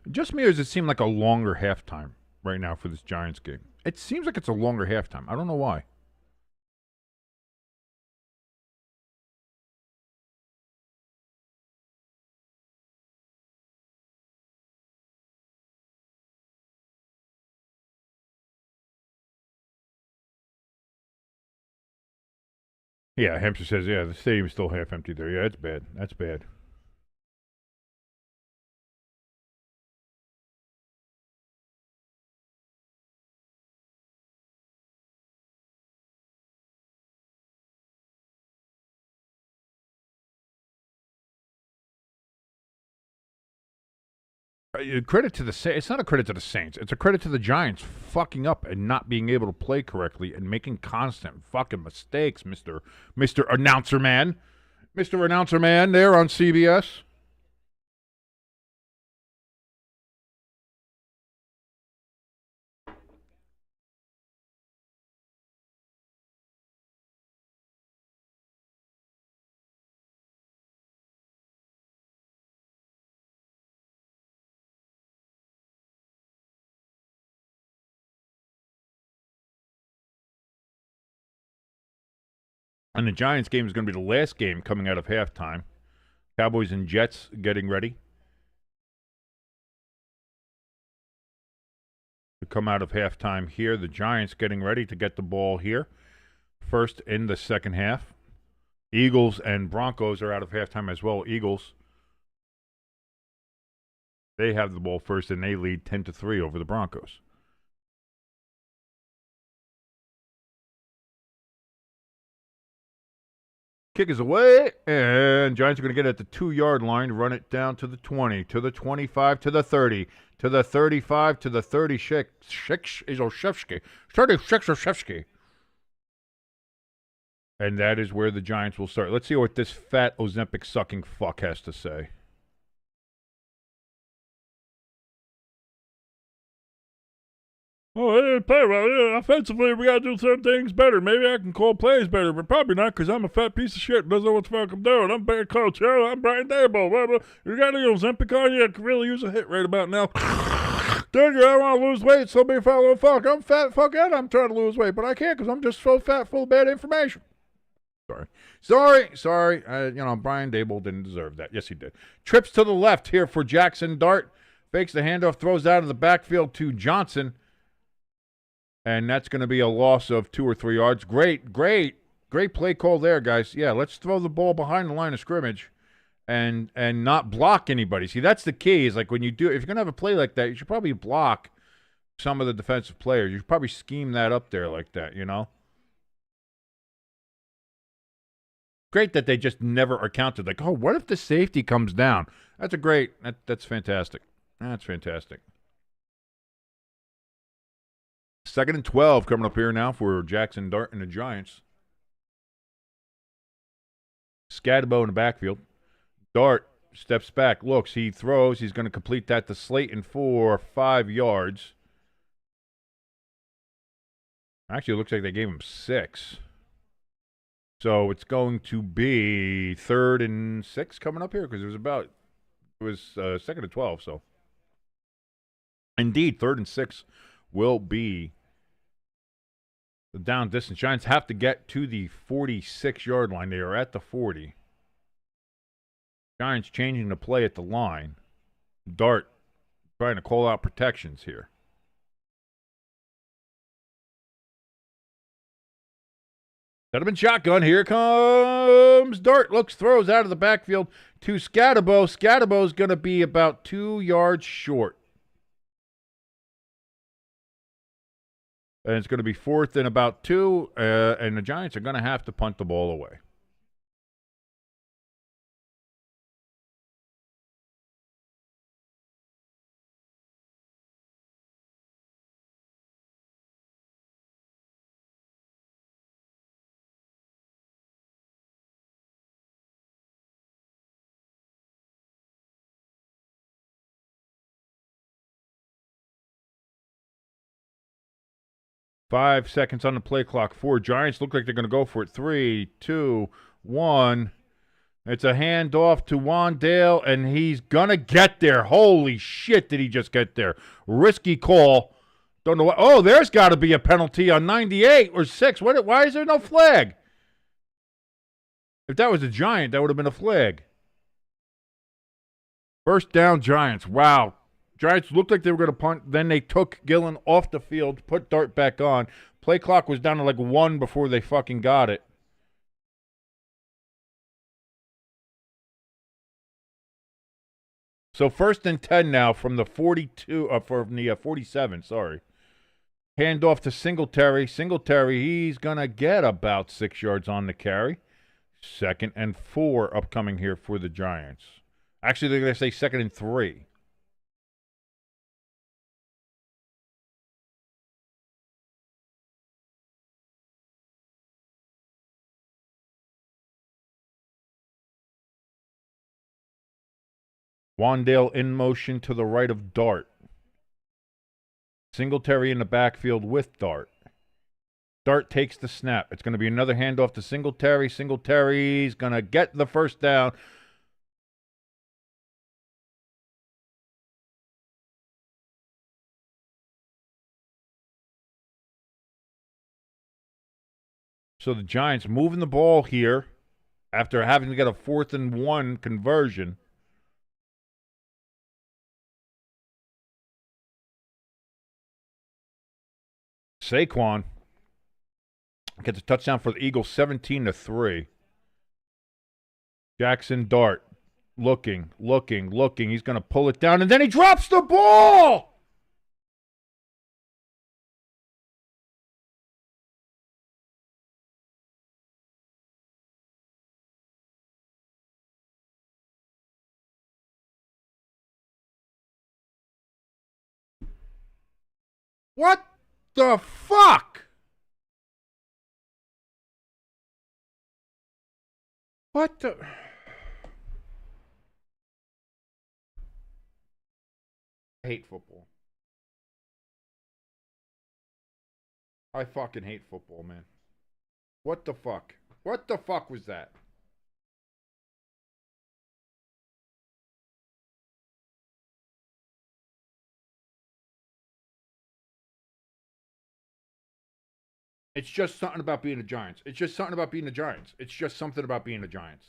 Just me, or does it seem like a longer halftime right now for this Giants game? It seems like it's a longer halftime. I don't know why. Yeah, Hampshire says, yeah, the stadium's still half empty there. Yeah, it's bad. That's bad. Credit to the Saints. It's not a credit to the Saints. It's a credit to the Giants fucking up and not being able to play correctly and making constant fucking mistakes, Mr. Announcer Man. Mr. Announcer Man there on CBS. And the Giants game is going to be the last game coming out of halftime. Cowboys and Jets getting ready to come out of halftime here. The Giants getting ready to get the ball here. First in the second half. Eagles and Broncos are out of halftime as well. Eagles, they have the ball first and they lead 10-3 over the Broncos. Kick is away, and Giants are going to get it at the 2-yard line, run it down to the 20, to the 25, to the 30, to the 35, to the 36. And that is where the Giants will start. Let's see what this fat Ozempic sucking fuck has to say. Oh, hey, play well. Yeah, offensively, we got to do certain things better. Maybe I can call plays better, but probably not because I'm a fat piece of shit. Doesn't know what the fuck I'm doing. I'm a bad coach. Yeah, I'm Brian Daboll. You got any Ozempic on you? I could really use a hit right about now. Dude, I want to lose weight, so be fellow fuck. I'm fat, fuck it. I'm trying to lose weight, but I can't because I'm just so fat, full of bad information. Sorry. Brian Daboll didn't deserve that. Yes, he did. Trips to the left here for Jaxson Dart. Fakes the handoff, throws out of the backfield to Johnson. And that's going to be a loss of 2 or 3 yards. Great play call there, guys. Yeah, let's throw the ball behind the line of scrimmage and not block anybody. See, that's the key. Is like when you do, if you're going to have a play like that, you should probably block some of the defensive players. You should probably scheme that up there like that, you know? Great that they just never are counted. Like, oh, what if the safety comes down? That's fantastic. That's fantastic. 2nd and 12 coming up here now for Jaxson Dart and the Giants. Scatterbo in the backfield. Dart steps back, looks, he throws. He's going to complete that to Slayton for 5 yards. Actually, it looks like they gave him 6. So it's going to be 3rd and 6 coming up here because it was 2nd and 12. So indeed, 3rd and 6 will be the down distance. Giants have to get to the 46-yard line. They are at the 40. Giants changing the play at the line. Dart trying to call out protections here. Set up in shotgun. Here comes Dart. Looks, throws out of the backfield to Scatterbo. Scatterbo's going to be about 2 yards short. And it's going to be 4th and about 2. And the Giants are going to have to punt the ball away. Five seconds on the play clock. 4 Giants look like they're going to go for it. 3, 2, 1. It's a handoff to Wandale, and he's going to get there. Holy shit, did he just get there? Risky call. Don't know what. Oh, there's got to be a penalty on 98 or 6. Why is there no flag? If that was a Giant, that would have been a flag. First down, Giants. Wow. Giants looked like they were going to punt. Then they took Gillen off the field, put Dart back on. Play clock was down to like 1 before they fucking got it. So 1st and 10 now from the 47, sorry. Hand off to Singletary. Singletary, he's going to get about 6 yards on the carry. 2nd and 4 upcoming here for the Giants. Actually, they're going to say 2nd and 3. Wandale in motion to the right of Dart. Singletary in the backfield with Dart. Dart takes the snap. It's going to be another handoff to Singletary. Singletary's going to get the first down. So the Giants moving the ball here after having to get a 4th and 1 conversion. Saquon gets a touchdown for the Eagles, 17-3. Jaxson Dart looking. He's going to pull it down, and then he drops the ball! What the fuck? What the... I hate football. I fucking hate football, man. What the fuck? What the fuck was that? It's just something about being the Giants. It's just something about being the Giants. It's just something about being the Giants.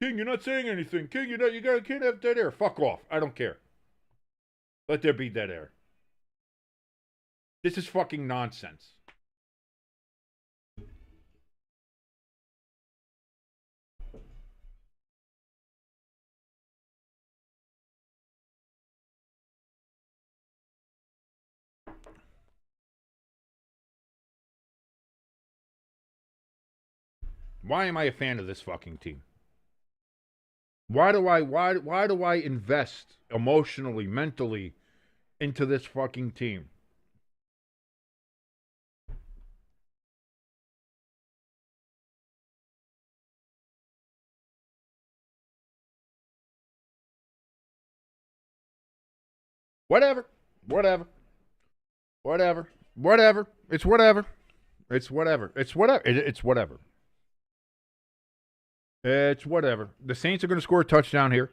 King, you're not saying anything. King, can't have dead air. Fuck off. I don't care. Let there be dead air. This is fucking nonsense. Why am I a fan of this fucking team? Why do I invest emotionally, mentally into this fucking team? Whatever. Whatever. Whatever. Whatever. It's whatever. It's whatever. It's whatever. It's whatever. It's whatever. The Saints are going to score a touchdown here,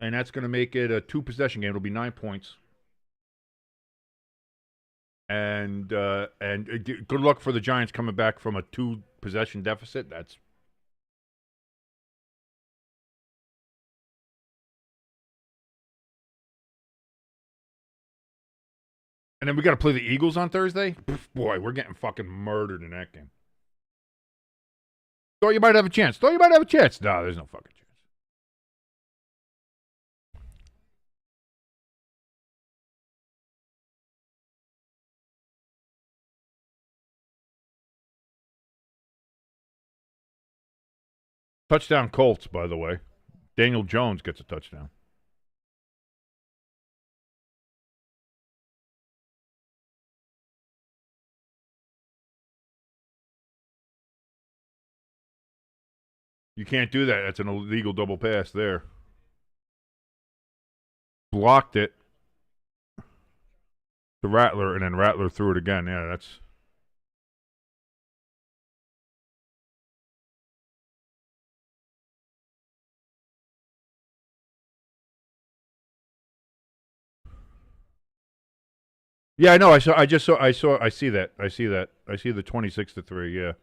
and that's going to make it a 2-possession game. It'll be 9 points. And good luck for the Giants coming back from a 2-possession deficit. That's And then we got to play the Eagles on Thursday. Boy, we're getting fucking murdered in that game. Thought you might have a chance. No, there's no fucking chance. Touchdown Colts, by the way. Daniel Jones gets a touchdown. You can't do that. That's an illegal double pass there. Blocked it to Rattler, and then Rattler threw it again. Yeah, that's... Yeah, I know. I see that. I see the 26-3. Yeah,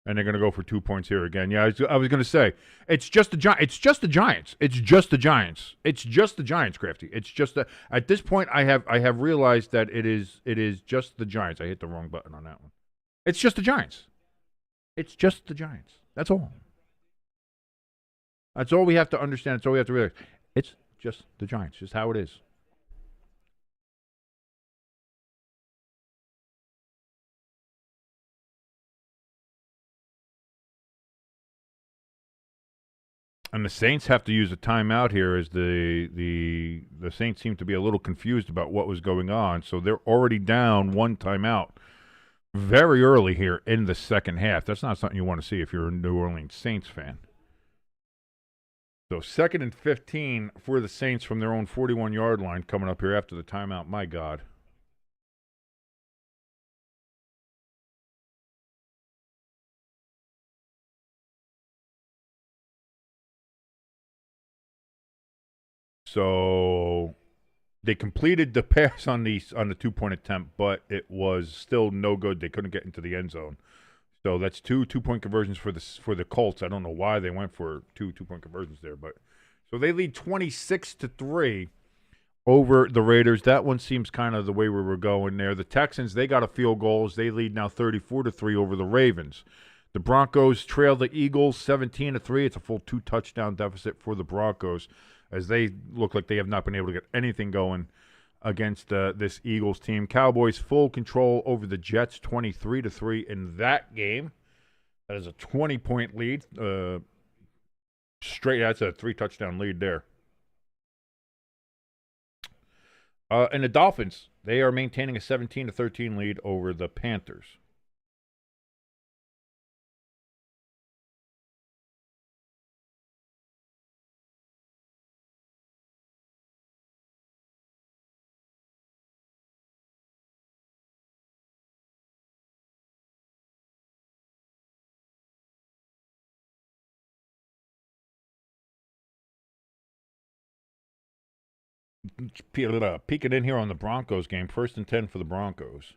and they're going to go for 2 points here again. Yeah, I was going to say it's just the Giants. It's just the Giants. Crafty. It's just at this point I have realized that it is just the Giants. I hit the wrong button on that one. It's just the Giants. It's just the Giants. That's all. That's all we have to understand. That's all we have to realize. It's just the Giants. Just how it is. And the Saints have to use a timeout here as the Saints seem to be a little confused about what was going on. So they're already down one timeout very early here in the second half. That's not something you want to see if you're a New Orleans Saints fan. So 2nd and 15 for the Saints from their own 41-yard line coming up here after the timeout. My God. So they completed the pass on the 2-point attempt, but it was still no good. They couldn't get into the end zone. So that's 2-point conversions for the Colts. I don't know why they went for two-point conversions there, but so they lead 26-3 over the Raiders. That one seems kind of the way we were going there. The Texans, they got a field goal. They lead now 34-3 over the Ravens. The Broncos trail the Eagles 17-3. It's a full 2-touchdown deficit for the Broncos, as they look like they have not been able to get anything going against this Eagles team. Cowboys full control over the Jets, 23-3 in that game. That is a 20-point lead. That's a 3-touchdown lead there. And the Dolphins, they are maintaining a 17-13 lead over the Panthers. Peeking in here on the Broncos game, 1st and 10 for the Broncos.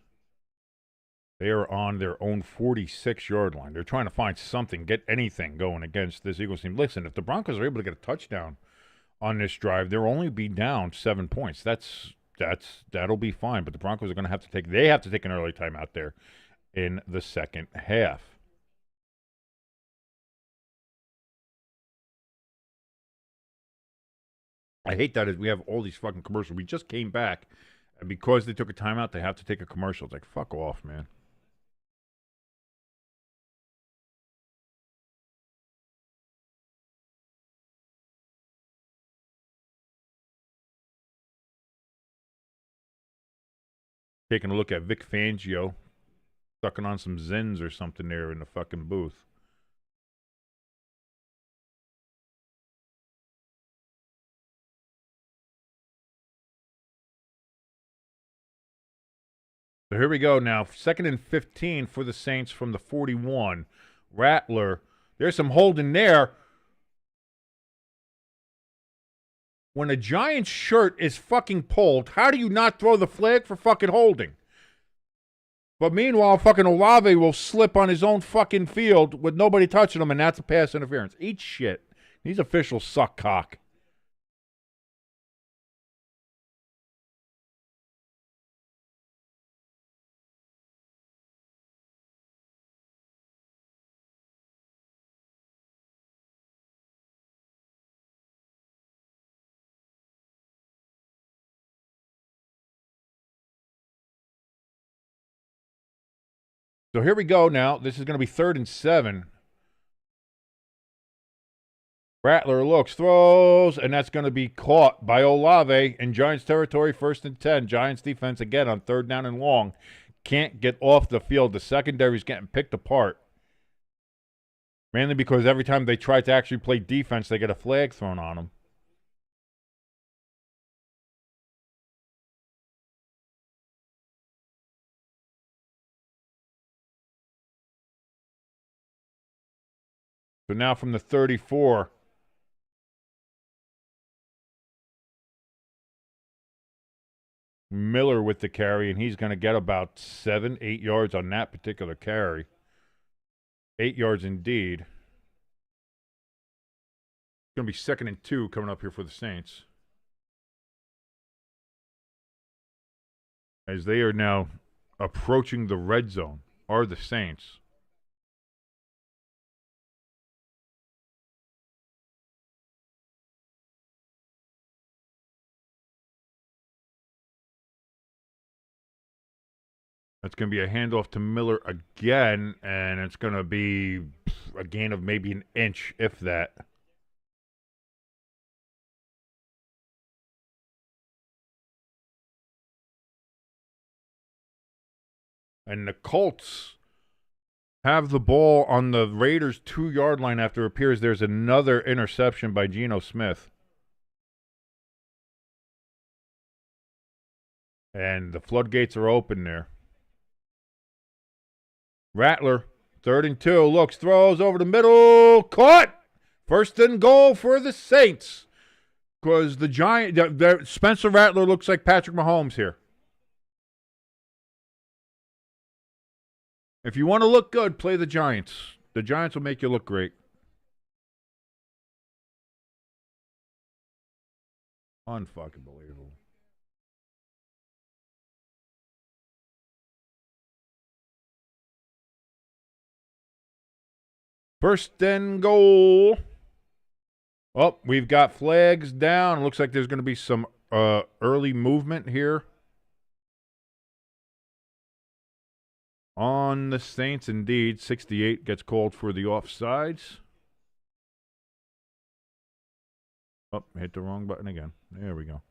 They are on their own 46-yard line. They're trying to find something, get anything going against this Eagles team. Listen, if the Broncos are able to get a touchdown on this drive, they'll only be down 7 points. That'll be fine. But the Broncos are going to have to take an early timeout there in the second half. I hate that as we have all these fucking commercials. We just came back, and because they took a timeout, they have to take a commercial. It's like, fuck off, man. Taking a look at Vic Fangio, sucking on some Zins or something there in the fucking booth. So here we go now. 2nd and 15 for the Saints from the 41. Rattler. There's some holding there. When a Giants shirt is fucking pulled, how do you not throw the flag for fucking holding? But meanwhile, fucking Olave will slip on his own fucking field with nobody touching him, and that's a pass interference. Eat shit. These officials suck cock. So here we go now. This is going to be 3rd and 7. Rattler looks, throws, and that's going to be caught by Olave in Giants territory, 1st and 10. Giants defense again on 3rd down and long. Can't get off the field. The secondary's getting picked apart. Mainly because every time they try to actually play defense, they get a flag thrown on them. So now from the 34, Miller with the carry, and he's going to get about 7, 8 yards on that particular carry. 8 yards indeed. It's going to be 2nd and 2 coming up here for the Saints. As they are now approaching the red zone, are the Saints. That's going to be a handoff to Miller again, and it's going to be a gain of maybe an inch, if that. And the Colts have the ball on the Raiders' 2-yard line after it appears there's another interception by Geno Smith. And the floodgates are open there. Rattler, 3rd and 2, looks, throws over the middle, caught! 1st and goal for the Saints. Because the Spencer Rattler looks like Patrick Mahomes here. If you want to look good, play the Giants. The Giants will make you look great. Unfucking believable. First and goal. Oh, we've got flags down. Looks like there's going to be some early movement here on the Saints. Indeed, 68 gets called for the offsides. Oh, hit the wrong button again. There we go.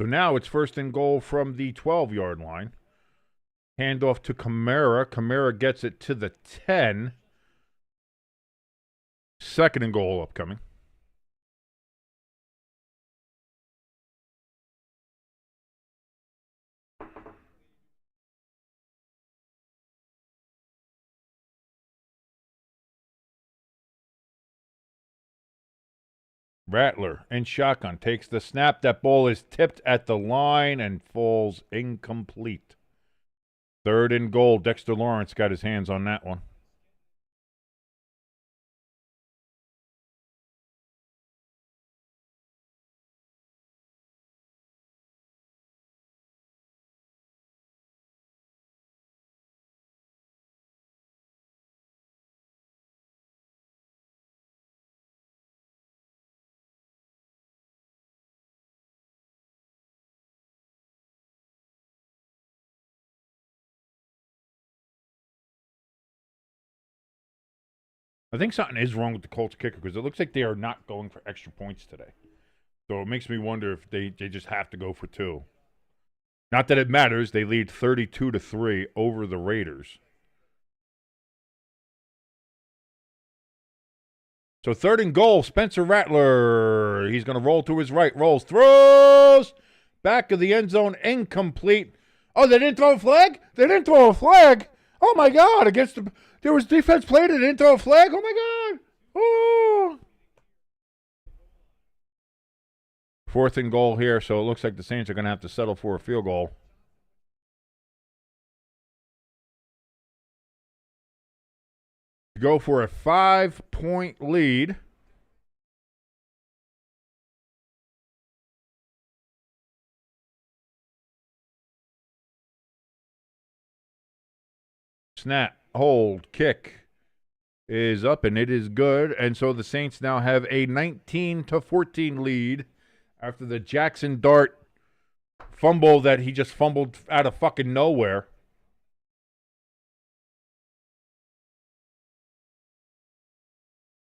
So now it's 1st and goal from the 12-yard line. Handoff to Kamara. Kamara gets it to the 10. 2nd and goal upcoming. Rattler in shotgun takes the snap. That ball is tipped at the line and falls incomplete. 3rd and goal. Dexter Lawrence got his hands on that one. I think something is wrong with the Colts kicker because it looks like they are not going for extra points today. So it makes me wonder if they just have to go for 2. Not that it matters. They lead 32-3 over the Raiders. So 3rd and goal, Spencer Rattler. He's going to roll to his right. Rolls, throws. Back of the end zone, incomplete. Oh, they didn't throw a flag? They didn't throw a flag. Oh, my God. There was defense played. They didn't throw a flag. Oh, my God. Oh. 4th and goal here, so it looks like the Saints are going to have to settle for a field goal. Go for a 5-point lead. Snap, hold, kick is up, and it is good. And so the Saints now have a 19-14 lead after the Jaxson Dart fumble that he just fumbled out of fucking nowhere.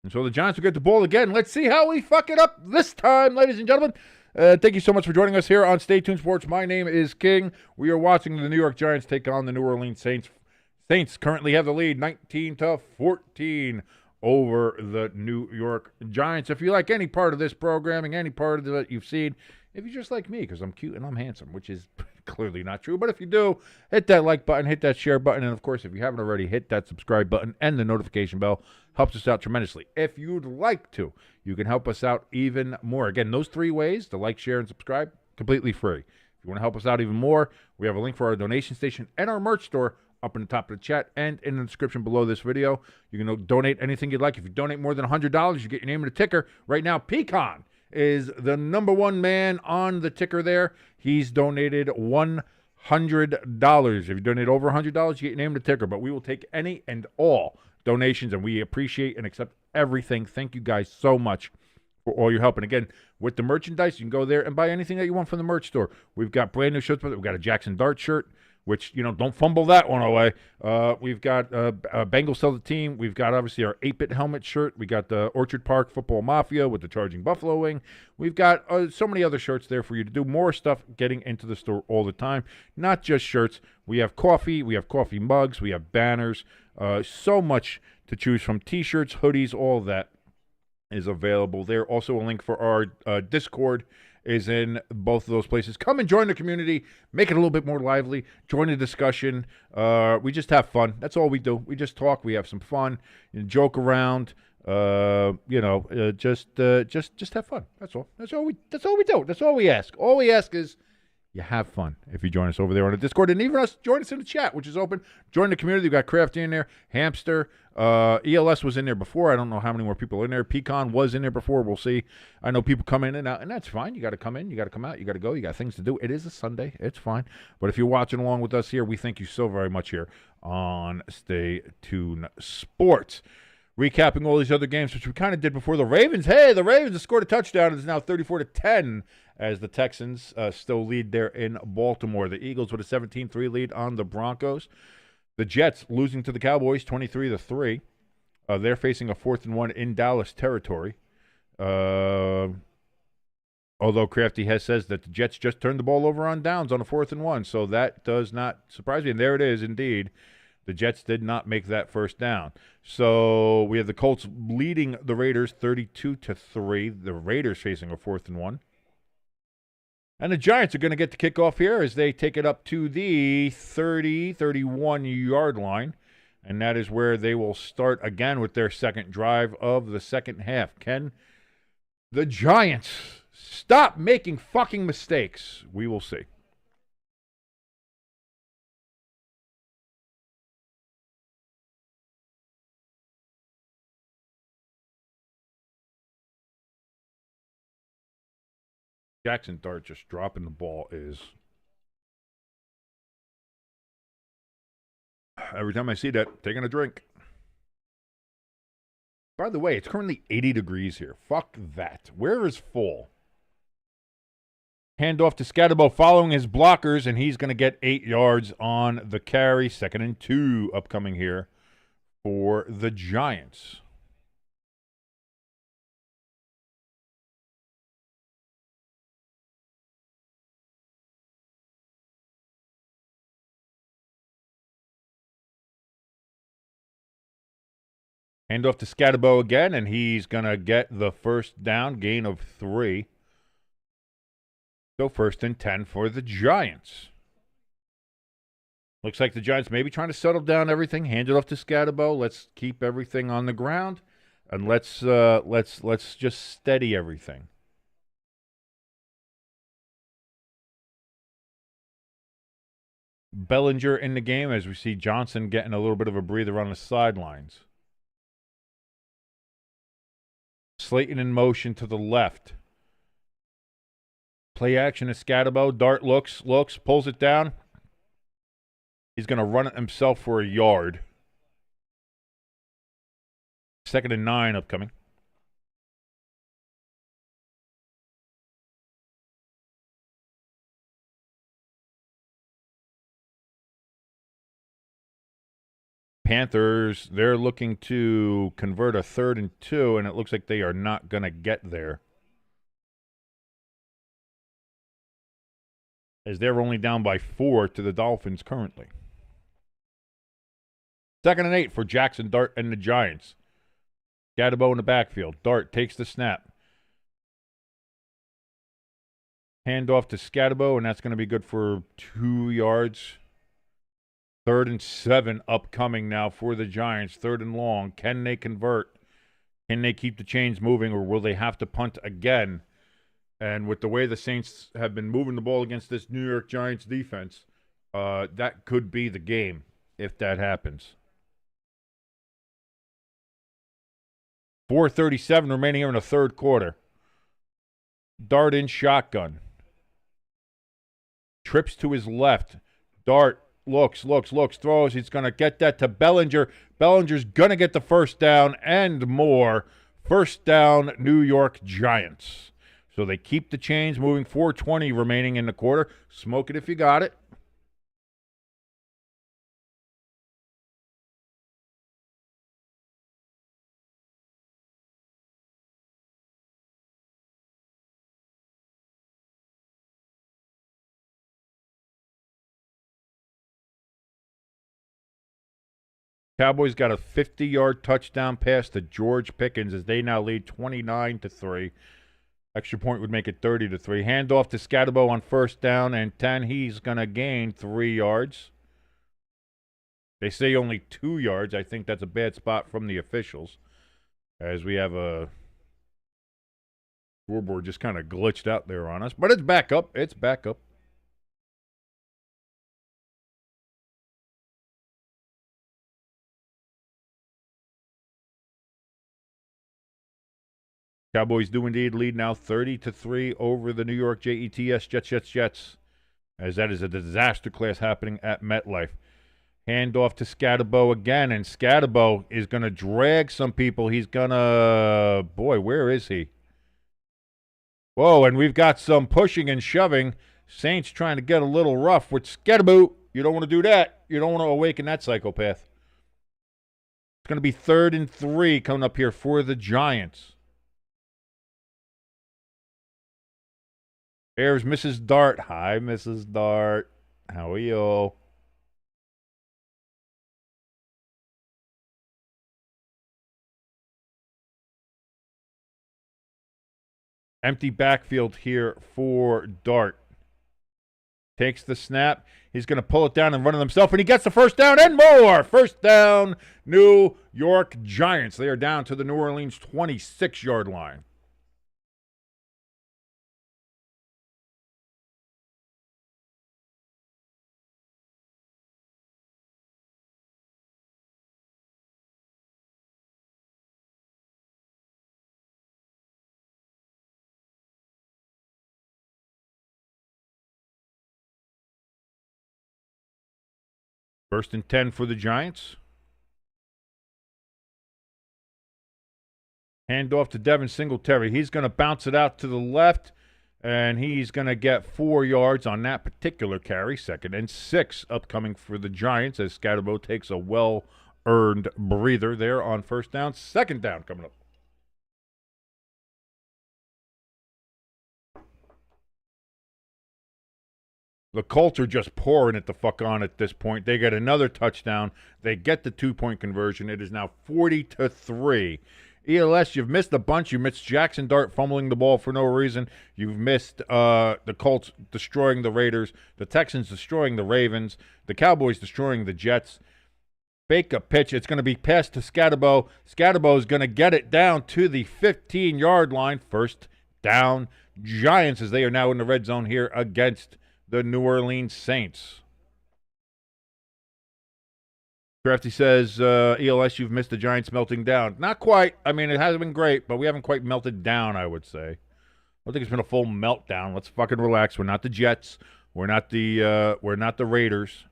And so the Giants will get the ball again. Let's see how we fuck it up this time, ladies and gentlemen. Thank you so much for joining us here on Stay Tuned Sports. My name is King. We are watching the New York Giants take on the New Orleans Saints. Saints currently have the lead 19-14 over the New York Giants. If you like any part of this programming, any part of it you've seen, if you're just like me, because I'm cute and I'm handsome, which is clearly not true, but if you do, hit that like button, hit that share button, and of course, if you haven't already, hit that subscribe button and the notification bell. Helps us out tremendously. If you'd like to, you can help us out even more. Again, those 3 ways, to like, share, and subscribe, completely free. If you want to help us out even more, we have a link for our donation station and our merch store up in the top of the chat and in the description below this video. You can donate anything you'd like. If you donate more than $100, you get your name in the ticker. Right now, Pecan is the #1 man on the ticker there. He's donated $100. If you donate over $100, you get your name in the ticker. But we will take any and all donations, and we appreciate and accept everything. Thank you guys so much for all your help. And again, with the merchandise, you can go there and buy anything that you want from the merch store. We've got brand new shirts. We've got a Jaxson Dart shirt, which, don't fumble that one away. We've got Bengals Sell the Team. We've got, obviously, our 8-bit helmet shirt. We got the Orchard Park Football Mafia with the Charging Buffalo Wing. We've got so many other shirts there for you to do more stuff getting into the store all the time. Not just shirts. We have coffee. We have coffee mugs. We have banners. So much to choose from. T-shirts, hoodies, all of that is available there. Also, a link for our Discord is in both of those places. Come and join the community. Make it a little bit more lively. Join the discussion. We just have fun. That's all we do. We just talk. We have some fun. And joke around. Just have fun. That's all. That's all we do. That's all we ask. All we ask is you have fun if you join us over there on the Discord, and even join us in the chat, which is open. Join the community. We've got Crafty in there, Hamster, ELS was in there before. I don't know how many more people are in there. Pecan was in there before. We'll see. I know people come in and out, and that's fine. You got to come in, you got to come out, you got to go. You got things to do. It is a Sunday. It's fine. But if you're watching along with us here, we thank you so very much here on Stay Tuned Sports. Recapping all these other games, which we kind of did before. The Ravens have scored a touchdown. It's now 34-10 as the Texans still lead there in Baltimore. The Eagles with a 17-3 lead on the Broncos. The Jets losing to the Cowboys 23-3. They're facing a 4th and 1 in Dallas territory. Although Crafty says that the Jets just turned the ball over on downs on a 4th and 1, so that does not surprise me. And there it is, indeed. The Jets did not make that first down. So we have the Colts leading the Raiders 32-3. The Raiders facing a 4th and 1. And the Giants are going to get the kickoff here as they take it up to the 31-yard line. And that is where they will start again with their second drive of the second half. Can the Giants stop making fucking mistakes? We will see. Jaxson Dart just dropping the ball is... Every time I see that, taking a drink. By the way, it's currently 80 degrees here. Fuck that. Where is fall? Handoff to Scatterbo following his blockers, and he's going to get 8 yards on the carry. 2nd and 2 upcoming here for the Giants. Hand off to Scatterbo again, and he's going to get the first down, gain of 3. So 1st and 10 for the Giants. Looks like the Giants may be trying to settle down everything. Hand it off to Scatterbo. Let's keep everything on the ground, and let's just steady everything. Bellinger in the game as we see Johnson getting a little bit of a breather on the sidelines. Slayton in motion to the left. Play action to Scatterbo. Dart looks, pulls it down. He's going to run it himself for a yard. 2nd and 9 upcoming. Panthers, they're looking to convert a 3rd and 2, and it looks like they are not going to get there, as they're only down by 4 to the Dolphins currently. 2nd and 8 for Jaxson Dart and the Giants. Scatterbo in the backfield. Dart takes the snap. Hand off to Scatterbo, and that's going to be good for 2 yards. 3rd and 7 upcoming now for the Giants. 3rd and long. Can they convert? Can they keep the chains moving, or will they have to punt again? And with the way the Saints have been moving the ball against this New York Giants defense, that could be the game if that happens. 4:37 remaining here in the 3rd quarter. Dart in shotgun. Trips to his left. Dart looks, throws. He's going to get that to Bellinger. Bellinger's going to get the first down and more. First down, New York Giants. So they keep the chains moving. 4:20 remaining in the quarter. Smoke it if you got it. Cowboys got a 50-yard touchdown pass to George Pickens as they now lead 29-3. Extra point would make it 30-3. Handoff to Scatterbo on 1st down and 10. He's going to gain 3 yards. They say only 2 yards. I think that's a bad spot from the officials, as we have a scoreboard just kind of glitched out there on us. But it's back up. It's back up. Cowboys do indeed lead now 30-3 over the New York Jets. Jets. As that is a disaster class happening at MetLife. Handoff to Scatterbo again, and Scatterbo is going to drag some people. He's going to, boy, where is he? Whoa, and we've got some pushing and shoving. Saints trying to get a little rough with Scatterbo. You don't want to do that. You don't want to awaken that psychopath. It's going to be 3rd and 3 coming up here for the Giants. There's Mrs. Dart. Hi, Mrs. Dart. How are you? Empty backfield here for Dart. Takes the snap. He's going to pull it down and run it himself, and he gets the first down and more. First down, New York Giants. They are down to the New Orleans 26-yard line. First and 10 for the Giants. Handoff to Devin Singletary. He's going to bounce it out to the left, and he's going to get 4 yards on that particular carry. 2nd and 6 upcoming for the Giants as Scatterbo takes a well-earned breather there on 1st down. 2nd down coming up. The Colts are just pouring it the fuck on at this point. They get another touchdown. They get the 2-point conversion. It is now 40-3. ELS, you've missed a bunch. You missed Jaxson Dart fumbling the ball for no reason. You've missed the Colts destroying the Raiders, the Texans destroying the Ravens, the Cowboys destroying the Jets. Fake a pitch. It's going to be passed to Scatterbo. Scatterbo is going to get it down to the 15-yard line. First down, Giants, as they are now in the red zone here against the New Orleans Saints. Crafty says, ELS, you've missed the Giants melting down. Not quite. I mean, it hasn't been great, but we haven't quite melted down, I would say. I don't think it's been a full meltdown. Let's fucking relax. We're not the Jets. We're not the Raiders.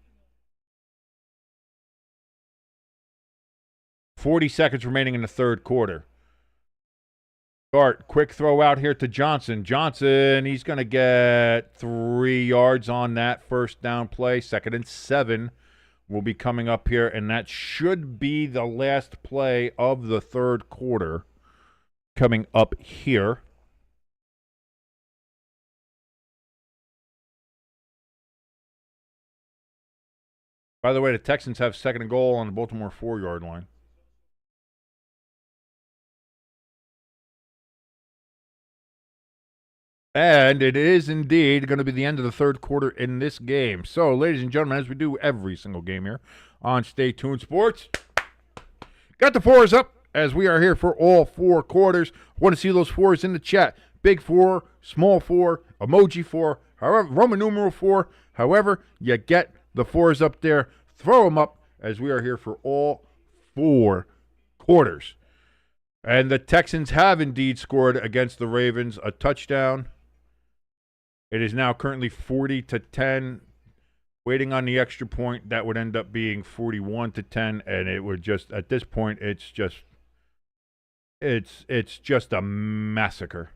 40 seconds remaining in the third quarter. Dart, quick throw out here to Johnson. Johnson, he's going to get 3 yards on that first down play. 2nd and 7 will be coming up here, and that should be the last play of the third quarter coming up here. By the way, the Texans have 2nd and goal on the Baltimore 4-yard line. And it is indeed going to be the end of the third quarter in this game. So, ladies and gentlemen, as we do every single game here on Stay Tuned Sports, got the 4s up as we are here for all 4 quarters. Want to see those 4s in the chat. Big 4, small 4, emoji 4, however, Roman numeral 4. However, you get the 4s up there. Throw them up as we are here for all 4 quarters. And the Texans have indeed scored against the Ravens a touchdown. It is now currently 40-10. Waiting on the extra point, that would end up being 41-10, and it would just, at this point, it's just a massacre.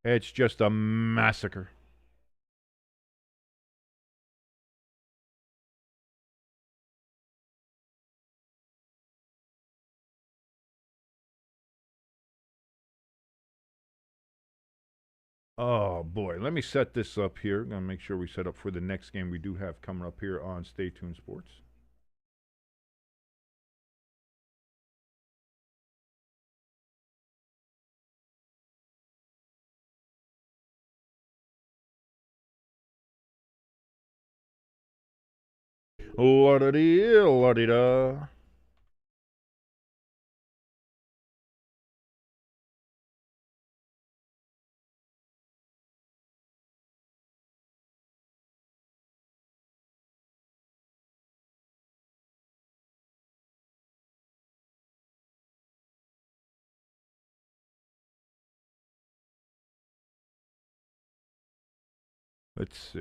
It's just a massacre. Oh, boy. Let me set this up here. I'm going to make sure we set up for the next game we do have coming up here on Stay Tuned Sports. La-da-dee-la-dee-da. Let's see.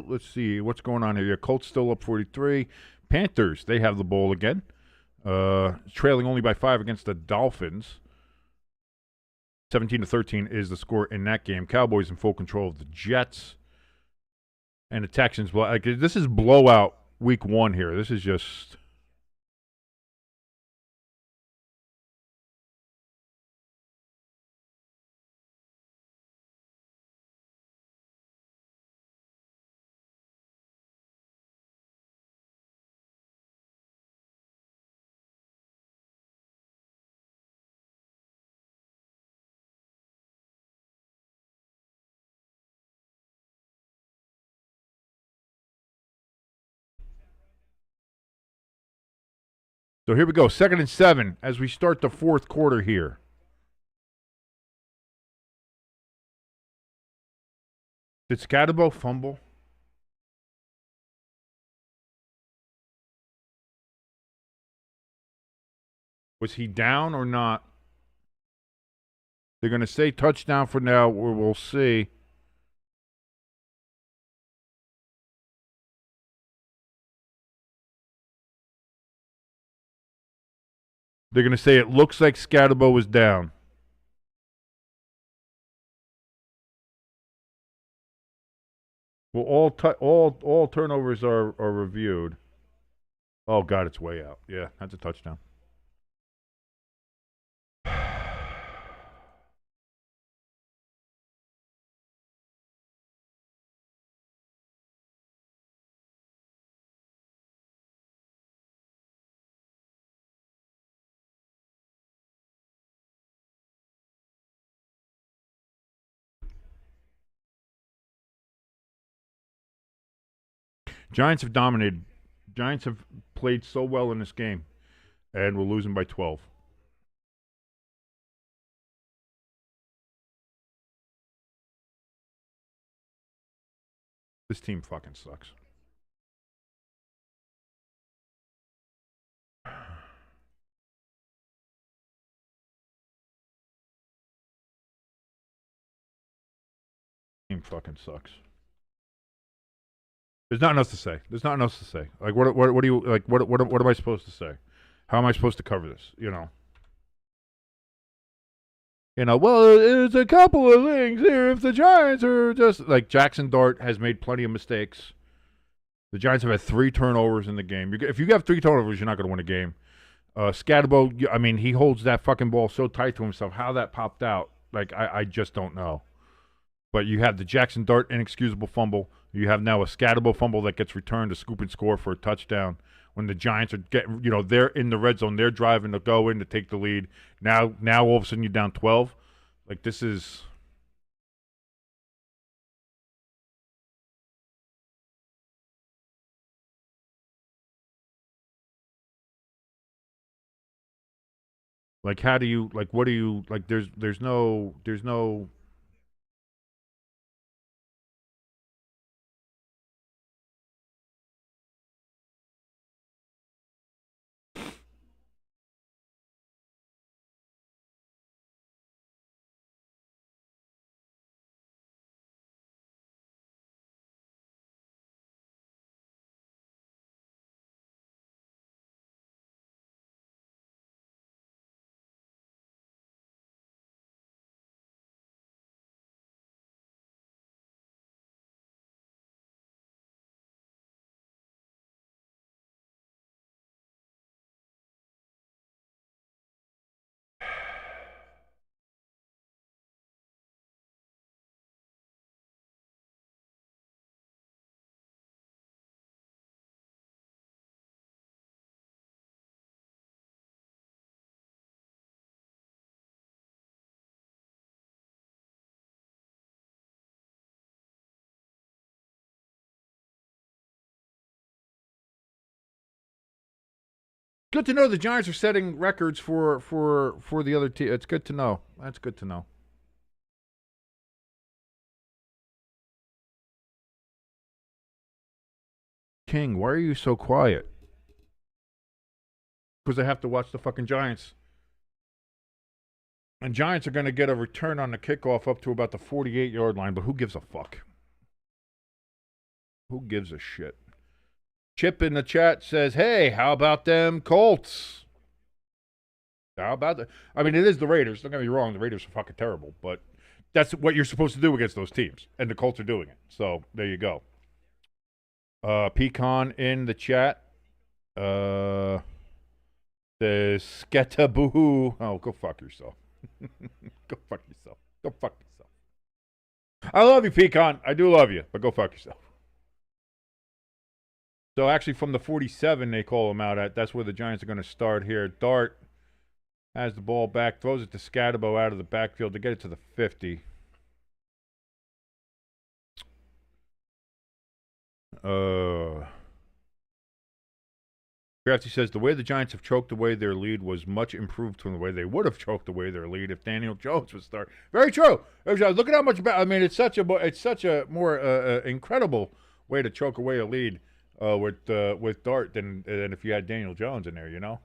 Let's see what's going on here. Colts still up 43. Panthers, they have the ball again. Trailing only by 5 against the Dolphins. 17-13 is the score in that game. Cowboys in full control of the Jets. And the Texans, this is blowout week 1 here. This is just... So here we go, 2nd and 7 as we start the fourth quarter here. Did Scatterbo fumble? Was he down or not? They're going to say touchdown for now. We'll see. They're going to say it looks like Scatterbo was down. Well, all turnovers are reviewed. Oh God, it's way out. Yeah, that's a touchdown. Giants have dominated. Giants have played so well in this game, and we're losing by 12. This team fucking sucks. Team fucking sucks. There's nothing else to say. There's nothing else to say. Like what do you like? What am I supposed to say? How am I supposed to cover this? You know. Well, there's a couple of things here. If the Giants are just like Jaxson Dart has made plenty of mistakes. The Giants have had 3 turnovers in the game. If you have 3 turnovers, you're not going to win a game. Scatterbo, I mean, he holds that fucking ball so tight to himself. How that popped out, like I just don't know. But you have the Jaxson Dart inexcusable fumble. You have now a Scatterbo fumble that gets returned to scoop and score for a touchdown. When the Giants are getting, they're in the red zone. They're driving to go in to take the lead. Now all of a sudden you're down 12. Like, this is... Like, how do you, like, what do you, like, there's no... Good to know the Giants are setting records for the other team. It's good to know. That's good to know. King, why are you so quiet? Because I have to watch the fucking Giants. And Giants are going to get a return on the kickoff up to about the 48-yard line, but who gives a fuck? Who gives a shit? Chip in the chat says, hey, how about them Colts? How about that? I mean, it is the Raiders. Don't get me wrong. The Raiders are fucking terrible, but that's what you're supposed to do against those teams. And the Colts are doing it. So there you go. Pecan in the chat. The Sketaboo. Oh, go fuck yourself. Go fuck yourself. Go fuck yourself. I love you, Pecan. I do love you, but go fuck yourself. So actually from the 47 they call him out at. That's where the Giants are going to start here. Dart has the ball back, throws it to Scatterbo out of the backfield to get it to the 50. Crafty says the way the Giants have choked away their lead was much improved from the way they would have choked away their lead if Daniel Jones was starting. Very true. Look at how much better. I mean, it's such a more incredible way to choke away a lead with Dart than if you had Daniel Jones in there. Going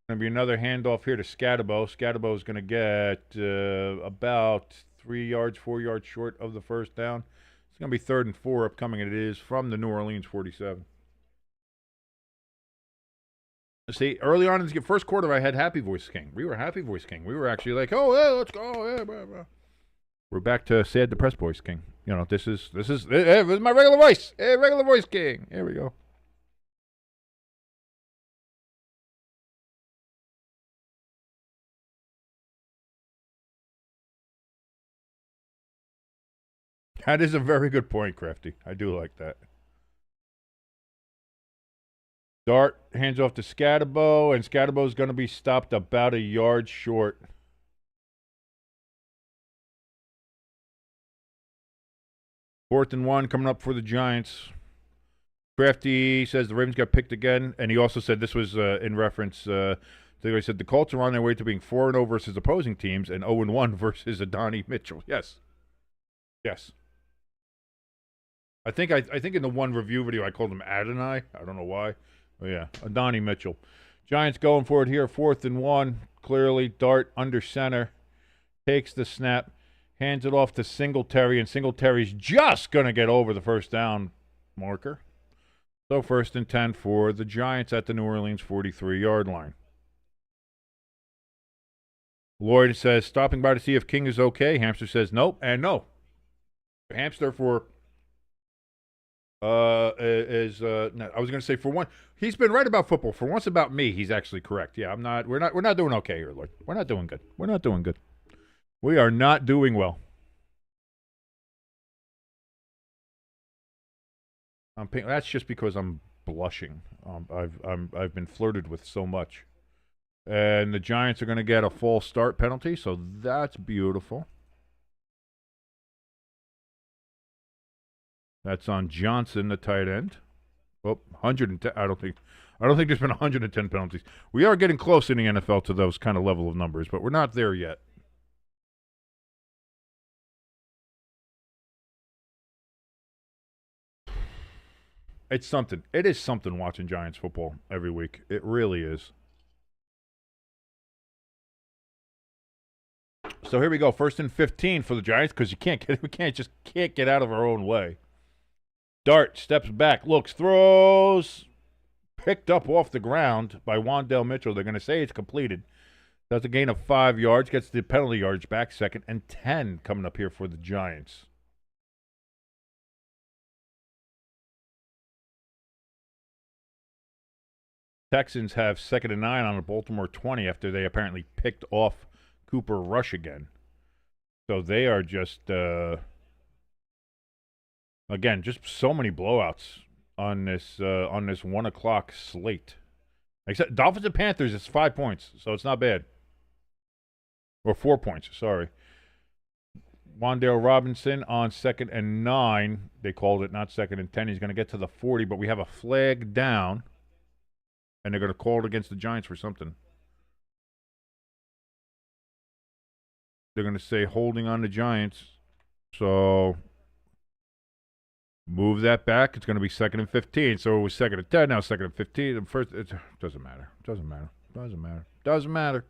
to be another handoff here to Scatterbo. Scatterbo is going to get about 3 yards, 4 yards short of the first down. It's going to be 3rd and 4 upcoming, and it is from the New Orleans 47. See, early on in the first quarter, I had Happy Voice King. We were Happy Voice King. We were actually like, oh, yeah, let's go. Yeah, blah, blah. We're back to sad, depressed voice, King. You know, this is my regular voice. Hey, regular voice, King. Here we go. That is a very good point, Crafty. I do like that. Dart hands off to Scatterbo, and Scatterbo's going to be stopped about a yard short. Fourth and 1 coming up for the Giants. Crafty says the Ravens got picked again, and he also said this was in reference. He said the Colts are on their way to being 4-0 versus opposing teams and 0-1 versus Adonai Mitchell. Yes. I think in the one review video I called him Adonai. I don't know why. Oh yeah, Adonai Mitchell. Giants going for it here. 4th and 1. Clearly, Dart under center. Takes the snap. Hands it off to Singletary, and Singletary's just going to get over the first down marker. So 1st and 10 for the Giants at the New Orleans 43-yard line. Lloyd says, stopping by to see if King is okay. Hamster says, nope and no. Hamster for I was going to say for one, he's been right about football. For once about me, he's actually correct. Yeah, we're not doing okay here, Lloyd. We're not doing good. We are not doing well. That's just because I'm blushing. I've been flirted with so much. And the Giants are going to get a false start penalty, so that's beautiful. That's on Johnson, the tight end. Oh, 110. I don't think there's been 110 penalties. We are getting close in the NFL to those kind of level of numbers, but we're not there yet. It's something. It is something watching Giants football every week. It really is. So here we go. 1st and 15 for the Giants because we can't get out of our own way. Dart steps back, looks, throws, picked up off the ground by Wandale Mitchell. They're going to say it's completed. That's a gain of 5 yards, gets the penalty yards back. 2nd and 10 coming up here for the Giants. Texans have 2nd and 9 on the Baltimore 20 after they apparently picked off Cooper Rush again. So they are just, again, just so many blowouts on this 1 o'clock slate. Except Dolphins and Panthers, it's 5 points, so it's not bad. Or 4 points, sorry. Wandale Robinson on 2nd and 9. They called it, not 2nd and 10. He's going to get to the 40, but we have a flag down. And they're going to call it against the Giants for something. They're going to say holding on the Giants. So move that back. It's going to be 2nd and 15. So it was 2nd and 10. Now 2nd and 15. And first, it doesn't matter. Doesn't matter.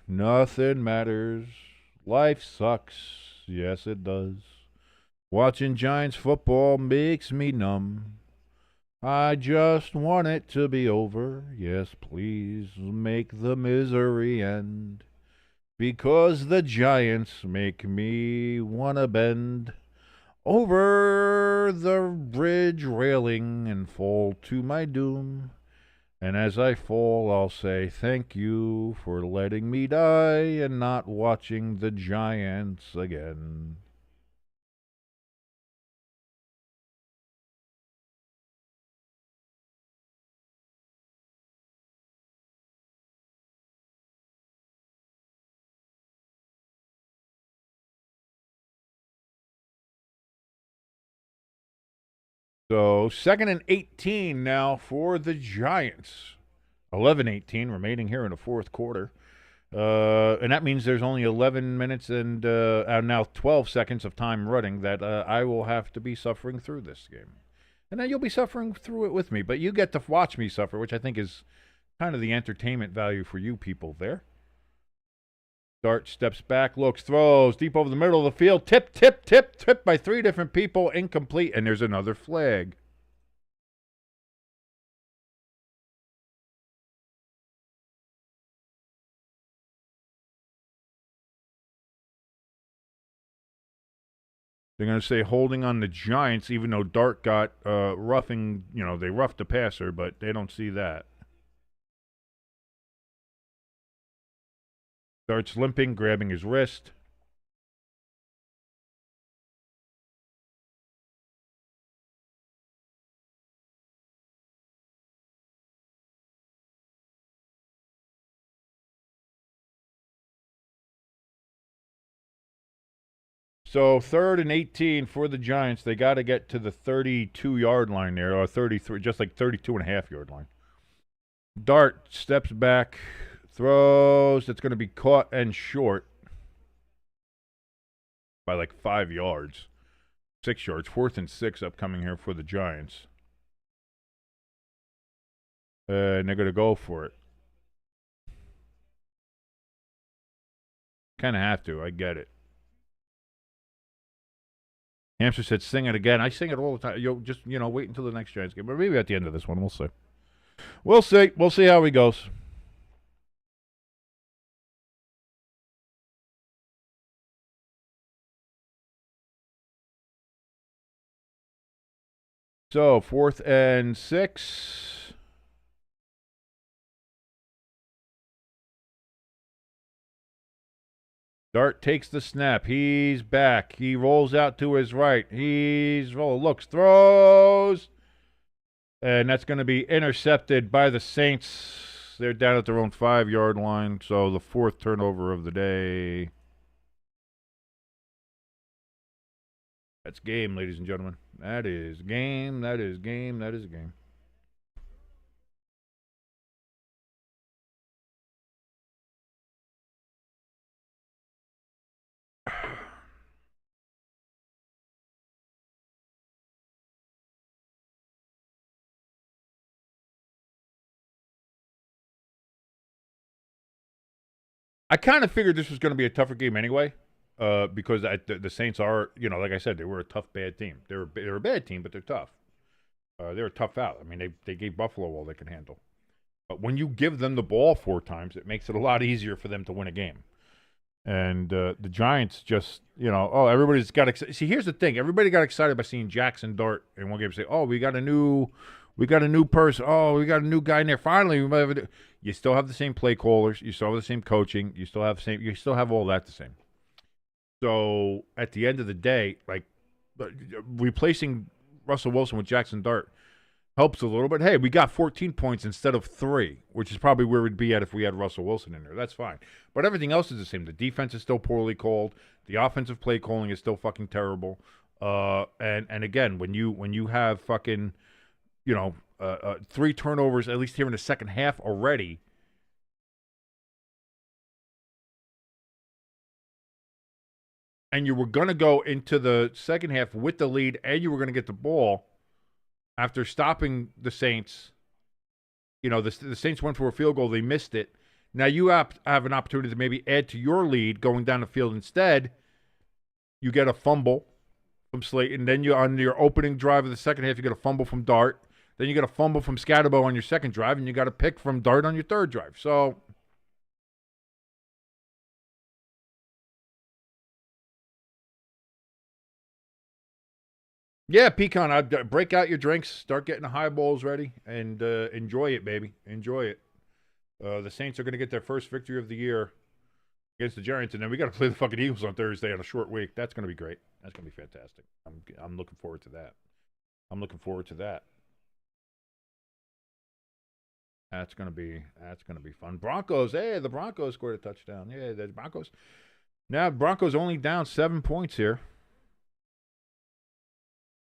Nothing matters. Life sucks. Yes, it does. Watching Giants football makes me numb. I just want it to be over. Yes, please make the misery end. Because the Giants make me want to bend over the bridge railing and fall to my doom. And as I fall, I'll say thank you for letting me die and not watching the Giants again. So 2nd and 18 now for the Giants. 11-18 remaining here in the 4th quarter. And that means there's only 11 minutes and now 12 seconds of time running that I will have to be suffering through this game. And then you'll be suffering through it with me. But you get to watch me suffer, which I think is kind of the entertainment value for you people there. Dart steps back, looks, throws, deep over the middle of the field. Tipped by 3 different people. Incomplete, and there's another flag. They're going to say holding on the Giants, even though Dart got roughing, they roughed the passer, but they don't see that. Dart's limping, grabbing his wrist. So 3rd and 18 for the Giants. They got to get to the 32-yard line there, or 33, just like 32.5-yard line. Dart steps back, throws. It's going to be caught and short by like 5 yards, 6 yards. 4th and 6 upcoming here for the Giants. And they're going to go for it. Kind of have to. I get it. Hamster said, sing it again. I sing it all the time. You'll just, wait until the next Giants game. But maybe at the end of this one. We'll see. We'll see. We'll see how he goes. So, 4th and 6. Dart takes the snap. He's back. He rolls out to his right. Looks, throws. And that's going to be intercepted by the Saints. They're down at their own 5-yard line. So the 4th turnover of the day. That's game, ladies and gentlemen. That is game. That is game. That is a game. I kind of figured this was going to be a tougher game anyway, because the Saints are, like I said, they were a tough, bad team. They're a bad team, but they're tough. They're a tough out. I mean, they gave Buffalo all they can handle. But when you give them the ball 4 times, it makes it a lot easier for them to win a game. And the Giants just, everybody's got excited. See, here's the thing. Everybody got excited by seeing Jaxson Dart in one game. Say, oh, we got a new person. Oh, we got a new guy in there. Finally, we might have you still have the same play callers. You still have the same coaching. You still have all that the same. So at the end of the day, like replacing Russell Wilson with Jaxson Dart helps a little bit. Hey, we got 14 points instead of 3, which is probably where we'd be at if we had Russell Wilson in there. That's fine. But everything else is the same. The defense is still poorly called. The offensive play calling is still fucking terrible. And again, when you have fucking 3 turnovers, at least here in the second half already. And you were going to go into the second half with the lead, and you were going to get the ball after stopping the Saints. The Saints went for a field goal. They missed it. Now you have an opportunity to maybe add to your lead going down the field. Instead, you get a fumble from Slayton. Then on your opening drive of the second half, you get a fumble from Dart. Then you get a fumble from Scatterbo on your second drive, and you got a pick from Dart on your third drive. So, yeah, Pecan, I'd break out your drinks, start getting the highballs ready, and enjoy it, baby. Enjoy it. The Saints are going to get their first victory of the year against the Giants, and then we got to play the fucking Eagles on Thursday on a short week. That's going to be great. That's going to be fantastic. I'm looking forward to that. That's gonna be fun. Broncos, hey, the Broncos scored a touchdown. Yeah, the Broncos. Now Broncos only down 7 points here.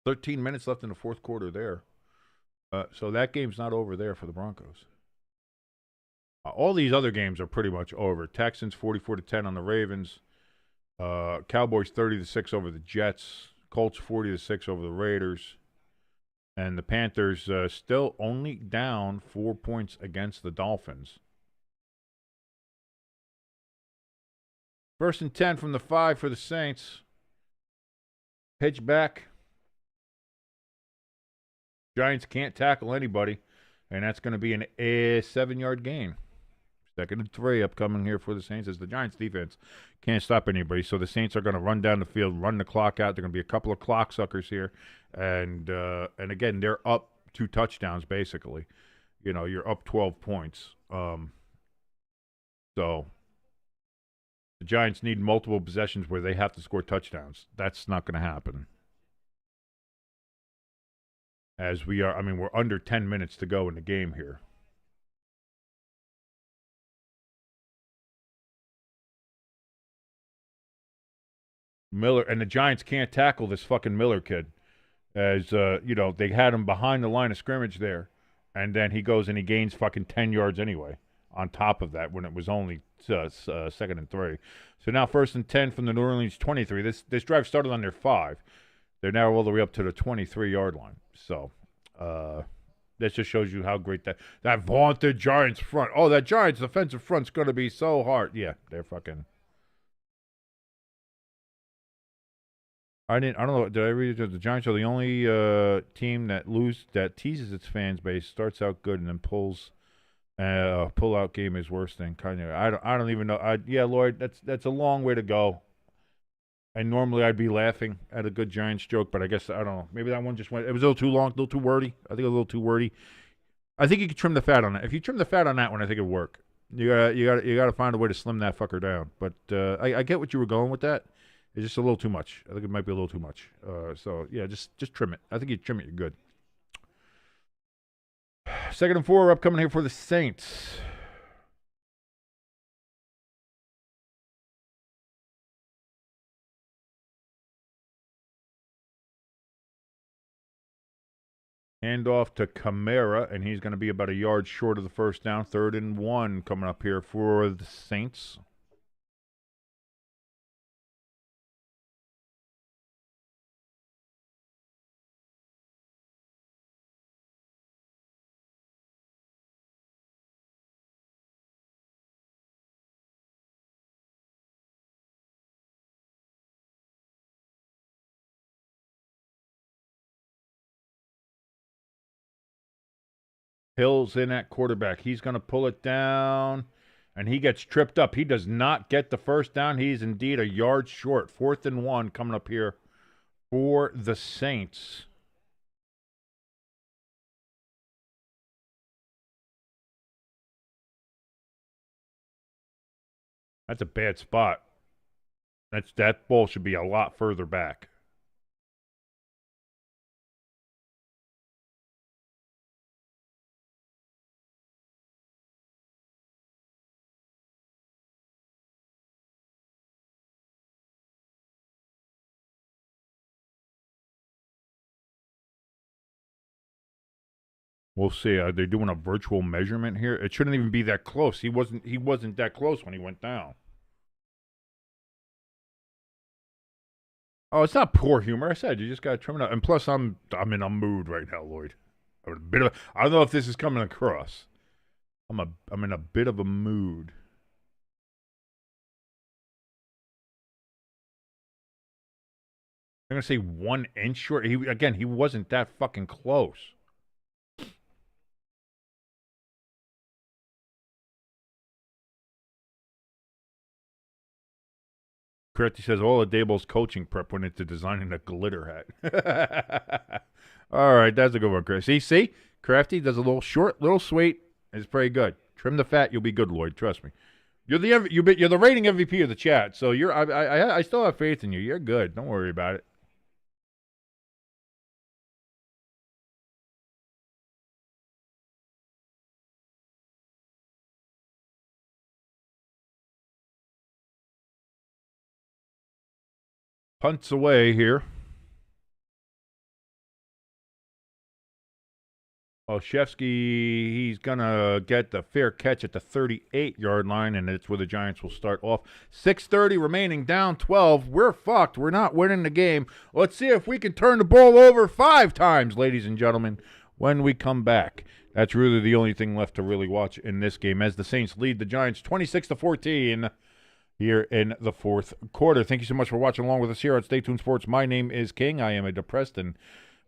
13 minutes left in the 4th quarter there. So that game's not over there for the Broncos. All these other games are pretty much over. Texans 44-10 on the Ravens. Cowboys 30-6 over the Jets. Colts 40-6 over the Raiders. And the Panthers still only down 4 points against the Dolphins. 1st and 10 from the 5 for the Saints. Pitch back. Giants can't tackle anybody, and that's going to be a 7-yard gain. 2nd and 3 upcoming here for the Saints as the Giants defense can't stop anybody. So the Saints are going to run down the field, run the clock out. They're going to be a couple of clock suckers here. And again, they're up 2 touchdowns basically. You know, you're up 12 points. So the Giants need multiple possessions where they have to score touchdowns. That's not going to happen. As we are, I mean, we're under 10 minutes to go in the game here. Miller, and the Giants can't tackle this fucking Miller kid. As, you know, they had him behind the line of scrimmage there, and then he goes and he gains fucking 10 yards anyway on top of that when it was only 2nd and 3. So now 1st and 10 from the New Orleans 23. This drive started on their 5. They're now all the way up to the 23-yard line. So that just shows you how great that vaunted Giants front. Oh, that Giants defensive front's going to be so hard. Yeah, they're fucking. I don't know. Did I read it? The Giants are the only team that teases its fans base, starts out good, and then pull out game is worse than kind of. I don't even know. Yeah, Lloyd, that's a long way to go. And normally I'd be laughing at a good Giants joke, but I guess I don't know. Maybe that one just went. It was a little too long, a little too wordy. I think a little too wordy. I think you could trim the fat on that. If you trim the fat on that one, I think it'd work. You gotta find a way to slim that fucker down. But I get what you were going with that. It's just a little too much. I think it might be a little too much. So yeah, just trim it. I think you trim it, you're good. 2nd and 4 upcoming here for the Saints. Handoff to Kamara, and he's going to be about a yard short of the first down. 3rd and 1 coming up here for the Saints. Hill's in at quarterback. He's going to pull it down, and he gets tripped up. He does not get the first down. He's indeed a yard short. 4th and 1 coming up here for the Saints. That's a bad spot. That ball should be a lot further back. We'll see. Are they doing a virtual measurement here? It shouldn't even be that close. He wasn't that close when he went down. Oh, it's not poor humor. I said you just gotta trim it up. And plus, I'm in a mood right now, Lloyd. I don't know if this is coming across. I'm in a bit of a mood. I'm gonna say 1 inch short. He wasn't that fucking close. Crafty says all of Dable's coaching prep went into designing a glitter hat. All right, that's a good one, Chris. See? Crafty does a little short, little sweet. It's pretty good. Trim the fat, you'll be good, Lloyd. Trust me. You're the rating MVP of the chat, so I still have faith in you. You're good. Don't worry about it. Punts away here. Olszewski, he's going to get the fair catch at the 38-yard line, and it's where the Giants will start off. 6:30 remaining, down 12. We're fucked. We're not winning the game. Let's see if we can turn the ball over 5 times, ladies and gentlemen, when we come back. That's really the only thing left to really watch in this game as the Saints lead the Giants 26-14 here in the 4th quarter. Thank you so much for watching along with us here on Stay Tuned Sports. My name is King. I am a depressed and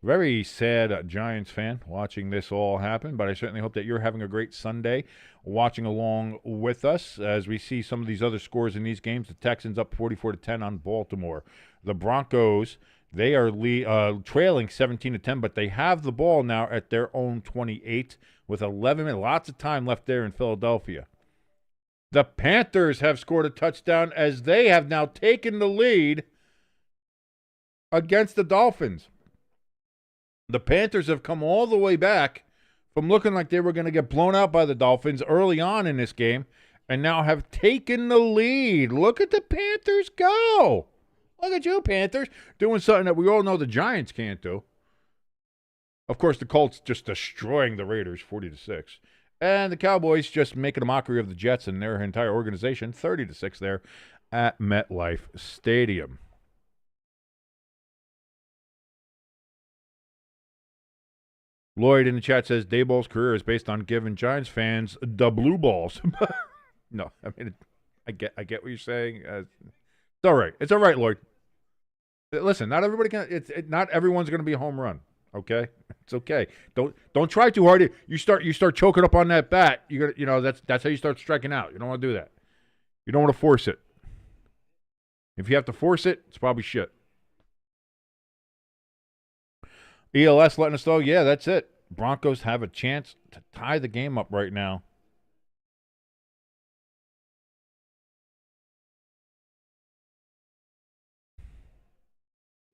Very sad Giants fan watching this all happen, but I certainly hope that you're having a great Sunday watching along with us as we see some of these other scores in these games. The Texans up 44-10 on Baltimore. The Broncos, they are trailing 17-10, but they have the ball now at their own 28 with 11 minutes. Lots of time left there in Philadelphia. The Panthers have scored a touchdown as they have now taken the lead against the Dolphins. The Panthers have come all the way back from looking like they were going to get blown out by the Dolphins early on in this game and now have taken the lead. Look at the Panthers go. Look at you, Panthers, doing something that we all know the Giants can't do. Of course, the Colts just destroying the Raiders 40-6. And the Cowboys just making a mockery of the Jets and their entire organization 30-6 there at MetLife Stadium. Lloyd in the chat says Daboll's career is based on giving Giants fans the blue balls. No, I mean, I get what you're saying. It's all right. It's all right, Lloyd. Listen, not everybody can. Not everyone's going to be a home run. Okay, it's okay. Don't try too hard. You start choking up on that bat. That's how you start striking out. You don't want to do that. You don't want to force it. If you have to force it, it's probably shit. ELS letting us know, yeah, that's it. Broncos have a chance to tie the game up right now.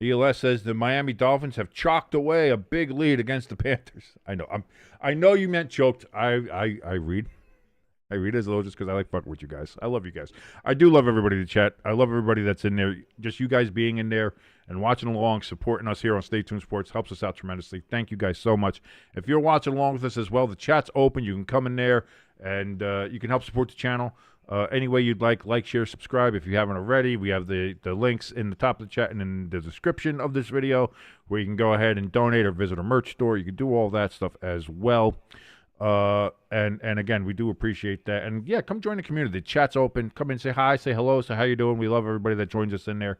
ELS says the Miami Dolphins have chalked away a big lead against the Panthers. I know. I know you meant choked. I read. I read as little just because I like fucking with you guys. I love you guys. I do love everybody to chat. I love everybody that's in there. Just you guys being in there and watching along, supporting us here on Stay Tuned Sports helps us out tremendously. Thank you guys so much. If you're watching along with us as well, the chat's open. You can come in there and you can help support the channel any way you'd like, share, subscribe. If you haven't already, we have the links in the top of the chat and in the description of this video where you can go ahead and donate or visit our merch store. You can do all that stuff as well. And again, we do appreciate that. And yeah, come join the community. The chat's open. Come in, say hi, say hello, say how you doing. We love everybody that joins us in there.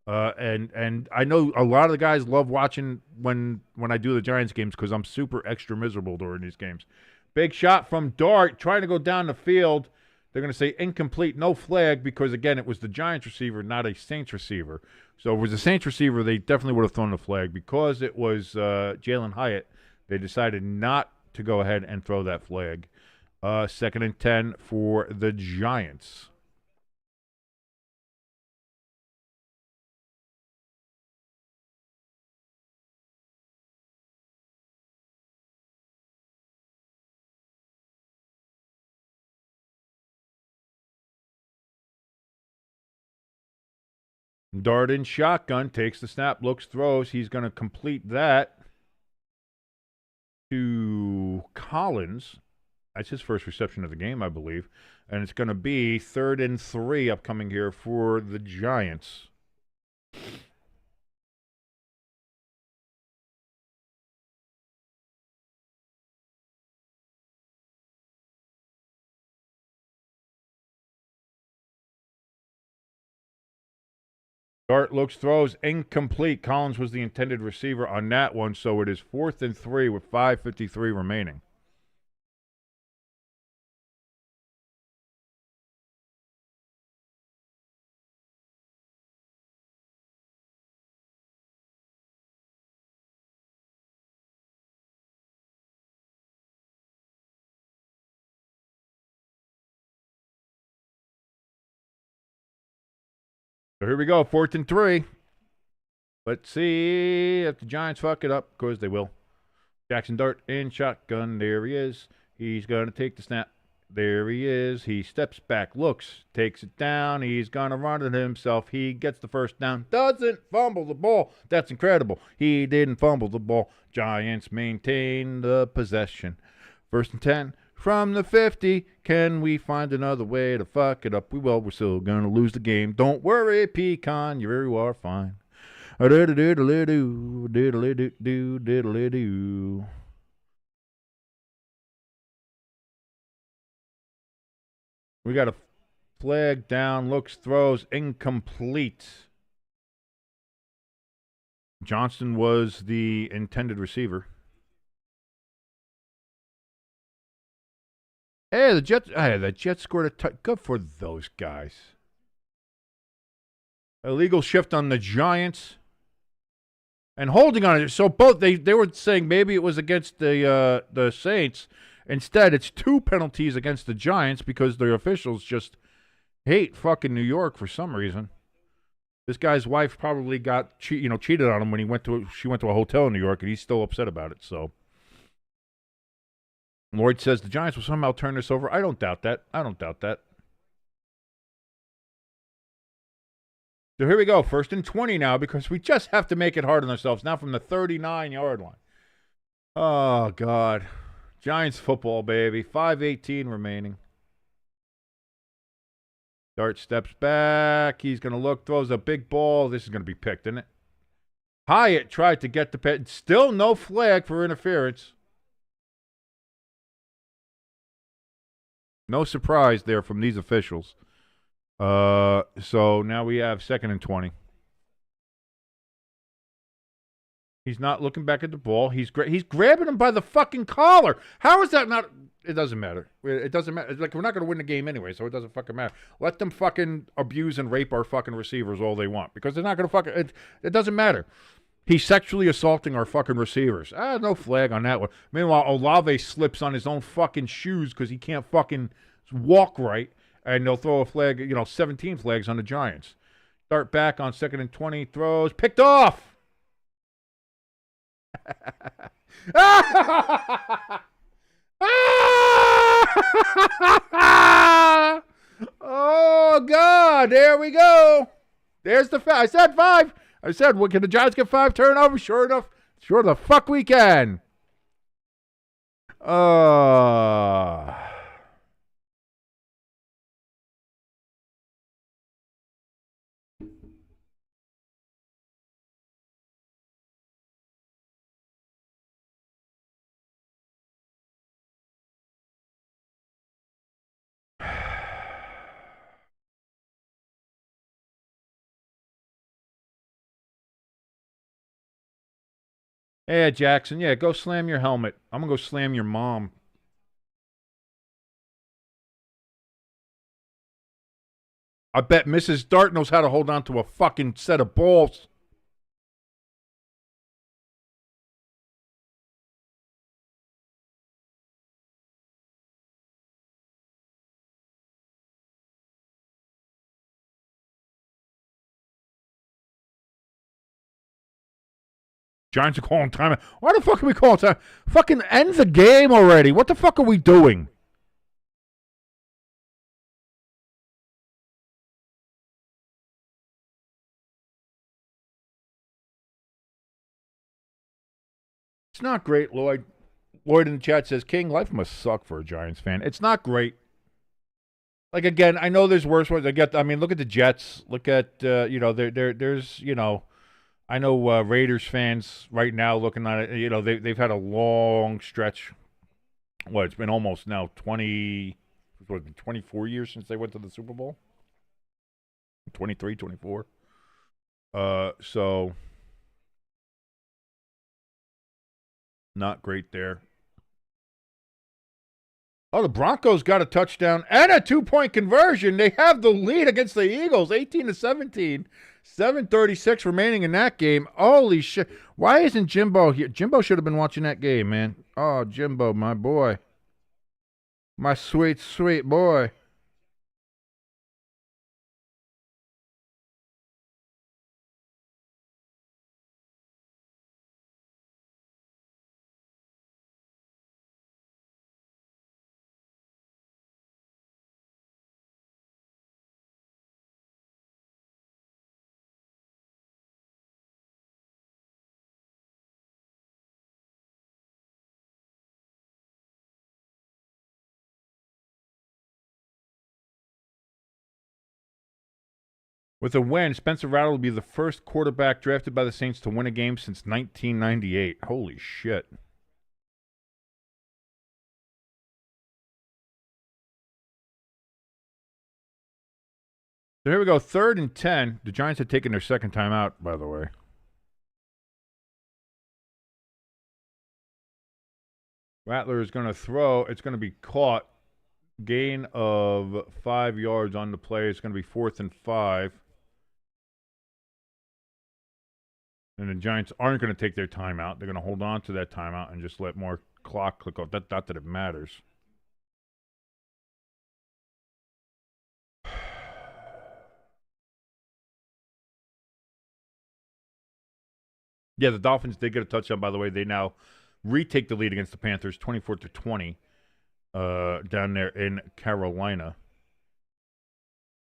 And I know a lot of the guys love watching when I do the Giants games because I'm super extra miserable during these games. Big shot from Dart trying to go down the field. They're going to say incomplete, no flag, because, again, it was the Giants receiver, not a Saints receiver. So if it was a Saints receiver, they definitely would have thrown the flag. Because it was Jalen Hyatt, they decided not to go ahead and throw that flag. 2nd and 10 for the Giants. Dart in shotgun, takes the snap, looks, throws. He's going to complete that to Collins. That's his first reception of the game, I believe. And it's going to be 3rd and 3 upcoming here for the Giants. Dart looks, throws, incomplete. Collins was the intended receiver on that one, so it is 4th and 3 with 5:53 remaining. So here we go, 4th and 3. Let's see if the Giants fuck it up, because they will. Jaxson Dart in shotgun. There he is. He's going to take the snap. There he is. He steps back, looks, takes it down. He's going to run it himself. He gets the first down. Doesn't fumble the ball. That's incredible. He didn't fumble the ball. Giants maintain the possession. 1st and 10 from the 50. Can we find another way to fuck it up? We will. We're still going to lose the game. Don't worry, Pecan. You are fine. Diddle-diddle-doo, diddle-diddle-doo, diddle-diddle-doo. We got a flag down, looks, throws, incomplete. Johnston was the intended receiver. Hey, the Jets scored a good for those guys. Illegal shift on the Giants. And holding on it. So both they were saying maybe it was against the Saints. Instead, it's 2 penalties against the Giants because the officials just hate fucking New York for some reason. This guy's wife probably got cheated on him when she went to a hotel in New York, and he's still upset about it. So Lloyd says the Giants will somehow turn this over. I don't doubt that. So here we go. 1st and 20 now because we just have to make it hard on ourselves. Now from the 39-yard line. Oh, God. Giants football, baby. 5:18 remaining. Dart steps back. He's going to look, throws a big ball. This is going to be picked, isn't it? Hyatt tried to get the pit. Still no flag for interference. No surprise there from these officials. So now we have 2nd and 20. He's not looking back at the ball. He's grabbing him by the fucking collar. How is that not? It doesn't matter. It doesn't matter. Like, we're not going to win the game anyway, so it doesn't fucking matter. Let them fucking abuse and rape our fucking receivers all they want because they're not going to fucking. It doesn't matter. He's sexually assaulting our fucking receivers. No flag on that one. Meanwhile, Olave slips on his own fucking shoes because he can't fucking walk right, and they'll throw a flag. 17 flags on the Giants. Start back on 2nd and 20. Throws picked off. Oh, God. There we go. There's the I said 5. I said, well, can the Giants get 5 turnovers? Sure enough. Sure the fuck we can. Yeah, Jackson. Yeah, go slam your helmet. I'm going to go slam your mom. I bet Mrs. Dart knows how to hold on to a fucking set of balls. Giants are calling time. Why the fuck are we calling time? Fucking end the game already. What the fuck are we doing? It's not great, Lloyd. Lloyd in the chat says, King, life must suck for a Giants fan. It's not great. Like, again, I know there's worse ones. I mean, look at the Jets. Look at, there's, I know Raiders fans right now looking at it, they've had a long stretch. It's been almost now 24 years since they went to the Super Bowl? 23, 24. So, not great there. Oh, the Broncos got a touchdown and a 2-point conversion. They have the lead against the Eagles, 18-17. 7:36 remaining in that game. Holy shit. Why isn't Jimbo here? Jimbo should have been watching that game, man. Oh, Jimbo, my boy. My sweet, sweet boy. With a win, Spencer Rattler will be the first quarterback drafted by the Saints to win a game since 1998. Holy shit. So here we go, 3rd and 10. The Giants had taken their second time out, by the way. Rattler is going to throw. It's going to be caught. Gain of 5 yards on the play. It's going to be 4th and 5. And the Giants aren't going to take their timeout. They're going to hold on to that timeout and just let more clock click off. Not that it matters. Yeah, the Dolphins did get a touchdown, by the way. They now retake the lead against the Panthers, 24-20, down there in Carolina.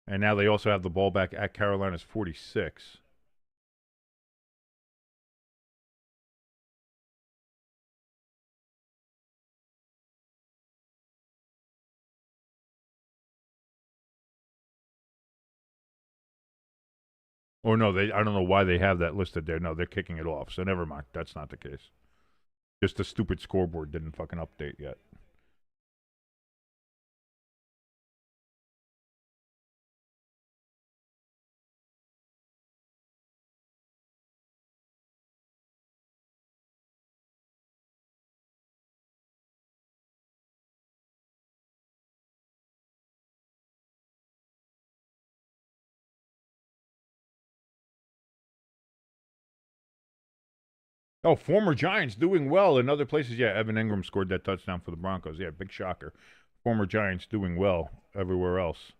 And now they also have the ball back at Carolina's 46. Or no, I don't know why they have that listed there. No, they're kicking it off. So never mind. That's not the case. Just the stupid scoreboard didn't fucking update yet. Oh, former Giants doing well in other places. Yeah, Evan Ingram scored that touchdown for the Broncos. Yeah, big shocker. Former Giants doing well everywhere else.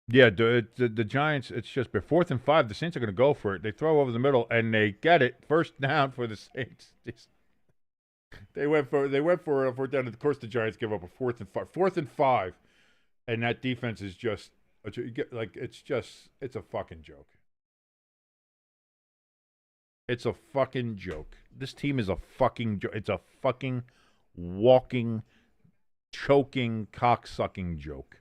Yeah, the Giants, it's just 4th and 5. The Saints are going to go for it. They throw over the middle, and they get it. First down for the Saints. They went for a 4th down. And of course, the Giants give up a 4th and 5. 4th and 5. And that defense is just, it's a fucking joke. It's a fucking joke. This team is a fucking joke. It's a fucking walking, choking, cocksucking joke.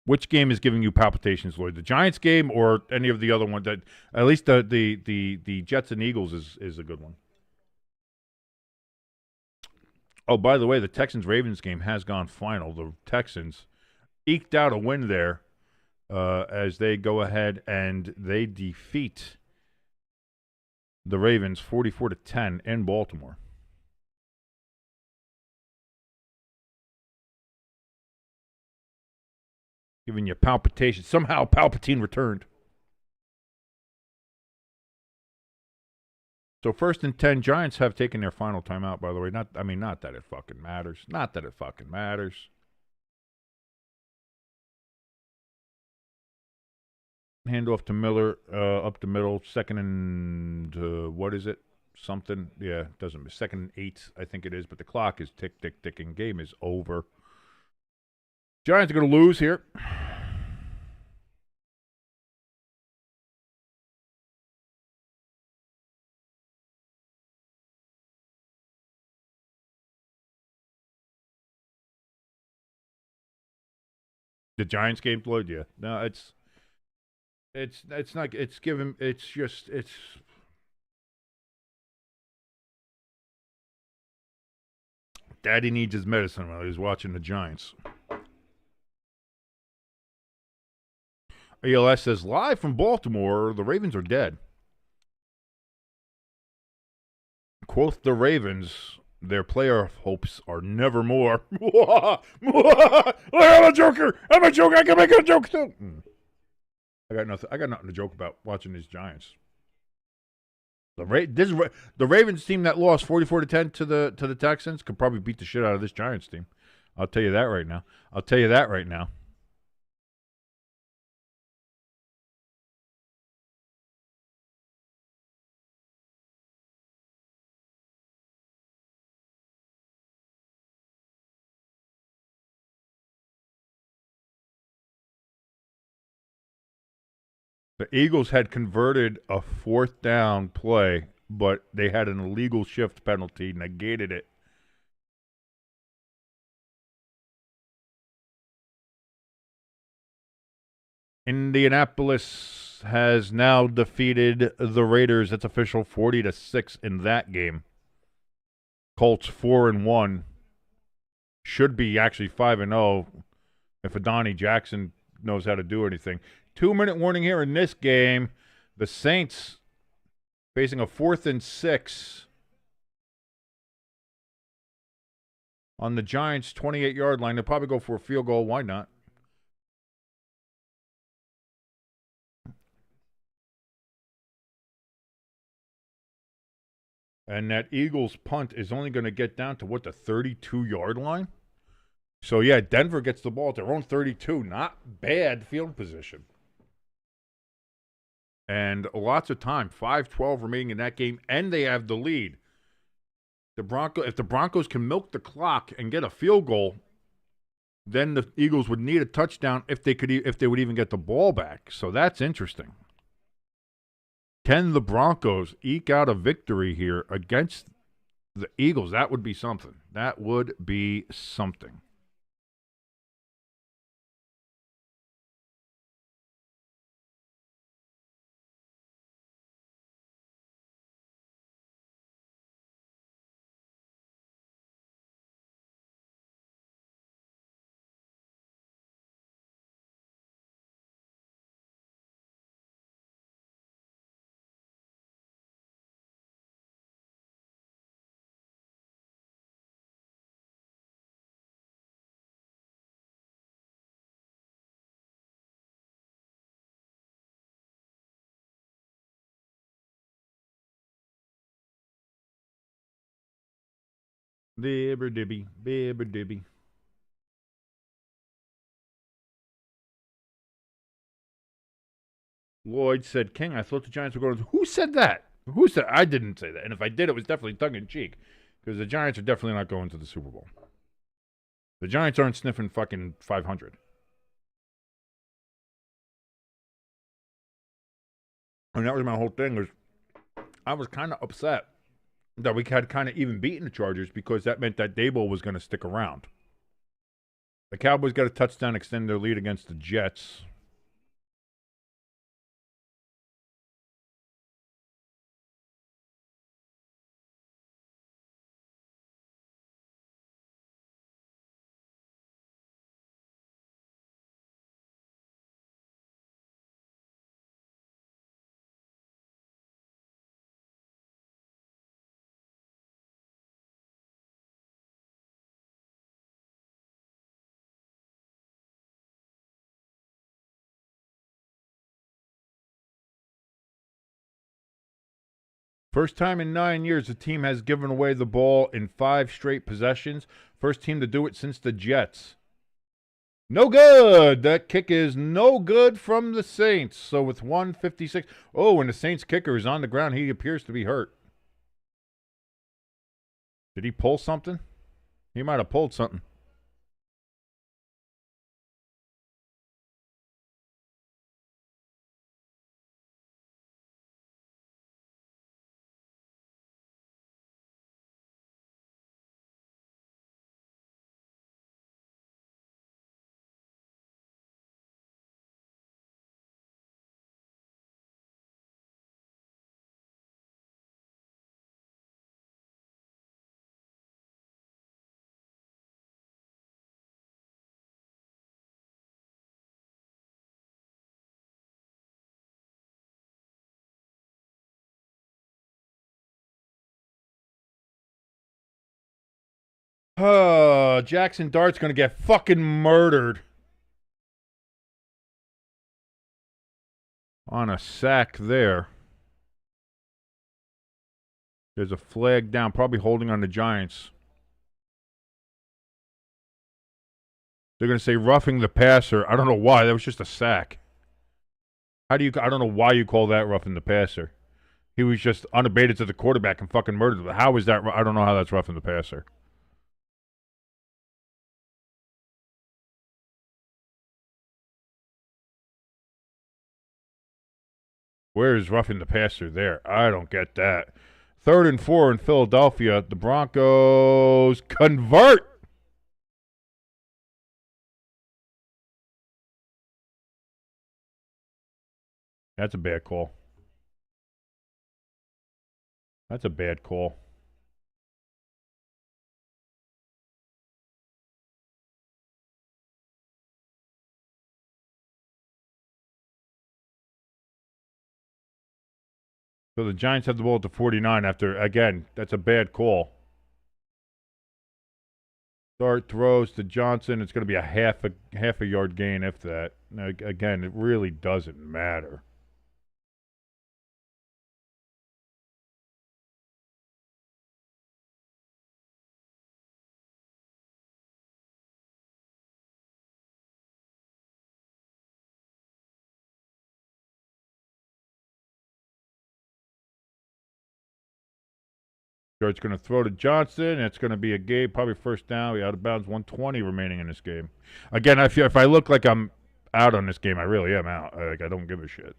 Which game is giving you palpitations, Lloyd? The Giants game or any of the other ones? That at least the Jets and Eagles is a good one. Oh, by the way, the Texans-Ravens game has gone final. The Texans eked out a win there as they go ahead and they defeat the Ravens 44-10 in Baltimore. Giving you palpitations. Somehow Palpatine returned. So 1st and 10, Giants have taken their final timeout, by the way. Not that it fucking matters. Not that it fucking matters. Handoff to Miller, up the middle. 2nd and, what is it? Something. Yeah, doesn't. 2nd and 8, I think it is. But the clock is ticking. Game is over. Giants are going to lose here. The Giants game, Lloyd. Yeah, no, it's not. It's given. It's just. It's. Daddy needs his medicine while he's watching the Giants. ALS says, live from Baltimore, the Ravens are dead. Quoth the Ravens, their player hopes are never more. I'm a joker. I can make a joke too. I got nothing to joke about watching these Giants. The Ravens team that lost 44-10 to the Texans could probably beat the shit out of this Giants team. I'll tell you that right now. The Eagles had converted a 4th down play, but they had an illegal shift penalty, negated it. Indianapolis has now defeated the Raiders. It's official, 40-6 in that game. Colts 4-1. should be actually 5-0 if Adonai Jackson knows how to do anything. 2-minute warning here in this game. The Saints facing a 4th and 6 on the Giants' 28-yard line. They'll probably go for a field goal. Why not? And that Eagles punt is only going to get down to, what, the 32-yard line? So, yeah, Denver gets the ball at their own 32. Not bad field position. And lots of time. 5:12 remaining in that game, and they have the lead. If the Broncos can milk the clock and get a field goal, then the Eagles would need a touchdown if they would even get the ball back. So that's interesting. Can the Broncos eke out a victory here against the Eagles? That would be something. That would be something. Bibber dibby, bibber dibby. Lloyd said, King, I thought the Giants were going to... Who said that? Who said... I didn't say that. And if I did, it was definitely tongue-in-cheek. Because the Giants are definitely not going to the Super Bowl. The Giants aren't sniffing fucking 500. And that was my whole thing. Was I was kind of upset that we had kind of even beaten the Chargers because that meant that Dable was going to stick around. The Cowboys got a touchdown, extend their lead against the Jets. First time in 9 years the team has given away the ball in 5 straight possessions. First team to do it since the Jets. No good. That kick is no good from the Saints. So with 1:56. Oh, and the Saints kicker is on the ground. He appears to be hurt. Did he pull something? He might have pulled something. Jaxson Dart's going to get fucking murdered on a sack there. There's a flag down, probably holding on the Giants. They're going to say roughing the passer. I don't know why. That was just a sack. I don't know why you call that roughing the passer. He was just unabated to the quarterback and fucking murdered him. How is that? I don't know how that's roughing the passer. Where is roughing the passer there? I don't get that. 3rd and 4 in Philadelphia. The Broncos convert. That's a bad call. That's a bad call. So the Giants have the ball at the 49 after, again, that's a bad call. Dart throws to Johnson. It's going to be a half a yard gain, if that. Now, again, it really doesn't matter. Dart's going to throw to Johnson. It's going to be a game, probably first down. We out of bounds, 120 remaining in this game. Again, if I look like I'm out on this game, I really am out. I don't give a shit.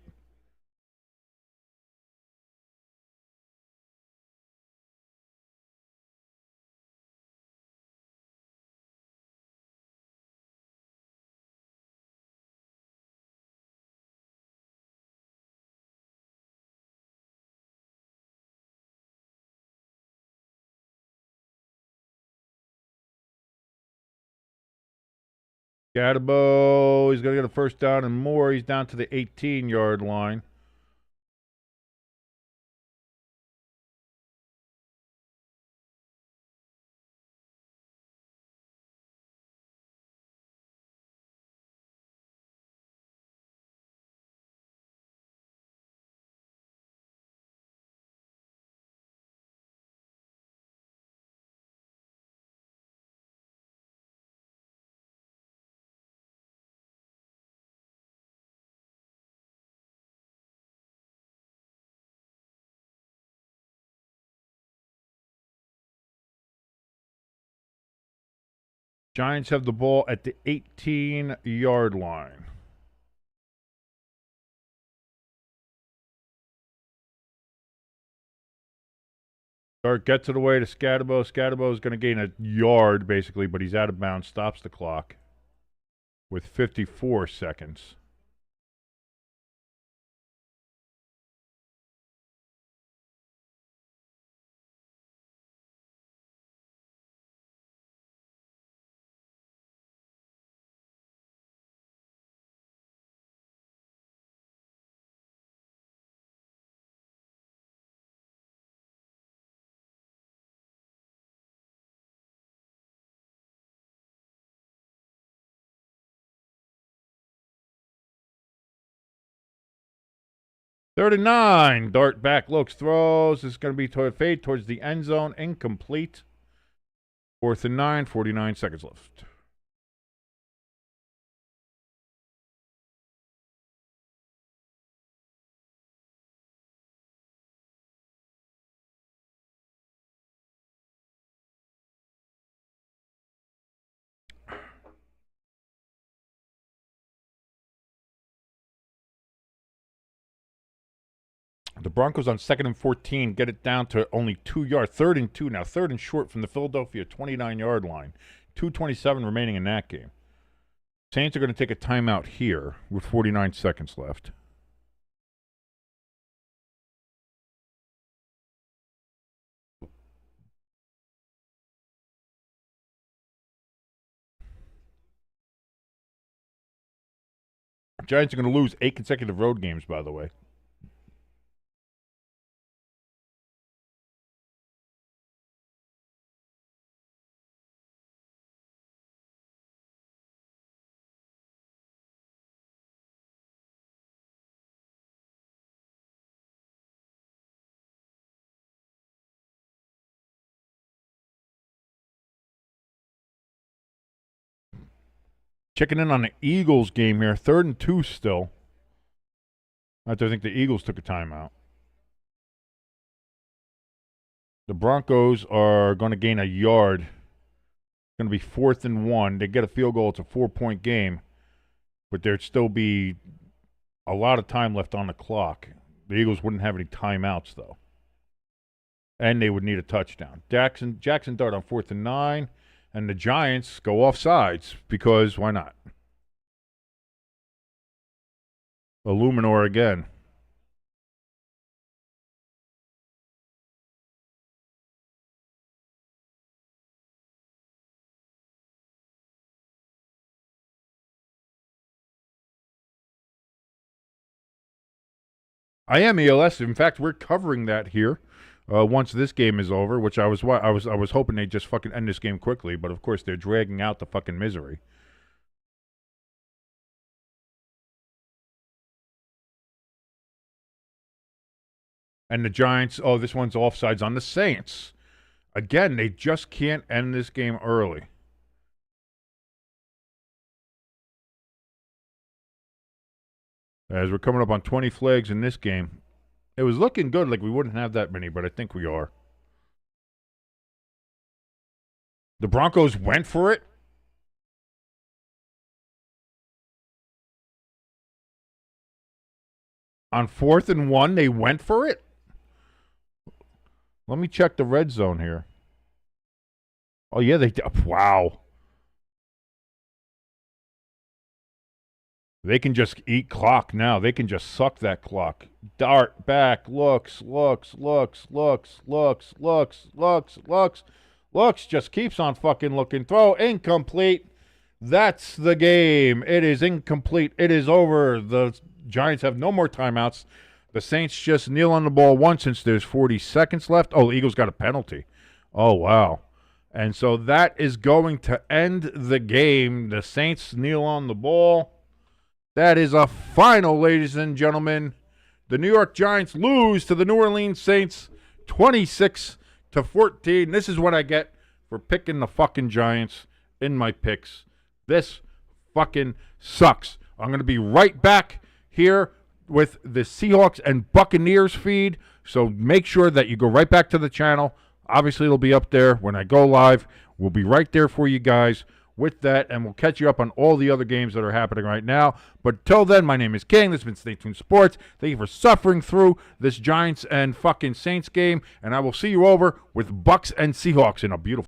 Gadabo, he's going to get a first down and more. He's down to the 18-yard line. Giants have the ball at the 18-yard line. Dart gets it away to Scadabo. Scadabo is going to gain a yard, basically, but he's out of bounds. Stops the clock with 54 seconds. Third and 9. Dart back, looks, throws. This is going to be fade towards the end zone. Incomplete. 4th and 9, 49 seconds left. The Broncos on 2nd and 14 get it down to only 2 yards. 3rd and 2 now. 3rd and short from the Philadelphia 29-yard line. 2:27 remaining in that game. Saints are going to take a timeout here with 49 seconds left. Giants are going to lose 8 consecutive road games, by the way. Checking in on the Eagles game here. 3rd and 2 still. I think the Eagles took a timeout. The Broncos are going to gain a yard. It's going to be 4th and 1. They get a field goal. It's a 4-point game. But there'd still be a lot of time left on the clock. The Eagles wouldn't have any timeouts, though. And they would need a touchdown. Jaxson Dart on 4th and 9. And the Giants go off sides because why not? Illuminor again. I am ELS. In fact, we're covering that here once this game is over, which I was hoping they'd just fucking end this game quickly, but of course they're dragging out the fucking misery. And the Giants, oh, this one's offsides on the Saints. Again, they just can't end this game early. As we're coming up on 20 flags in this game. It was looking good, like we wouldn't have that many, but I think we are. The Broncos went for it. On 4th and 1, they went for it. Let me check the red zone here. Oh, yeah, they did. Wow. They can just eat clock now. They can just suck that clock. Dart back, looks, just keeps on fucking looking. Throw incomplete. That's the game. It is incomplete. It is over. The Giants have no more timeouts. The Saints just kneel on the ball once since there's 40 seconds left. Oh, the Eagles got a penalty. Oh, wow. And so that is going to end the game. The Saints kneel on the ball. That is a final, ladies and gentlemen. The New York Giants lose to the New Orleans Saints 26-14. This is what I get for picking the fucking Giants in my picks. This fucking sucks. I'm going to be right back here with the Seahawks and Buccaneers feed. So make sure that you go right back to the channel. Obviously, it'll be up there when I go live. We'll be right there for you guys with that, and we'll catch you up on all the other games that are happening right now. But till then, my name is King. This has been Stay Tuned Sports. Thank you for suffering through this Giants and fucking Saints game, and I will see you over with Bucks and Seahawks in a beautiful